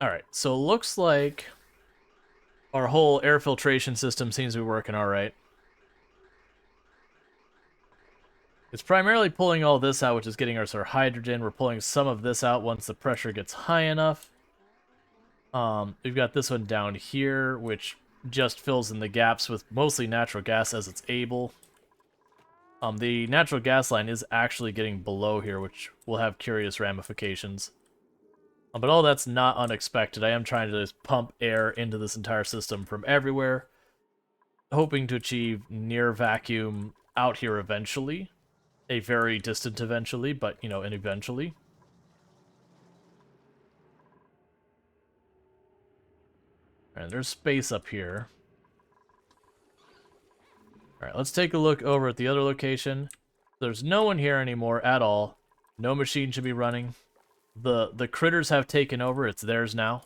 Alright, so it looks like our whole air filtration system seems to be working alright. It's primarily pulling all this out, which is getting us our hydrogen. We're pulling some of this out once the pressure gets high enough. We've got this one down here, which just fills in the gaps with mostly natural gas as it's able. The natural gas line is actually getting below here, which will have curious ramifications. But all that's not unexpected. I am trying to just pump air into this entire system from everywhere, hoping to achieve near vacuum out here eventually. A very distant eventually, but, you know, an eventually. Alright, there's space up here. Alright, let's take a look over at the other location. There's no one here anymore at all. No machine should be running. The critters have taken over. It's theirs now.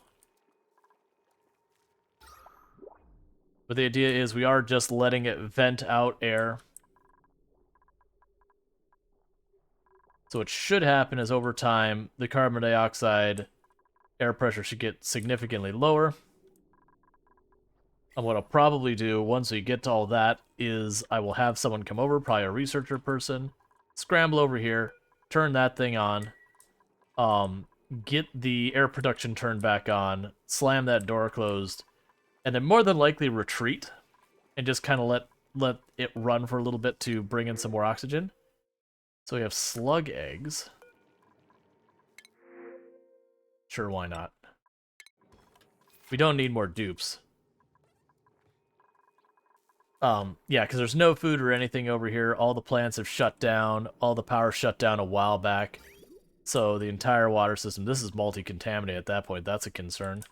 But the idea is we are just letting it vent out air. So what should happen is over time, the carbon dioxide air pressure should get significantly lower. And what I'll probably do once we get to all that is I will have someone come over, probably a researcher person, scramble over here, turn that thing on, get the air production turned back on, slam that door closed, and then more than likely retreat and just kind of let it run for a little bit to bring in some more oxygen. So we have slug eggs. Sure, why not? We don't need more dupes. Yeah, because there's no food or anything over here. All the plants have shut down. All the power shut down a while back. So the entire water system, this is multi-contaminated at that point. That's a concern.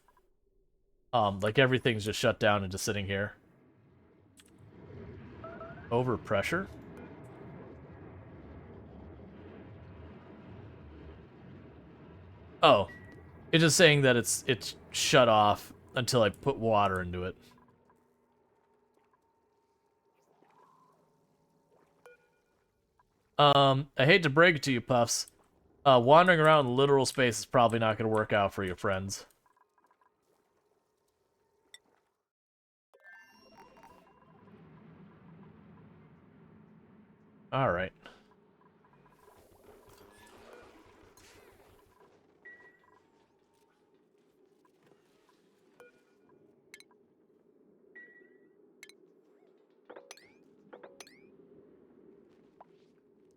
Like everything's just shut down and just sitting here. Overpressure? Oh, it's just saying that it's shut off until I put water into it. I hate to break it to you, Puffs. Wandering around literal space is probably not going to work out for you, friends. Alright.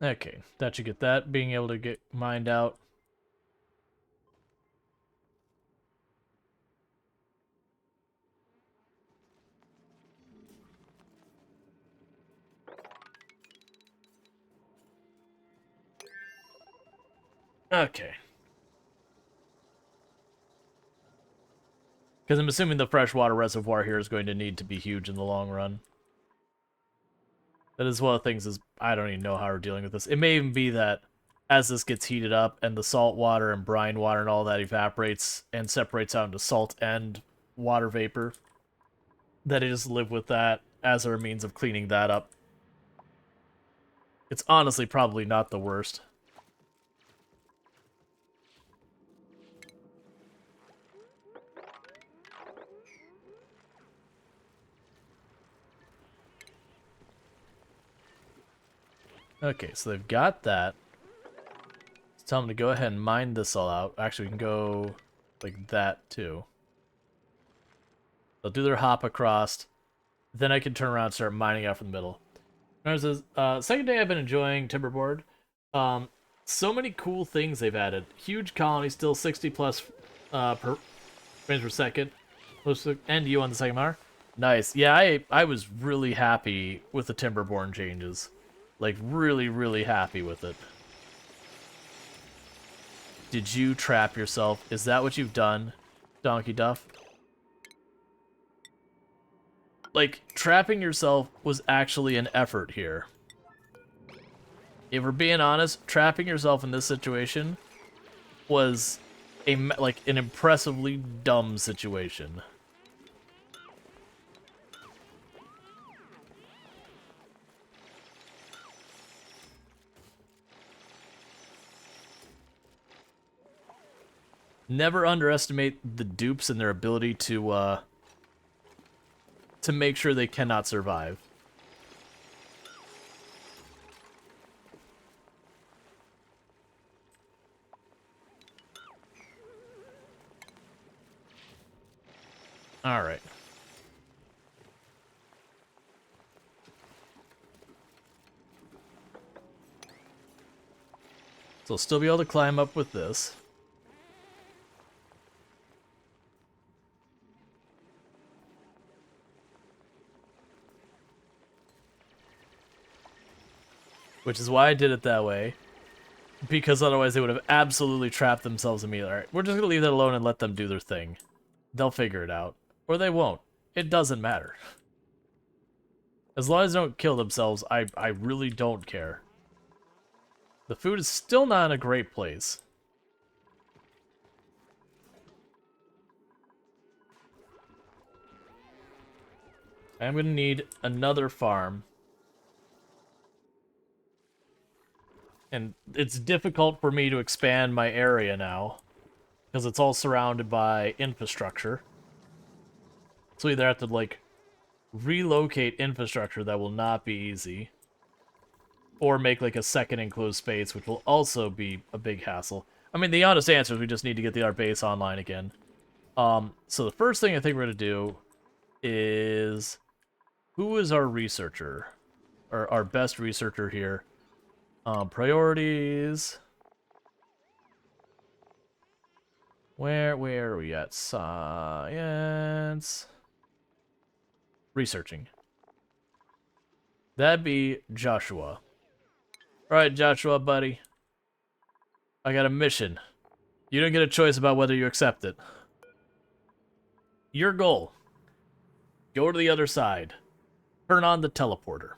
Okay, that should get that. Being able to get mined out. Okay. Because I'm assuming the freshwater reservoir here is going to need to be huge in the long run. That is one of the things is, I don't even know how we're dealing with this. It may even be that as this gets heated up and the salt water and brine water and all that evaporates and separates out into salt and water vapor, that it just live with that as a means of cleaning that up. It's honestly probably not the worst. Okay, so they've got that. Let's tell them to go ahead and mine this all out. Actually, we can go like that, too. They'll do their hop across. Then I can turn around and start mining out from the middle. There's second day I've been enjoying Timberboard. So many cool things they've added. Huge colony, still 60 plus per frames per second. And you on the second hour. Nice. Yeah, I was really happy with the Timberborn changes. Like, really, really happy with it. Did you trap yourself? Is that what you've done, Donkey Duff? Like, trapping yourself was actually an effort here. If we're being honest, trapping yourself in this situation was like an impressively dumb situation. Never underestimate the dupes and their ability to make sure they cannot survive. Alright. So I'll still be able to climb up with this. Which is why I did it that way. Because otherwise they would have absolutely trapped themselves immediately. Alright, we're just gonna leave that alone and let them do their thing. They'll figure it out. Or they won't. It doesn't matter. As long as they don't kill themselves, I really don't care. The food is still not in a great place. I'm gonna need another farm. And it's difficult for me to expand my area now, because it's all surrounded by infrastructure. So either have to, like, relocate infrastructure that will not be easy, or make, like, a second enclosed space, which will also be a big hassle. I mean, the honest answer is we just need to get our base online again. So the first thing I think we're going to do is... Who is our researcher? Or our best researcher here? Priorities. Where are we at? Science. Researching. That'd be Joshua. Alright, Joshua, buddy. I got a mission. You don't get a choice about whether you accept it. Your goal. Go to the other side. Turn on the teleporter.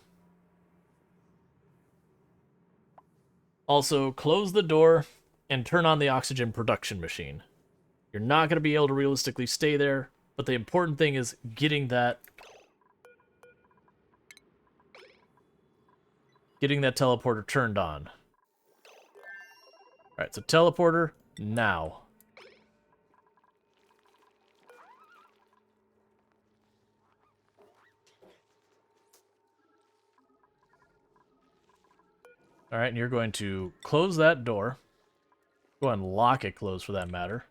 Also, close the door and turn on the oxygen production machine. You're not going to be able to realistically stay there, but the important thing is getting that teleporter turned on. Alright, so teleporter, now. Alright, and you're going to close that door. Go ahead and lock it closed for that matter.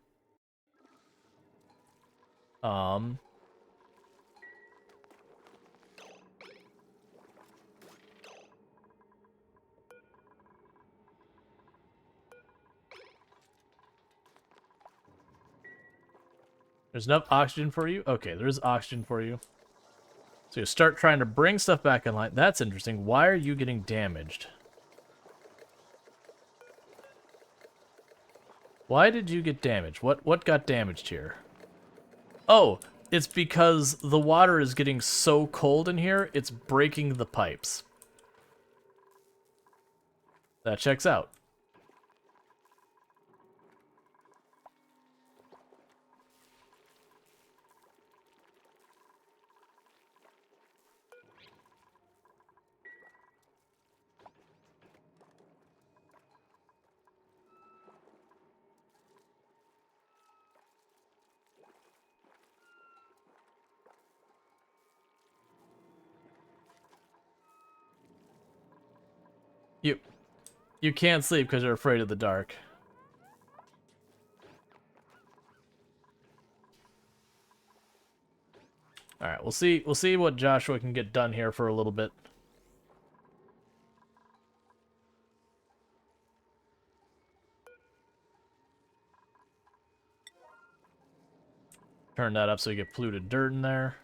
There's enough oxygen for you? Okay, there is oxygen for you. So you start trying to bring stuff back online. That's interesting. Why are you getting damaged? Why did you get damaged? What got damaged here? Oh, it's because the water is getting so cold in here, it's breaking the pipes. That checks out. You can't sleep because you're afraid of the dark. Alright, we'll see what Joshua can get done here for a little bit. Turn that up so you get polluted dirt in there.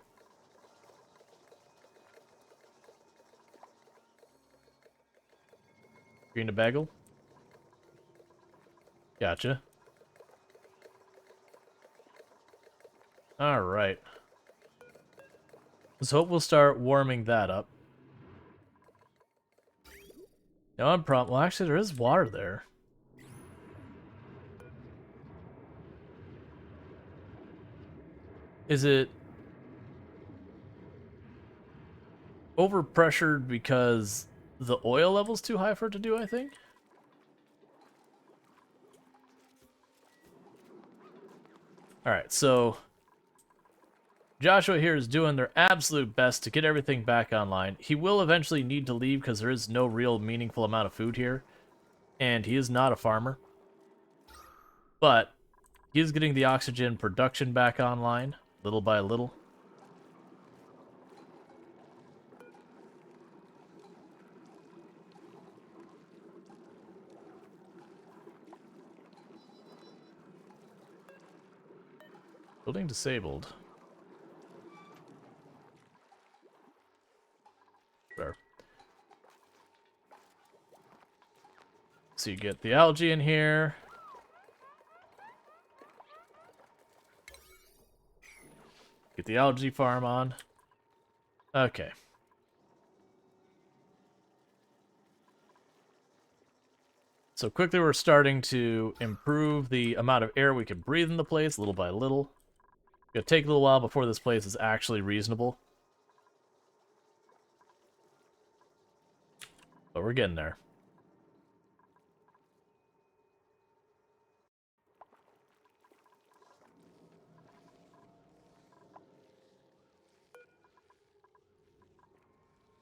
Green to bagel. Gotcha. Alright. Let's hope we'll start warming that up. No problem. Well, actually, there is water there. Is it overpressured because the oil level's too high for it to do, I think? Alright, so Joshua here is doing their absolute best to get everything back online. He will eventually need to leave because there is no real meaningful amount of food here. And he is not a farmer. But he is getting the oxygen production back online, little by little. Building disabled. There. So you get the algae in here. Get the algae farm on. Okay. So quickly we're starting to improve the amount of air we can breathe in the place, little by little. It'll take a little while before this place is actually reasonable. But we're getting there.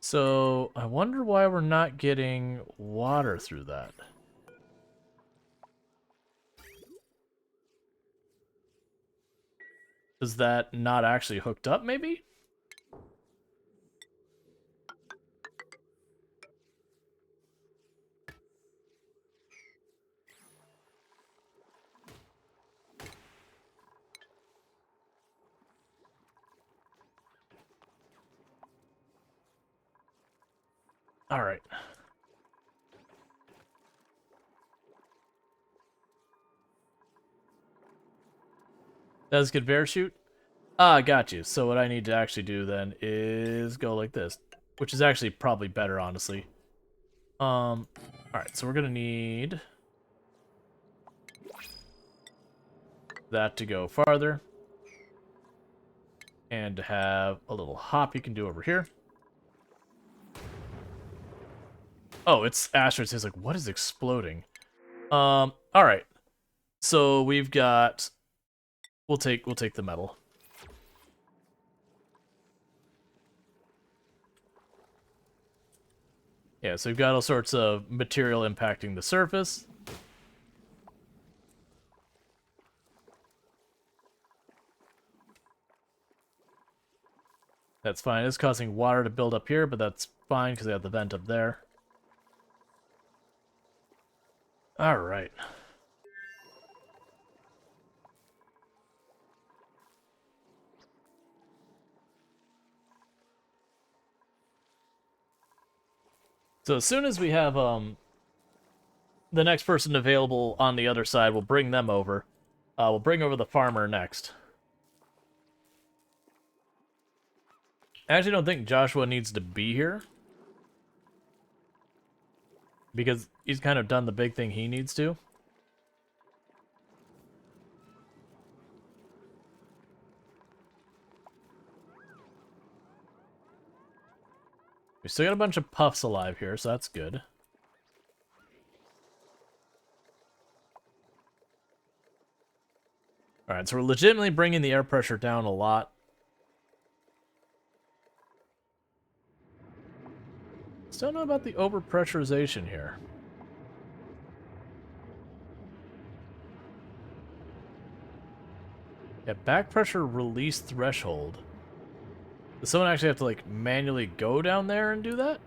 So, I wonder why we're not getting water through that. Is that not actually hooked up, maybe? Alright. Does conveyor shoot? Ah, got you. So what I need to actually do then is go like this, which is actually probably better, honestly. All right, so we're gonna need that to go farther, and to have a little hop you can do over here. Oh, it's asteroids. It's like, what is exploding? All right. So we've got. We'll take the metal. Yeah, so we've got all sorts of material impacting the surface. That's fine. It's causing water to build up here, but that's fine because they have the vent up there. All right. So as soon as we have the next person available on the other side, we'll bring them over. We'll bring over the farmer next. I actually don't think Joshua needs to be here, because he's kind of done the big thing he needs to. We still got a bunch of puffs alive here, so that's good. Alright, so we're legitimately bringing the air pressure down a lot. Still don't know about the overpressurization here. Yeah, back pressure release threshold. Does someone actually have to, like, manually go down there and do that?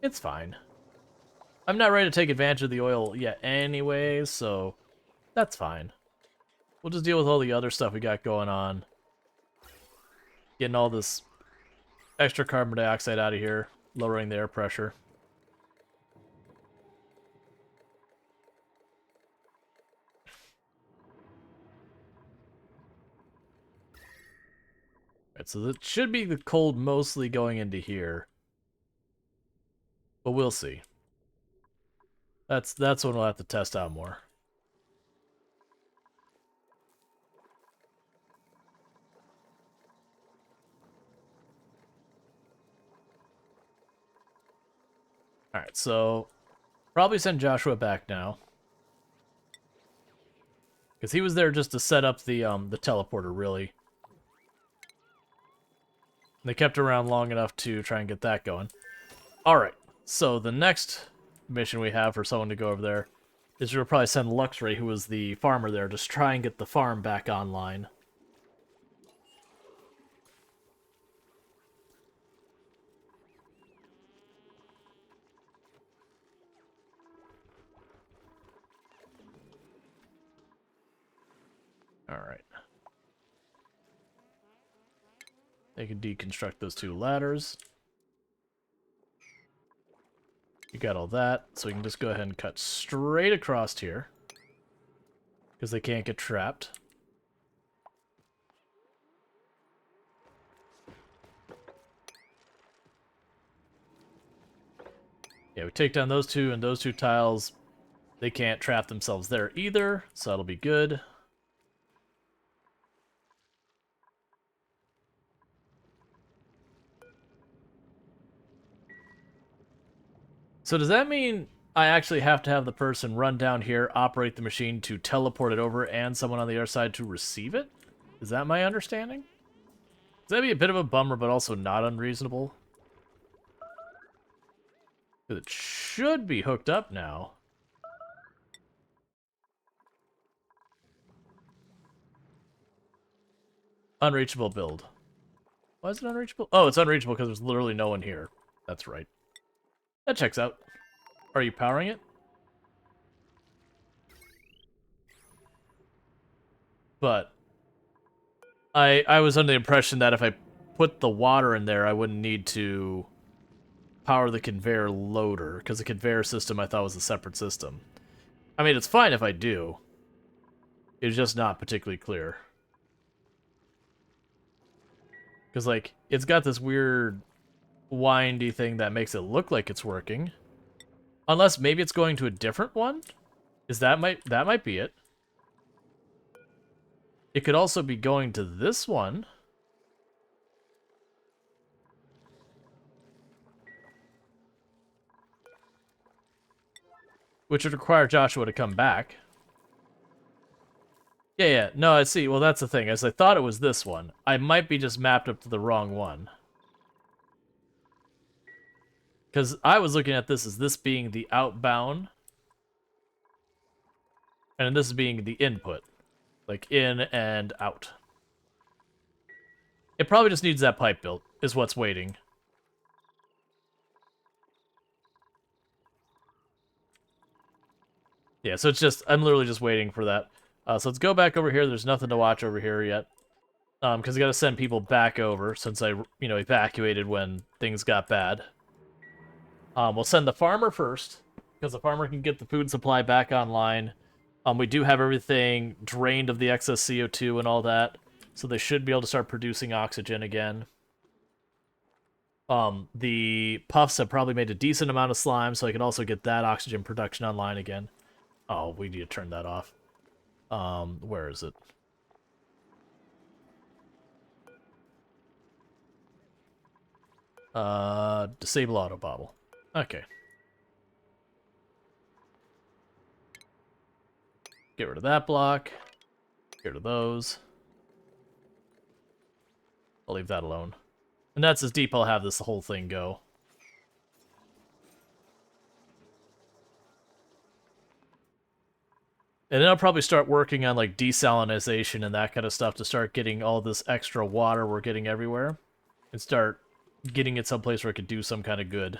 It's fine. I'm not ready to take advantage of the oil yet anyways, so that's fine. We'll just deal with all the other stuff we got going on. Getting all this extra carbon dioxide out of here, lowering the air pressure. Right, so that should be the cold mostly going into here. But we'll see. That's when we'll have to test out more. Alright, so probably send Joshua back now. Because he was there just to set up the teleporter, really. They kept around long enough to try and get that going. Alright, so the next mission we have for someone to go over there is we'll probably send Luxray, who was the farmer there, just try and get the farm back online. Alright. They can deconstruct those two ladders. You got all that, so we can just go ahead and cut straight across here. Because they can't get trapped. Yeah, we take down those two, and those two tiles, they can't trap themselves there either, so that'll be good. So does that mean I actually have to have the person run down here, operate the machine to teleport it over, and someone on the other side to receive it? Is that my understanding? That'd be a bit of a bummer, but also not unreasonable. It should be hooked up now. Unreachable build. Why is it unreachable? Oh, it's unreachable because there's literally no one here. That's right. That checks out. Are you powering it? But I was under the impression that if I put the water in there, I wouldn't need to power the conveyor loader, because the conveyor system I thought was a separate system. I mean, it's fine if I do. It's just not particularly clear. Because, like, it's got this weird windy thing that makes it look like it's working. Unless maybe it's going to a different one? That might be it. It could also be going to this one. Which would require Joshua to come back. Yeah, no, I see. Well, that's the thing. As I thought it was this one. I might be just mapped up to the wrong one. Because I was looking at this as this being the outbound. And this being the input. Like, in and out. It probably just needs that pipe built, is what's waiting. Yeah, so it's just, I'm literally just waiting for that. So let's go back over here. There's nothing to watch over here yet. Because I gotta send people back over since I, evacuated when things got bad. We'll send the farmer first, because the farmer can get the food supply back online. We do have everything drained of the excess CO2 and all that, so they should be able to start producing oxygen again. The puffs have probably made a decent amount of slime, so I can also get that oxygen production online again. Oh, we need to turn that off. Where is it? Disable auto bottle. Okay. Get rid of that block. Get rid of those. I'll leave that alone. And that's as deep I'll have this whole thing go. And then I'll probably start working on, like, desalinization and that kind of stuff to start getting all this extra water we're getting everywhere. And start getting it someplace where it could do some kind of good.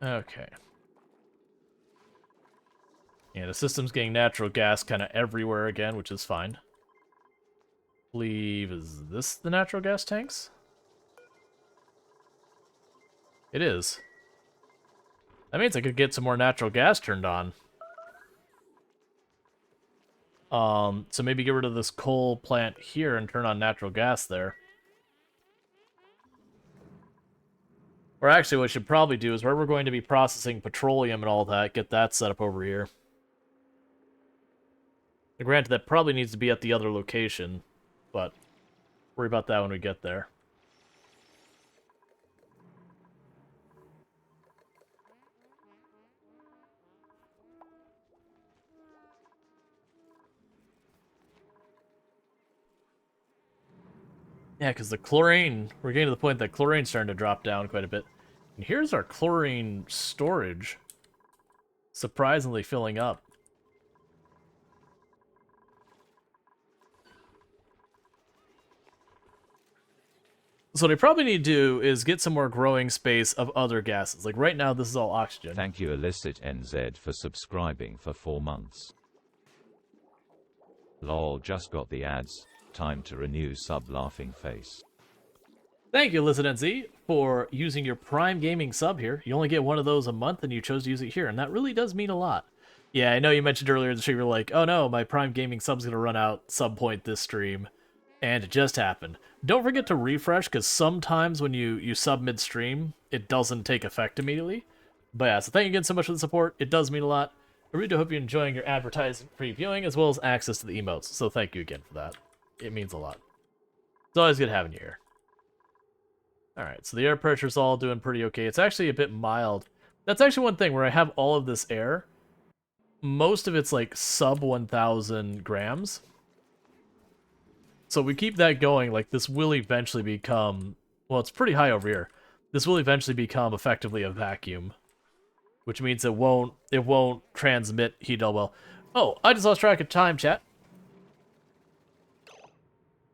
Okay. Yeah, the system's getting natural gas kind of everywhere again, which is fine. I believe, is this the natural gas tanks? It is. That means I could get some more natural gas turned on. So maybe get rid of this coal plant here and turn on natural gas there. Or actually, what I should probably do is where we're going to be processing petroleum and all that, get that set up over here. Now, granted, that probably needs to be at the other location, but worry about that when we get there. Yeah, because the chlorine, we're getting to the point that chlorine's starting to drop down quite a bit. And here's our chlorine storage. Surprisingly filling up. So what I probably need to do is get some more growing space of other gases. Like right now, this is all oxygen. Thank you Illicit NZ for subscribing for 4 months. Lol, just got the ads. Time to renew sub laughing face. Thank you, Illicit NZ, for using your Prime Gaming sub here. You only get one of those a month, and you chose to use it here, and that really does mean a lot. Yeah, I know you mentioned earlier in the stream, you were like, oh no, my Prime Gaming sub's going to run out some point this stream. And it just happened. Don't forget to refresh, because sometimes when you sub mid-stream, it doesn't take effect immediately. But yeah, so thank you again so much for the support. It does mean a lot. I really do hope you're enjoying your advertising previewing, as well as access to the emotes. So thank you again for that. It means a lot. It's always good having you here. Alright, so the air pressure's all doing pretty okay. It's actually a bit mild. That's actually one thing where I have all of this air. Most of it's like sub 1,000 grams. So we keep that going, like this will eventually become, well, it's pretty high over here. This will eventually become effectively a vacuum, which means it won't transmit heat all well. Oh, I just lost track of time, chat.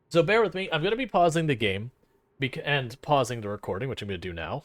So bear with me. I'm going to be pausing the game and pausing the recording, which I'm going to do now.